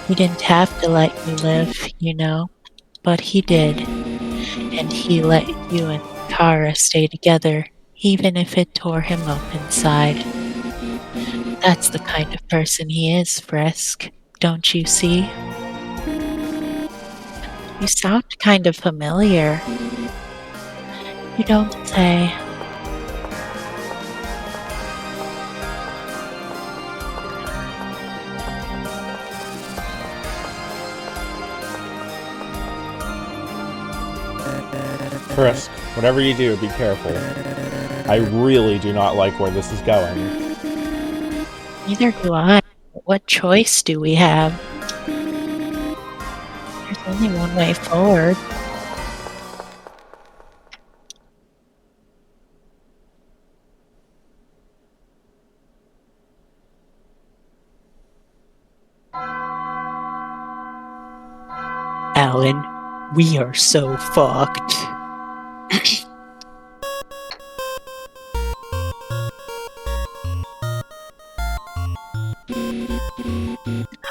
He didn't have to let you live, you know, but he did. And he let you and Kara stay together, even if it tore him up inside. That's the kind of person he is, Frisk. Don't you see? You sound kind of familiar. You don't say. Frisk, whatever you do, be careful. I really do not like where this is going. Neither do I. What choice do we have? There's only one way forward. Alan, we are so fucked.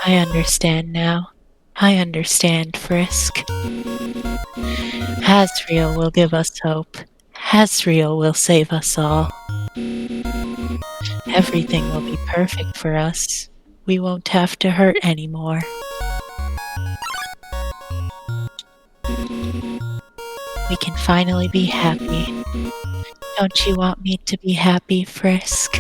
I understand now. I understand, Frisk. Hasriel will give us hope. Hasriel will save us all. Everything will be perfect for us. We won't have to hurt anymore. We can finally be happy. Don't you want me to be happy, Frisk?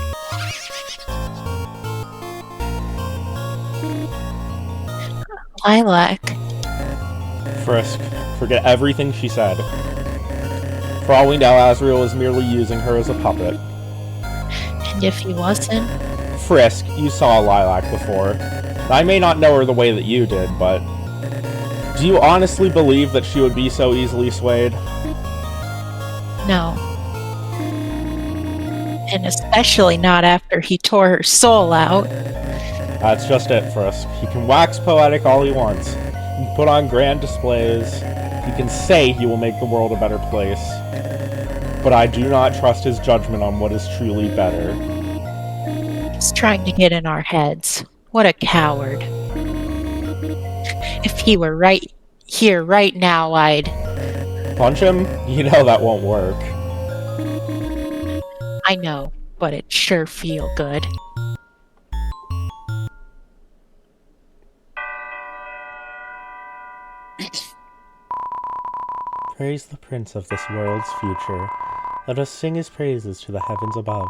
Lilac. Frisk, forget everything she said. For all we know, Azrael is merely using her as a puppet. And if he wasn't? Frisk, you saw Lilac before. I may not know her the way that you did, but... do you honestly believe that she would be so easily swayed? No. And especially not after he tore her soul out. That's just it, Frisk. He can wax poetic all he wants. He can put on grand displays. He can say he will make the world a better place. But I do not trust his judgment on what is truly better. He's trying to get in our heads. What a coward. If he were right here, right now, I'd... Punch him? You know that won't work. I know, but it sure feel good. Praise the prince of this world's future. Let us sing his praises to the heavens above.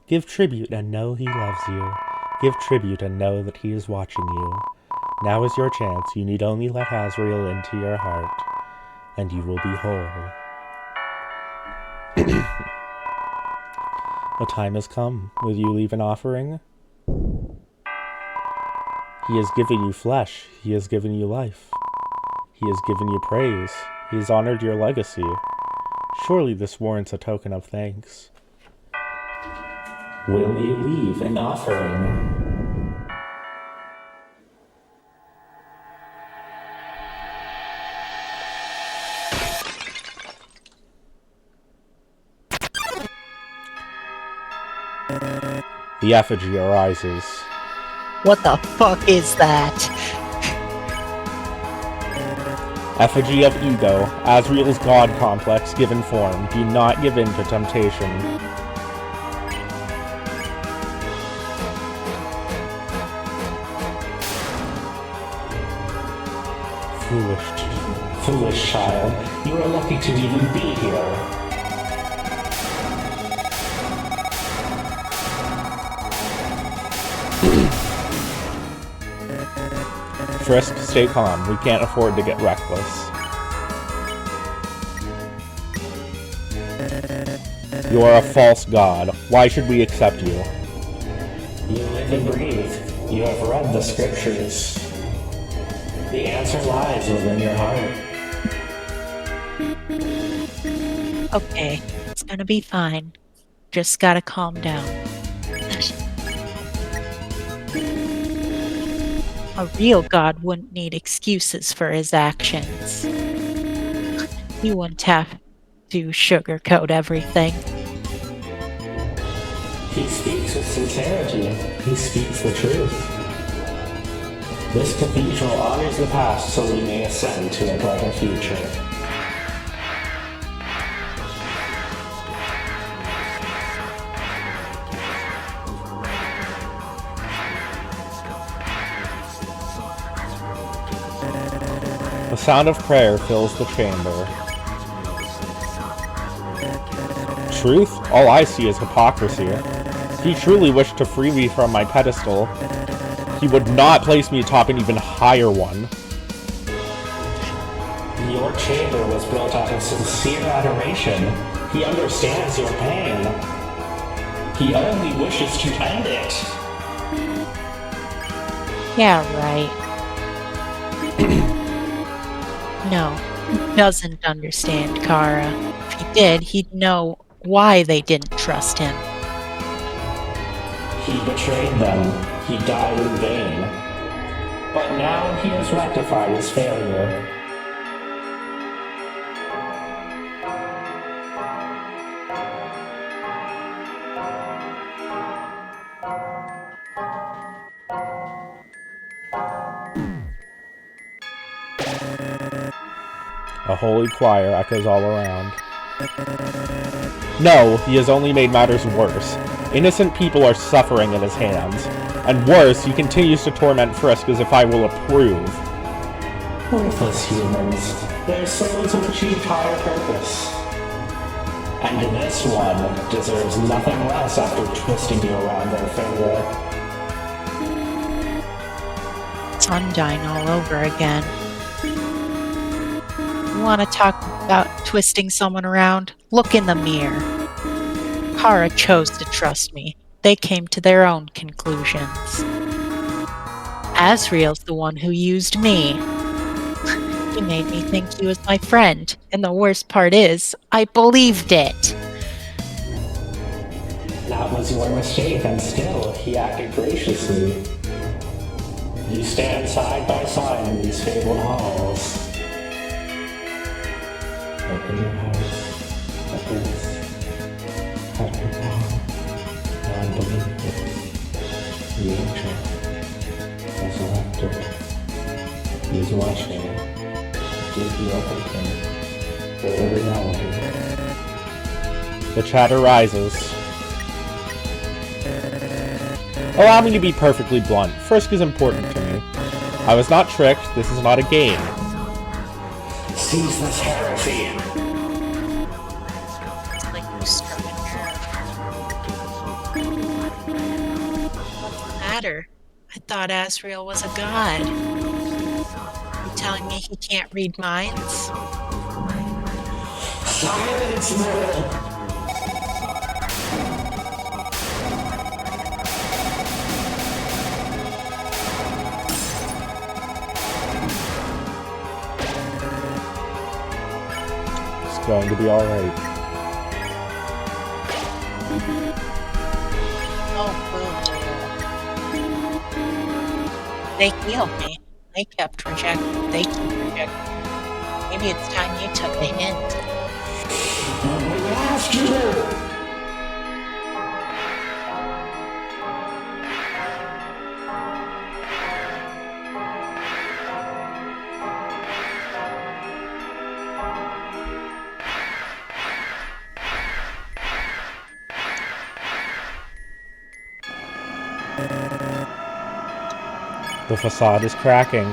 Give tribute and know he loves you. Give tribute and know that he is watching you. Now is your chance. You need only let Azrael into your heart, and you will be whole. The time has come. Will you leave an offering? He has given you flesh. He has given you life. He has given you praise. He has honored your legacy. Surely this warrants a token of thanks. Will you leave an offering? The effigy arises. What the fuck is that? Effigy of ego, Azrael's god complex given form. Do not give in to temptation. Foolish child, you are lucky to even be here. Frisk, stay calm. We can't afford to get reckless. You are a false god. Why should we accept you? You live and breathe. You have read the scriptures. The answer lies within your heart. Okay, it's gonna be fine. Just gotta calm down. A real god wouldn't need excuses for his actions. He wouldn't have to sugarcoat everything. He speaks with sincerity. He speaks the truth. This cathedral honors the past so we may ascend to a brighter future. The sound of prayer fills the chamber. Truth? All I see is hypocrisy. If he truly wished to free me from my pedestal, he would not place me atop an even higher one. Your chamber was built out of sincere adoration. He understands your pain. He only wishes to end it. Yeah, right. No, he doesn't understand Kara. If he did, he'd know why they didn't trust him. He betrayed them. He died in vain. But now he has rectified his failure. A holy choir echoes all around. No, he has only made matters worse. Innocent people are suffering at his hands. And worse, he continues to torment Frisk as if I will approve. Worthless humans. Their souls have achieved higher purpose. And this one deserves nothing less after twisting you around their finger. It's Undyne all over again. You want to talk about twisting someone around? Look in the mirror. Kara chose to trust me. They came to their own conclusions. Asriel's the one who used me. He made me think he was my friend, and the worst part is, I believed it. That was your mistake, and still, he acted graciously. You stand side by side in these fabled halls. Open your heart. Let this cut her down. Non-believable. The angel. Resurrected. He is watching. Give you everything. For the reality. The chatter rises. Allow me to be perfectly blunt. Frisk is important to me. I was not tricked. This is not a game. Seize this heresy. It's like you struck a nerve. What's the matter? I thought Asriel was a god. You telling me he can't read minds? Silence, Null! It's going to be alright. Oh, boo. They healed me. They kept rejecting. They keep rejecting. Maybe it's time you took a hint. Last you! The facade is cracking.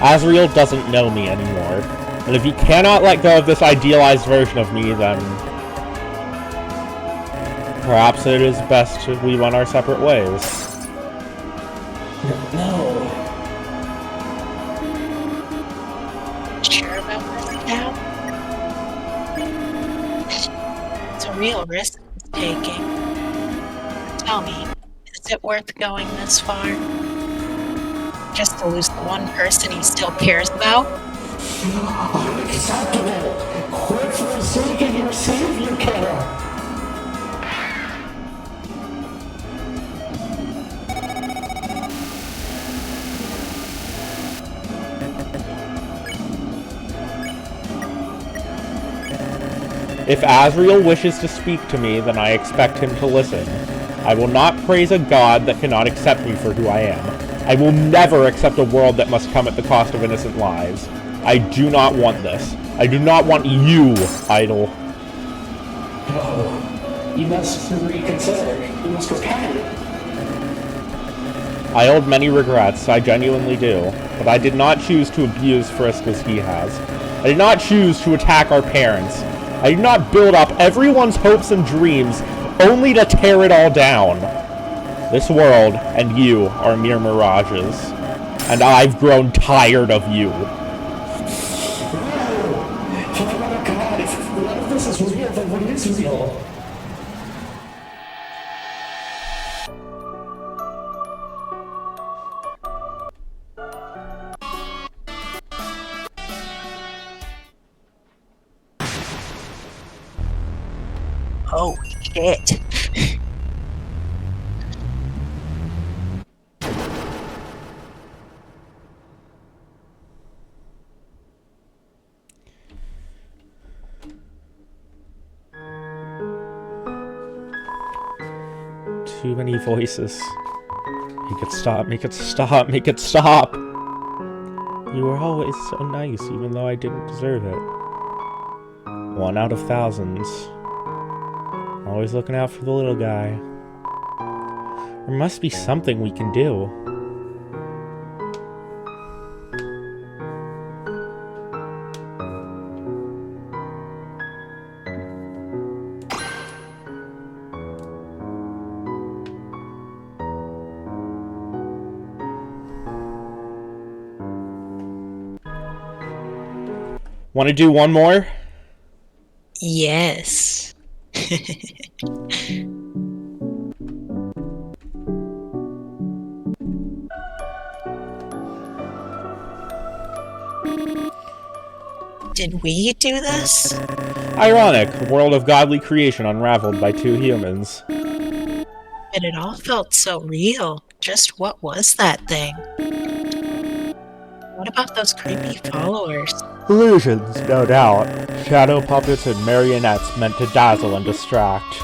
Azrael doesn't know me anymore. And if he cannot let go of this idealized version of me, then perhaps it is best we went our separate ways. No. Sure about this, Cal? It's a real risk he's taking. Tell me, is it worth going this far? Just to lose the one person he still cares about? Unacceptable! Quit forsaking your savior, Kara! If Azrael wishes to speak to me, then I expect him to listen. I will not praise a god that cannot accept me for who I am. I will never accept a world that must come at the cost of innocent lives. I do not want this. I do not want you, Idol. No. You must reconsider. You must repent. I hold many regrets, I genuinely do. But I did not choose to abuse Frisk as he has. I did not choose to attack our parents. I did not build up everyone's hopes and dreams only to tear it all down. This world and you are mere mirages. And I've grown tired of you. No! For the love of God, if none of this is real, then what is real? Oh, shit. Too many voices. Make it stop, make it stop, make it stop! You were always so nice, even though I didn't deserve it. 1 out of thousands. Always looking out for the little guy. There must be something we can do. Want to do one more? Yes. Did we do this? Ironic, a world of godly creation unraveled by 2 humans. But it all felt so real. Just what was that thing? What about those creepy followers? Illusions, no doubt. Shadow puppets and marionettes meant to dazzle and distract.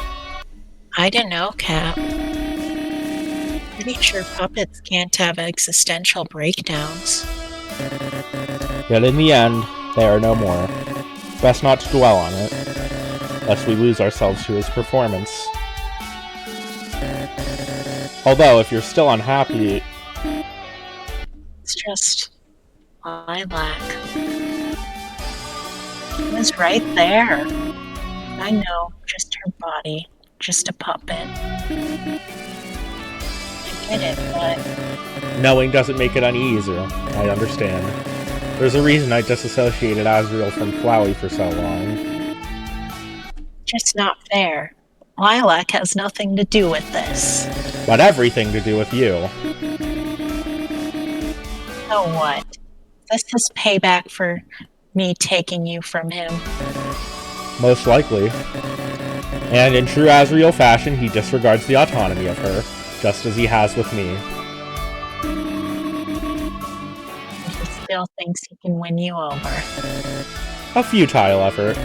I don't know, Cap. Pretty sure puppets can't have existential breakdowns. Yet in the end, they are no more. Best not to dwell on it, lest we lose ourselves to his performance. Although, if you're still unhappy... It's just... Lilac. She was right there. I know, just her body. Just a puppet. I get it, but... Knowing doesn't make it any easier. I understand. There's a reason I disassociated Azrael from Flowey for so long. Just not fair. Lilac has nothing to do with this. But everything to do with you. So what? This is payback for me taking you from him. Most likely. And in true Azrael fashion, he disregards the autonomy of her, just as he has with me. He still thinks he can win you over. A futile effort.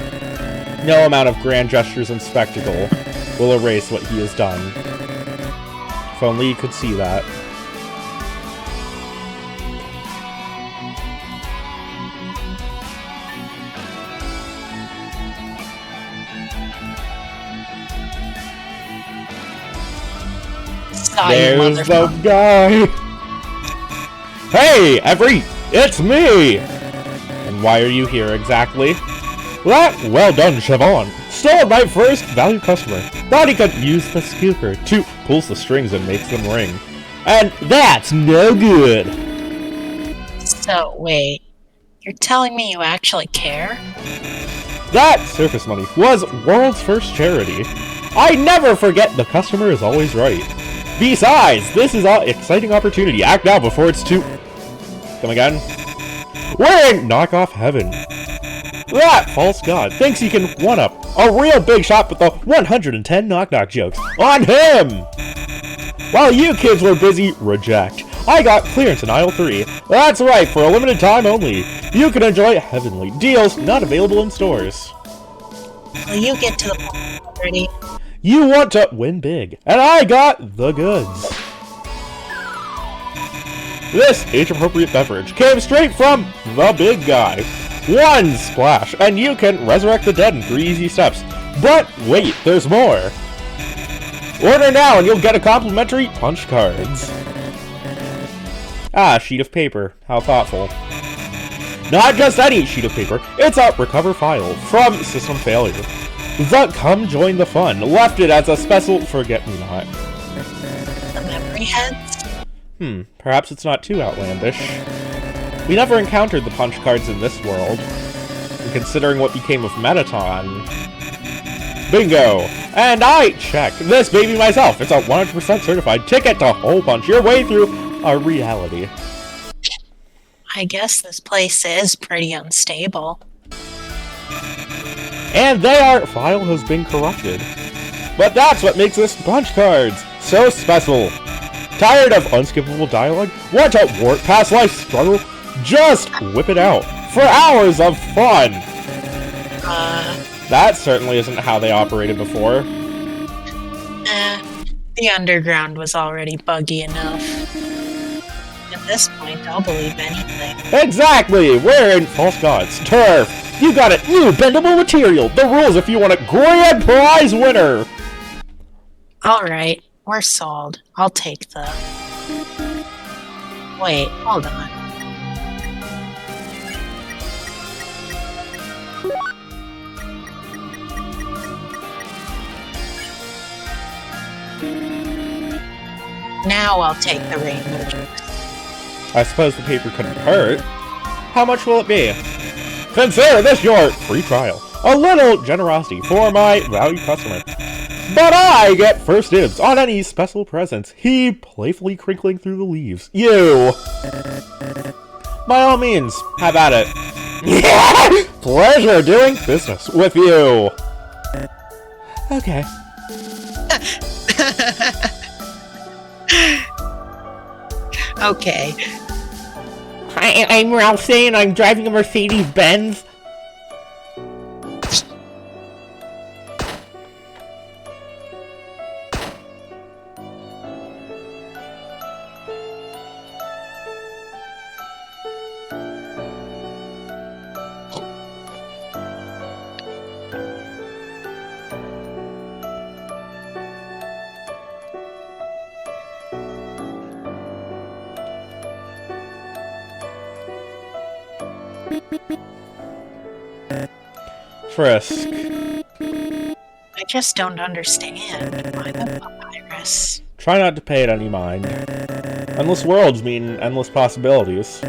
No amount of grand gestures and spectacle will erase what he has done. If only you could see that. Saw you, There's the motherfucker. guy! Hey, It's me! And why are you here exactly? Well done, Siobhan. Stole my first valued customer. Thought he could use the scooper to pulls the strings and makes them ring. And that's no good. So, wait. You're telling me you actually care? That circus money was world's first charity. I never forget the customer is always right. Besides, this is an exciting opportunity. Act now before it's too... Come again? We're in knockoff heaven. That false god thinks he can one-up a real big shot with the 110 knock-knock jokes on him! While you kids were busy, reject. I got clearance in aisle 3. That's right, for a limited time only. You can enjoy heavenly deals not available in stores. Will you get to the point already? You want to win big, and I got the goods. This age-appropriate beverage came straight from the big guy. One splash, and you can resurrect the dead in 3 easy steps. But wait, there's more. Order now and you'll get a complimentary punch cards. Ah, sheet of paper. How thoughtful. Not just any sheet of paper, it's a recover file from system failure. The come join the fun left it as a special forget-me-not. The memory heads? Perhaps it's not too outlandish. We never encountered the punch cards in this world. And considering what became of Metaton... Bingo! And I check this baby myself. It's a 100% certified ticket to hole punch your way through a reality. I guess this place is pretty unstable. And their file has been corrupted. But that's what makes this punch cards so special. Tired of unskippable dialogue? Want to work past life's struggle? Just whip it out for hours of fun! That certainly isn't how they operated before. The underground was already buggy enough. At this point, I'll believe anything. Exactly! We're in False Gods turf! You got a new bendable material! The rules if you want a grand prize winner! Alright, we're sold. I'll take the... Wait, hold on. Now I'll take the rainbow juice. I suppose the paper couldn't hurt. How much will it be? Consider this your free trial. A little generosity for my valued customer. But I get first dibs on any special presents. He playfully crinkling through the leaves. You! By all means, have at it. Pleasure doing business with you. Okay. Okay. I'm Ralph and I'm driving a Mercedes-Benz. Frisk. I just don't understand why the papyrus. Try not to pay it any mind. Endless worlds mean endless possibilities.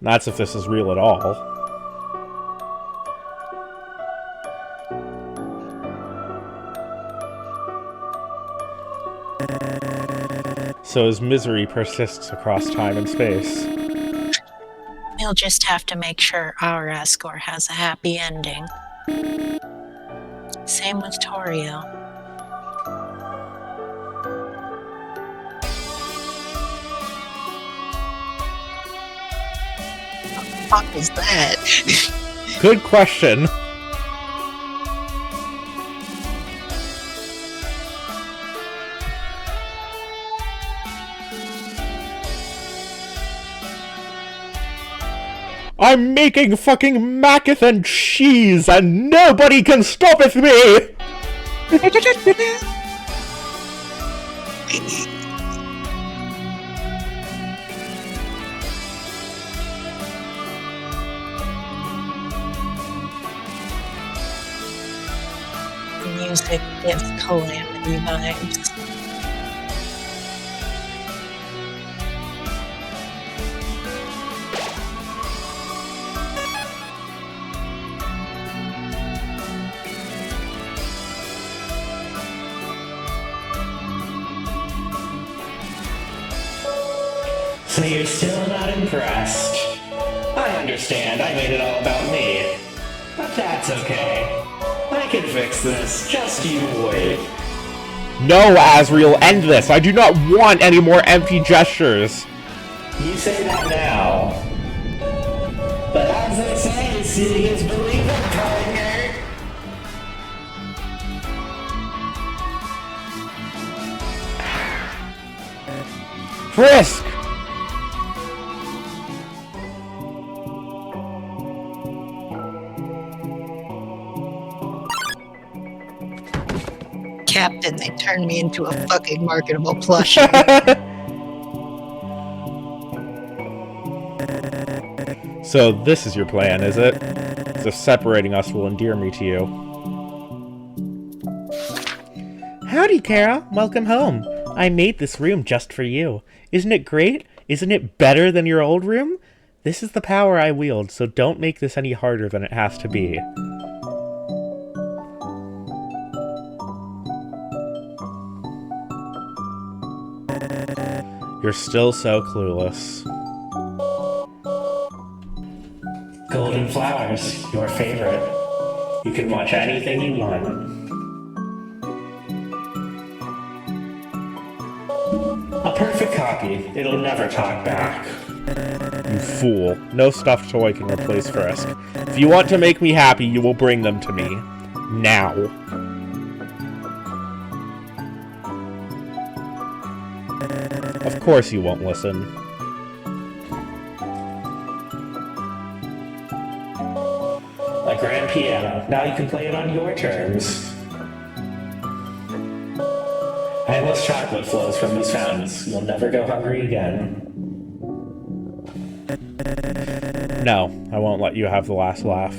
That's if this is real at all. So his misery persists across time and space. We'll just have to make sure our escort has a happy ending. Same with Torio. What the fuck is that? Good question. I'm making fucking mac and cheese and nobody can stop with me! Music gives calamity vibes. So you're still not impressed? I understand, I made it all about me. But that's okay. I can fix this, just you wait. No, Azriel, end this! I do not want any more empty gestures! You say that now. But as they say, seeing is believing, partner. Frisk! Captain, they turned me into a fucking marketable plushie. So this is your plan, is it? So separating us will endear me to you. Howdy, Kara. Welcome home. I made this room just for you. Isn't it great? Isn't it better than your old room? This is the power I wield, so don't make this any harder than it has to be. You're still so clueless. Golden Flowers, your favorite. You can watch anything you want. A perfect copy. It'll never talk back. You fool. No stuffed toy can replace Frisk. If you want to make me happy, you will bring them to me. Now. Of course you won't listen. A grand piano. Now you can play it on your terms. Endless chocolate flows from these fountains. You'll never go hungry again. No, I won't let you have the last laugh.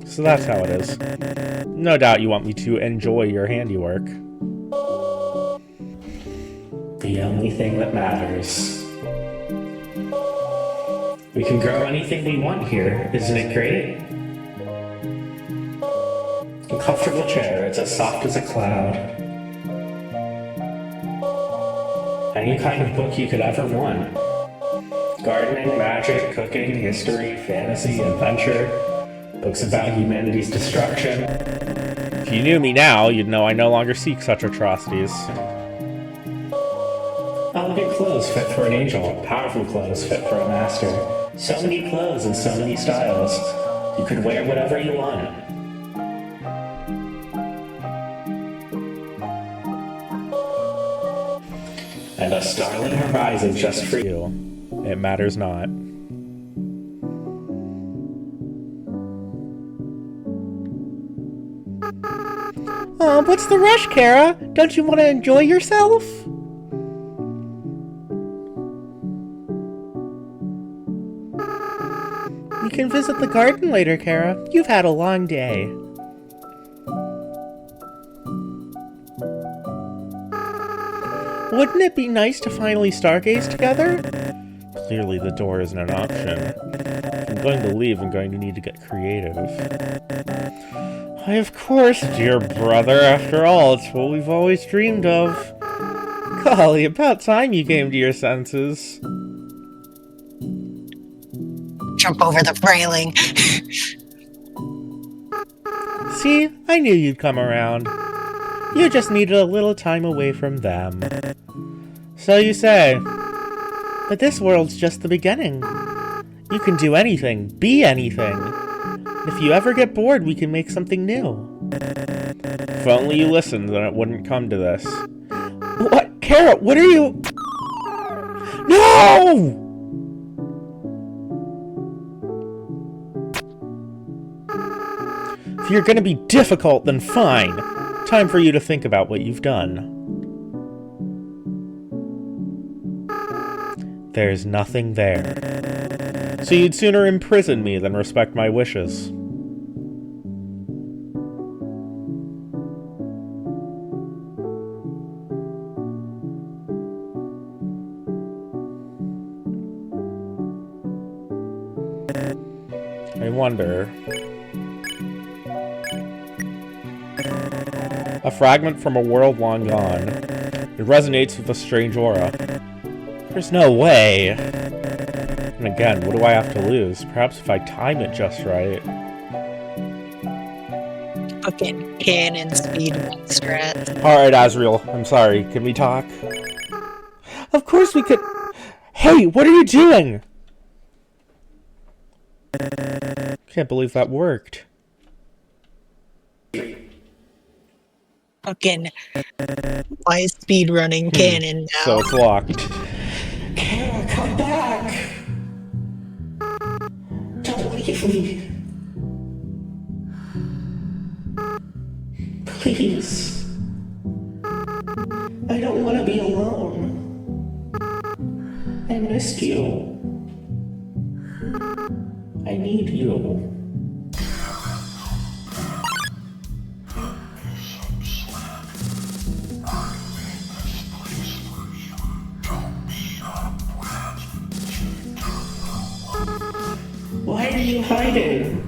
So that's how it is. No doubt you want me to enjoy your handiwork. The only thing that matters. We can grow anything we want here, isn't it great? A comfortable chair, it's as soft as a cloud. Any kind of book you could ever want. Gardening, magic, cooking, history, fantasy, adventure. Books about humanity's destruction. If you knew me now, you'd know I no longer seek such atrocities. Elegant clothes fit for an angel. Powerful clothes fit for a master. So many clothes and so many styles. You could wear whatever you want. And a starlit horizon just for you. It matters not. Oh, what's the rush, Kara? Don't you want to enjoy yourself? You can visit the garden later, Kara. You've had a long day. Wouldn't it be nice to finally stargaze together? Clearly the door isn't an option. If I'm going to leave, I'm going to need to get creative. Why, of course, dear brother. After all, it's what we've always dreamed of. Golly, about time you came to your senses. Jump over the railing. See, I knew you'd come around. You just needed a little time away from them. So you say. But this world's just the beginning. You can do anything, be anything. If you ever get bored, we can make something new. If only you listened, then it wouldn't come to this. What? Kara, what are you... No! If you're gonna be difficult, then fine. Time for you to think about what you've done. There's nothing there. So you'd sooner imprison me than respect my wishes. I wonder... A fragment from a world long gone. It resonates with a strange aura. There's no way! And again, what do I have to lose? Perhaps if I time it just right. Fucking cannon speedrun strats. Alright, Azriel, I'm sorry. Can we talk? Of course we could... Hey, what are you doing? Can't believe that worked. Fucking why speedrunning cannon now? So it's locked. Kara, come back! Don't leave me. Please. I don't want to be alone. I missed you. I need you. Why are you hiding?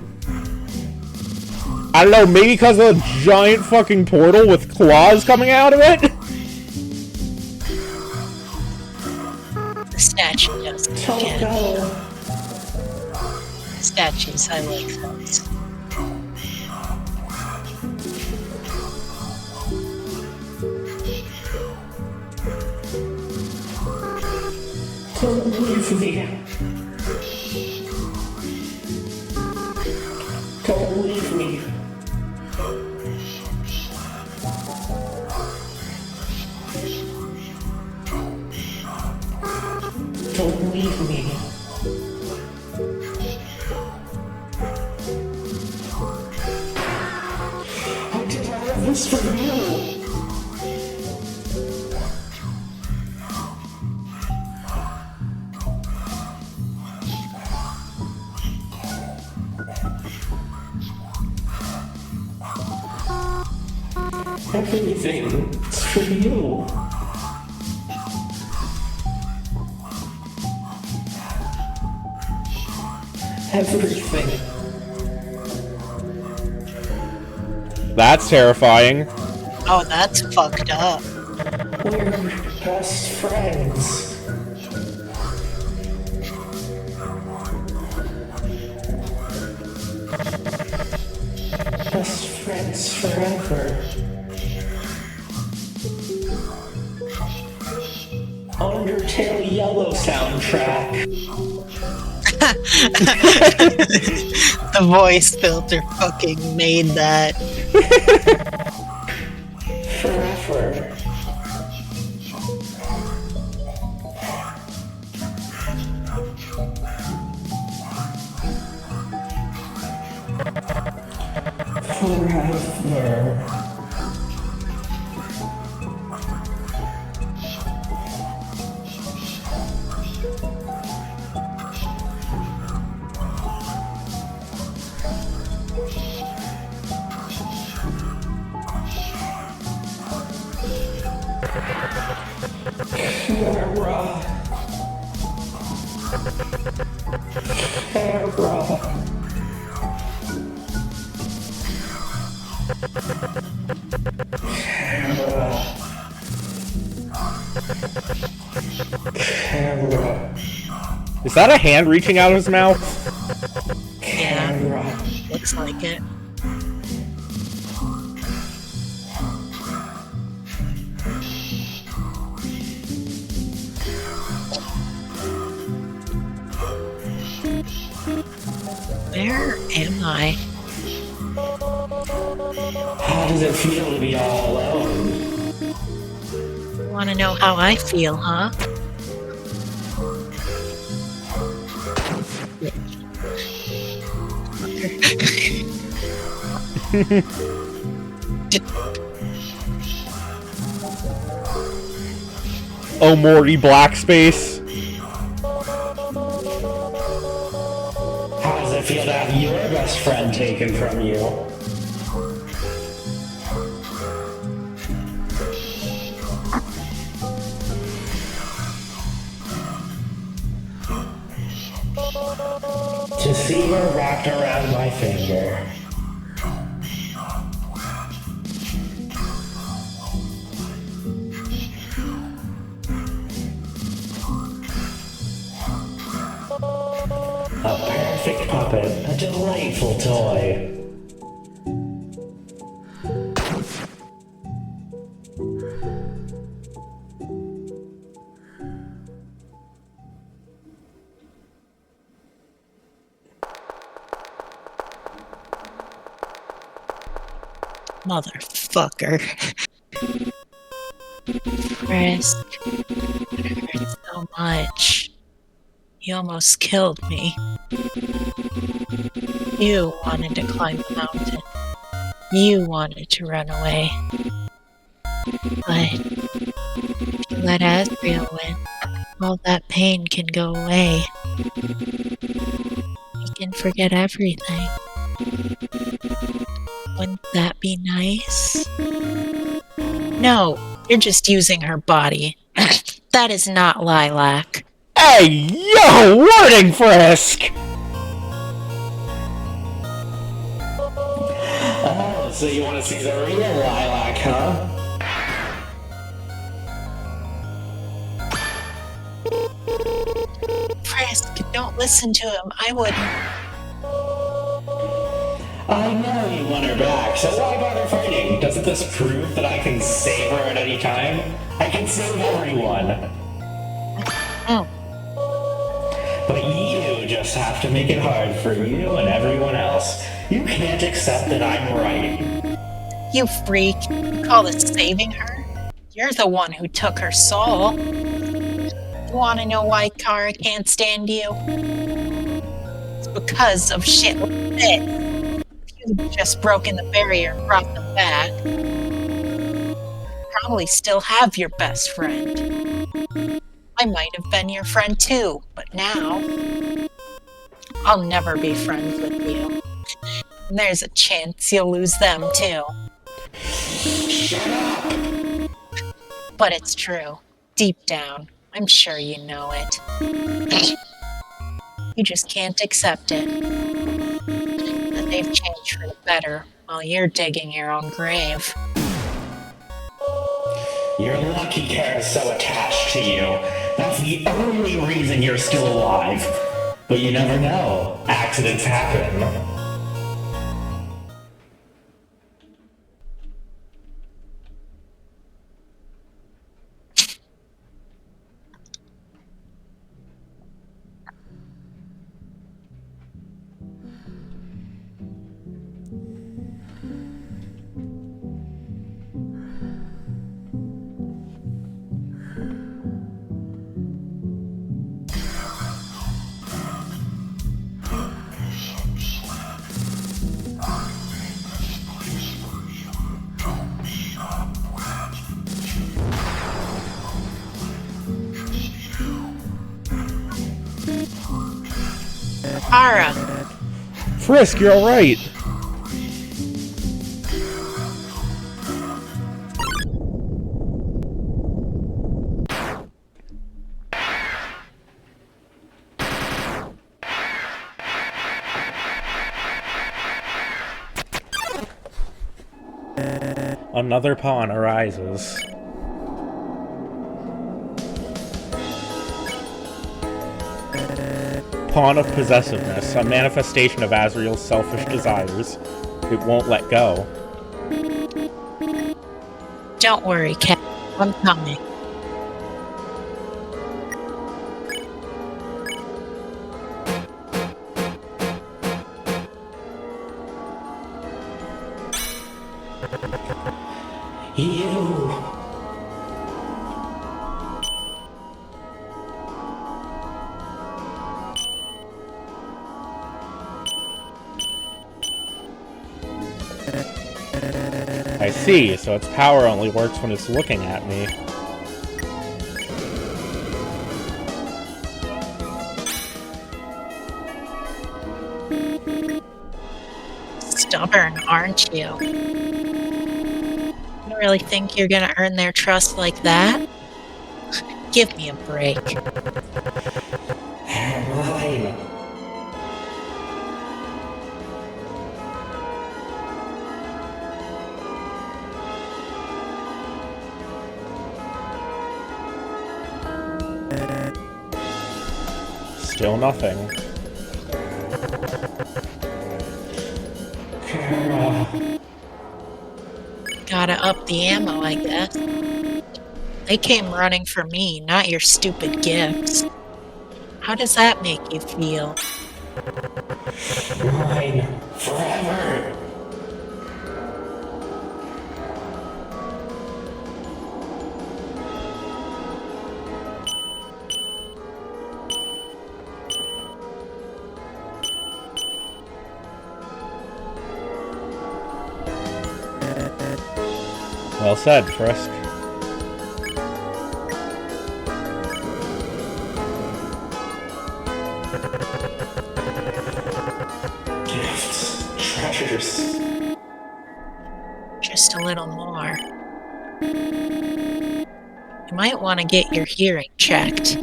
I don't know, maybe because of a giant fucking portal with claws coming out of it? The statue does it Don't again. go. Statues, I like those. Don't leave me. Don't leave me. Don't leave me. I did all of this for you. Everything is for you. Everything. That's terrifying. Oh, that's fucked up. We're best friends. Best friends forever. Undertale Yellow soundtrack. The voice filter fucking made that. Forever. Forever. Kara. Kara. Kara. Is that a hand reaching out of his mouth? Yeah, Kara. looks like it. Where am I? How does it feel to be all alone? Want to know how I feel, huh? Oh, Morty Blackspace. it feel to have your best friend taken from you? To see her wrapped around my finger. A perfect puppet, a delightful toy. Motherfucker. Frisk, it hurts so much. You almost killed me. You wanted to climb the mountain. You wanted to run away. But if you let Asriel win, all that pain can go away. We can forget everything. Wouldn't that be nice? No, you're just using her body. That is not Lilac. Hey, yo, warning, Frisk! Oh, so you want to see the real Lilac, huh? Frisk, don't listen to him. I wouldn't. I know you want her back, so why bother fighting? Doesn't this prove that I can save her at any time? I can save everyone. Oh, But you just have to make it hard for you and everyone else. You can't accept that I'm right. you freak. You call this saving her? You're the one who took her soul. You want to know why Kara can't stand you? It's because of shit like this. If you'd just broken the barrier and brought them back, you'd probably still have your best friend. I might have been your friend too, but now I'll never be friends with you. And there's a chance you'll lose them too. Shut up! But it's true. Deep down, I'm sure you know it. You just can't accept it. That they've changed for the better while you're digging your own grave. You're lucky Kara's so attached to you. That's the only reason you're still alive. But you never know. Accidents happen. Kara! Frisk, you're alright. Another pawn arises. Pawn of possessiveness, a manifestation of Asriel's selfish desires. It won't let go. Don't worry, Cat. I'm coming. You. I see, so its power only works when it's looking at me. stubborn, aren't you? You really think you're gonna earn their trust like that? Give me a break. They're mine. Still nothing. Kara. Gotta up the ammo, I guess. They came running for me, not your stupid gifts. How does that make you feel? Mine. Forever. Well said, Frisk. Gifts. Treasures. Just a little more. You might want to get your hearing checked.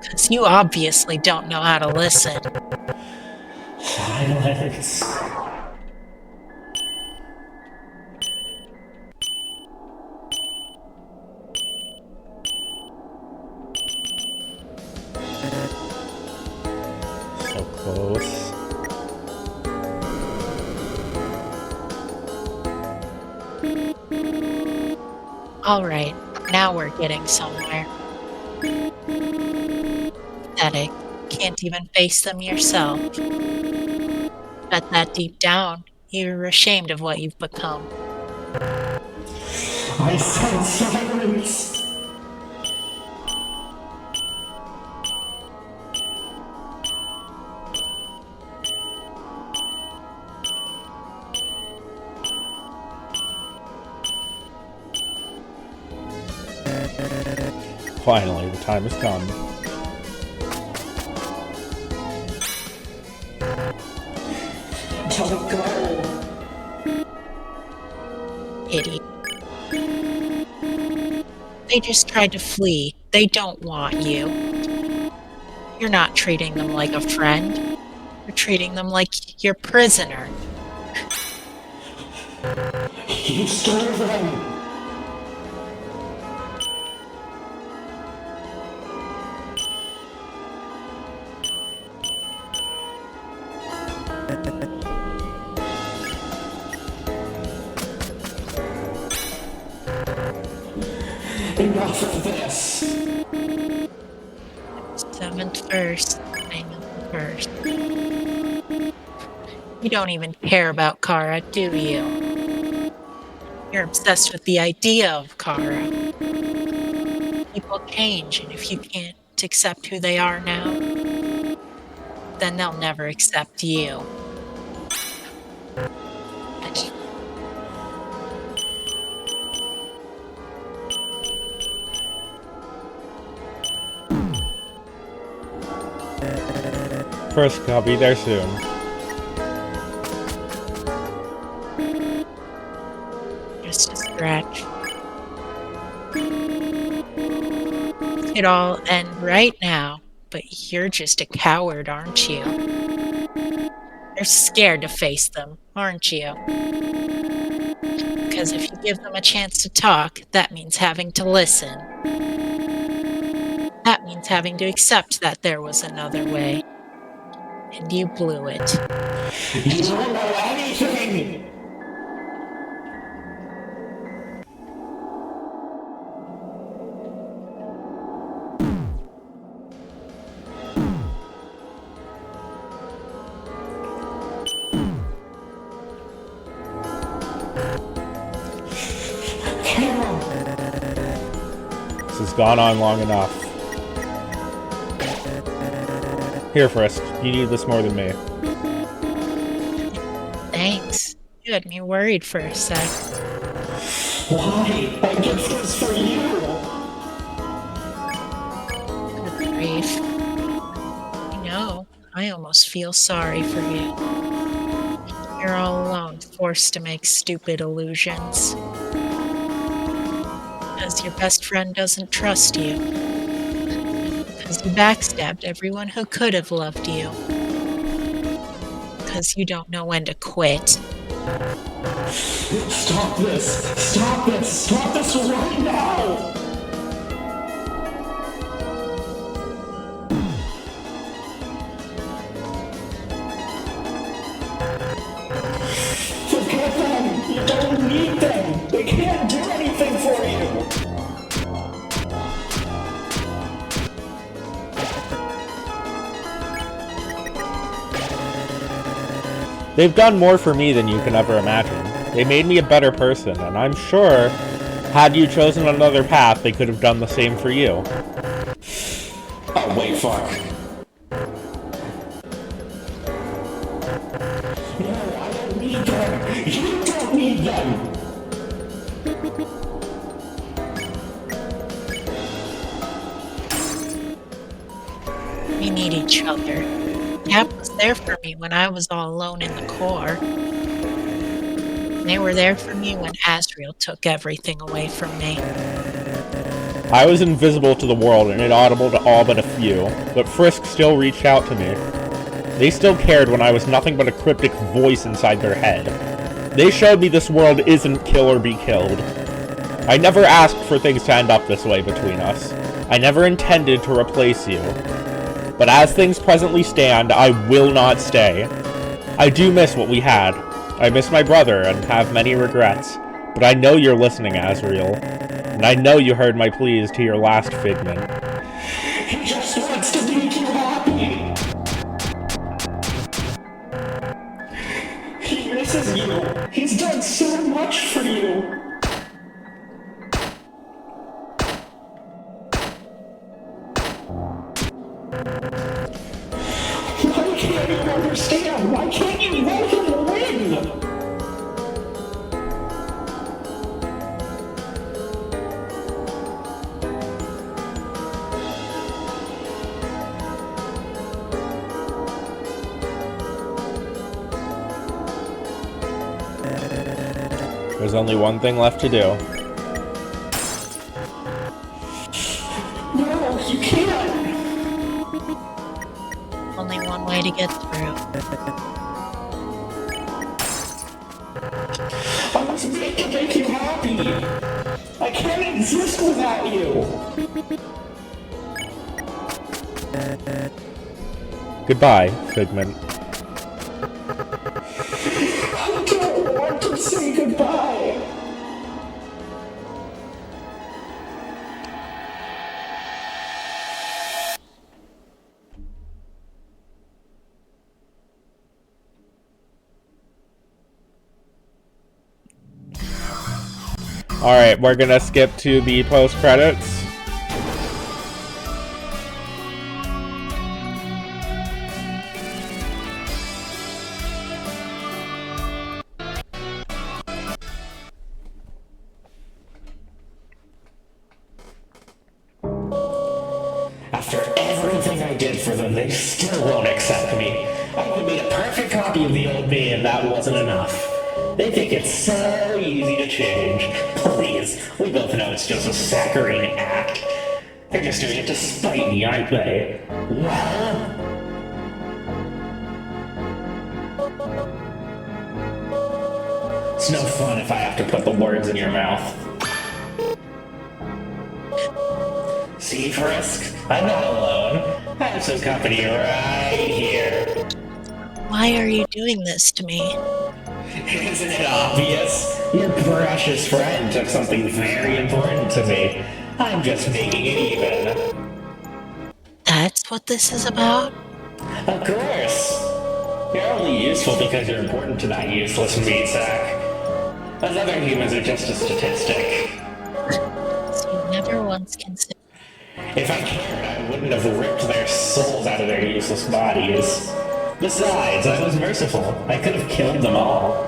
Because you obviously don't know how to listen. Silence. So close. Alright, now we're getting somewhere. Pathetic. Can't even face them yourself. Bet that deep down, you're ashamed of what you've become. I said silence. Finally, the time has come. Don't go. Idiot. They just tried to flee. They don't want you. You're not treating them like a friend. You're treating them like your prisoner. You stole them. Enough of this. 7th verse. 9th verse. You don't even care about Kara, do you? You're obsessed with the idea of Kara. People change, and if you can't accept who they are now, then they'll never accept you. Frisk, I'll be there soon. Just a scratch. It'd all end right now, but you're just a coward, aren't you? You're scared to face them, aren't you? Because if you give them a chance to talk, that means having to listen. That means having to accept that there was another way. And you blew it. You don't know anything. This has gone on long enough. Here, Frisk. You need this more than me. Thanks. You had me worried for a sec. Why? My gift was for you. Good grief. I know. I almost feel sorry for you. You're all alone, forced to make stupid illusions. Because your best friend doesn't trust you. Because you backstabbed everyone who could have loved you. Because you don't know when to quit. Stop this! Stop this! Stop this right now! Forget them! You don't need them! They can't do anything for you! They've done more for me than you can ever imagine. They made me a better person, and I'm sure, had you chosen another path, they could have done the same for you. Oh, wait, fuck. No, I don't need them! You don't need them! We need each other. Cap was there for me when I was all alone in the core. They were there for me when Asriel took everything away from me. I was invisible to the world and inaudible to all but a few, but Frisk still reached out to me. They still cared when I was nothing but a cryptic voice inside their head. They showed me this world isn't kill or be killed. I never asked for things to end up this way between us. I never intended to replace you. But as things presently stand, I will not stay. I do miss what we had. I miss my brother and have many regrets. But I know you're listening, Asriel. And I know you heard my pleas to your last Figment. He just wants to make you happy! He misses you! He's done so much for you! Why can't you understand? Why can't you let him win? There's only one thing left to do. No, you can't! Only one way to get through. I was made to make you happy! I can't exist without you! Goodbye, Figment. I don't want to say goodbye! Alright, we're gonna skip to the post-credits. After everything I did for them, they still won't accept me. I would made a perfect copy of the old me, and that wasn't enough. They think it's so easy to change. Please, we both know it's just a saccharine act. They're just doing it to spite me, aren't they? Well... It's no fun if I have to put the words in your mouth. See, Frisk? I'm not alone. I have some company right here. Why are you doing this to me? Isn't it obvious? Your precious friend took something very important to me. I'm just making it even. That's what this is about? Of course. You're only useful because you're important to that useless meat sack. Those other humans are just a statistic. So you never once considered. If I cared, I wouldn't have ripped their souls out of their useless bodies. Besides, I was merciful. I could have killed them all.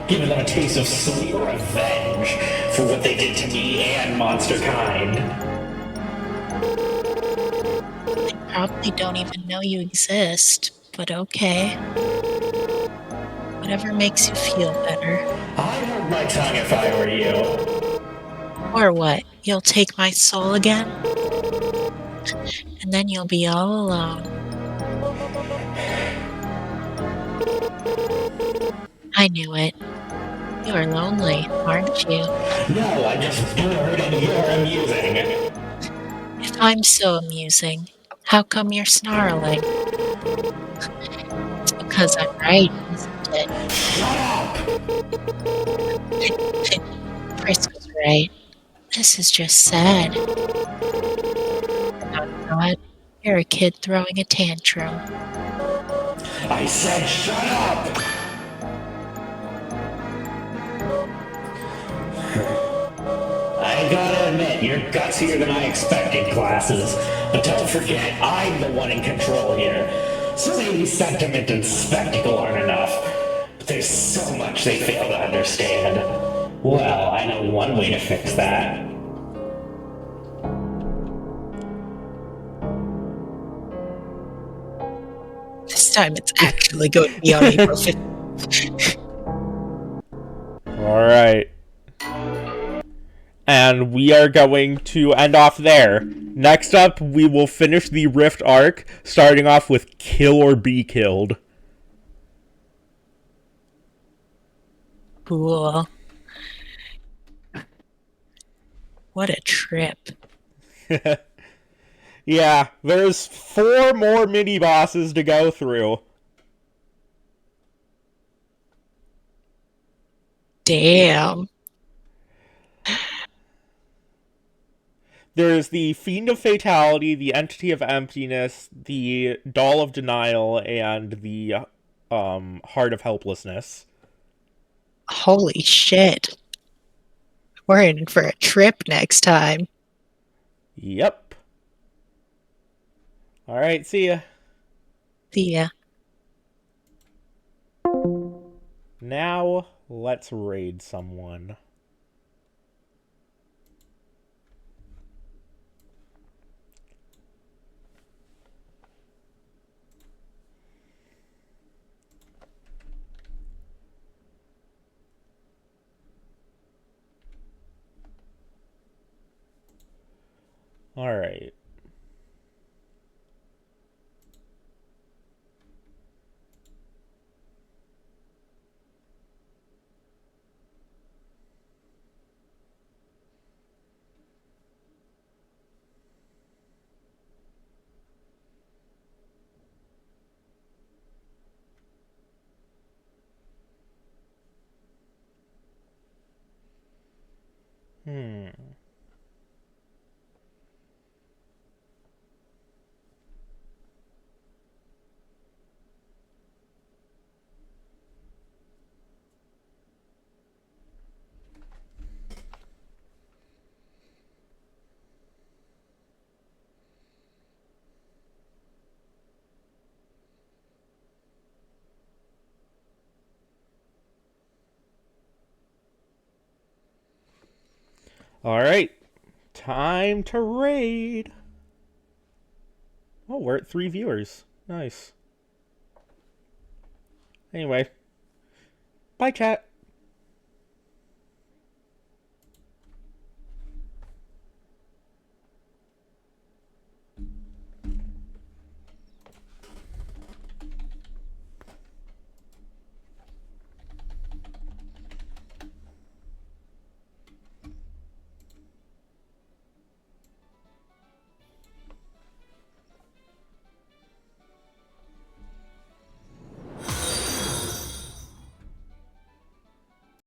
Given them a taste of sweet revenge for what they did to me and monster kind. They probably don't even know you exist, but okay. Whatever makes you feel better. I'd hold my tongue if I were you. Or what? You'll take my soul again? And then you'll be all alone. I knew it. You are lonely, aren't you? No, I'm just bored and you're amusing. If I'm so amusing, how come you're snarling? It's because I'm right, isn't it? Shut up! Chris was right. This is just sad. Not God. You're a kid throwing a tantrum. I said shut up! I gotta admit, you're gutsier than I expected, classes. But don't forget, I'm the one in control here. So maybe sentiment and spectacle aren't enough. But there's so much they fail to understand. Well, I know one way to fix that. This time it's actually going to be on April 5th. Alright. And we are going to end off there. Next up, we will finish the Rift arc, starting off with Kill or Be Killed. Cool. What a trip. Yeah, there's 4 more mini-bosses to go through. Damn. There's the Fiend of Fatality, the Entity of Emptiness, the Doll of Denial, and the Heart of Helplessness. Holy shit. We're in for a trip next time. Yep. Alright, see ya. See ya. Now, let's raid someone. Alright. Alright. Time to raid. Oh, we're at 3 viewers. Nice. Anyway. Bye, chat.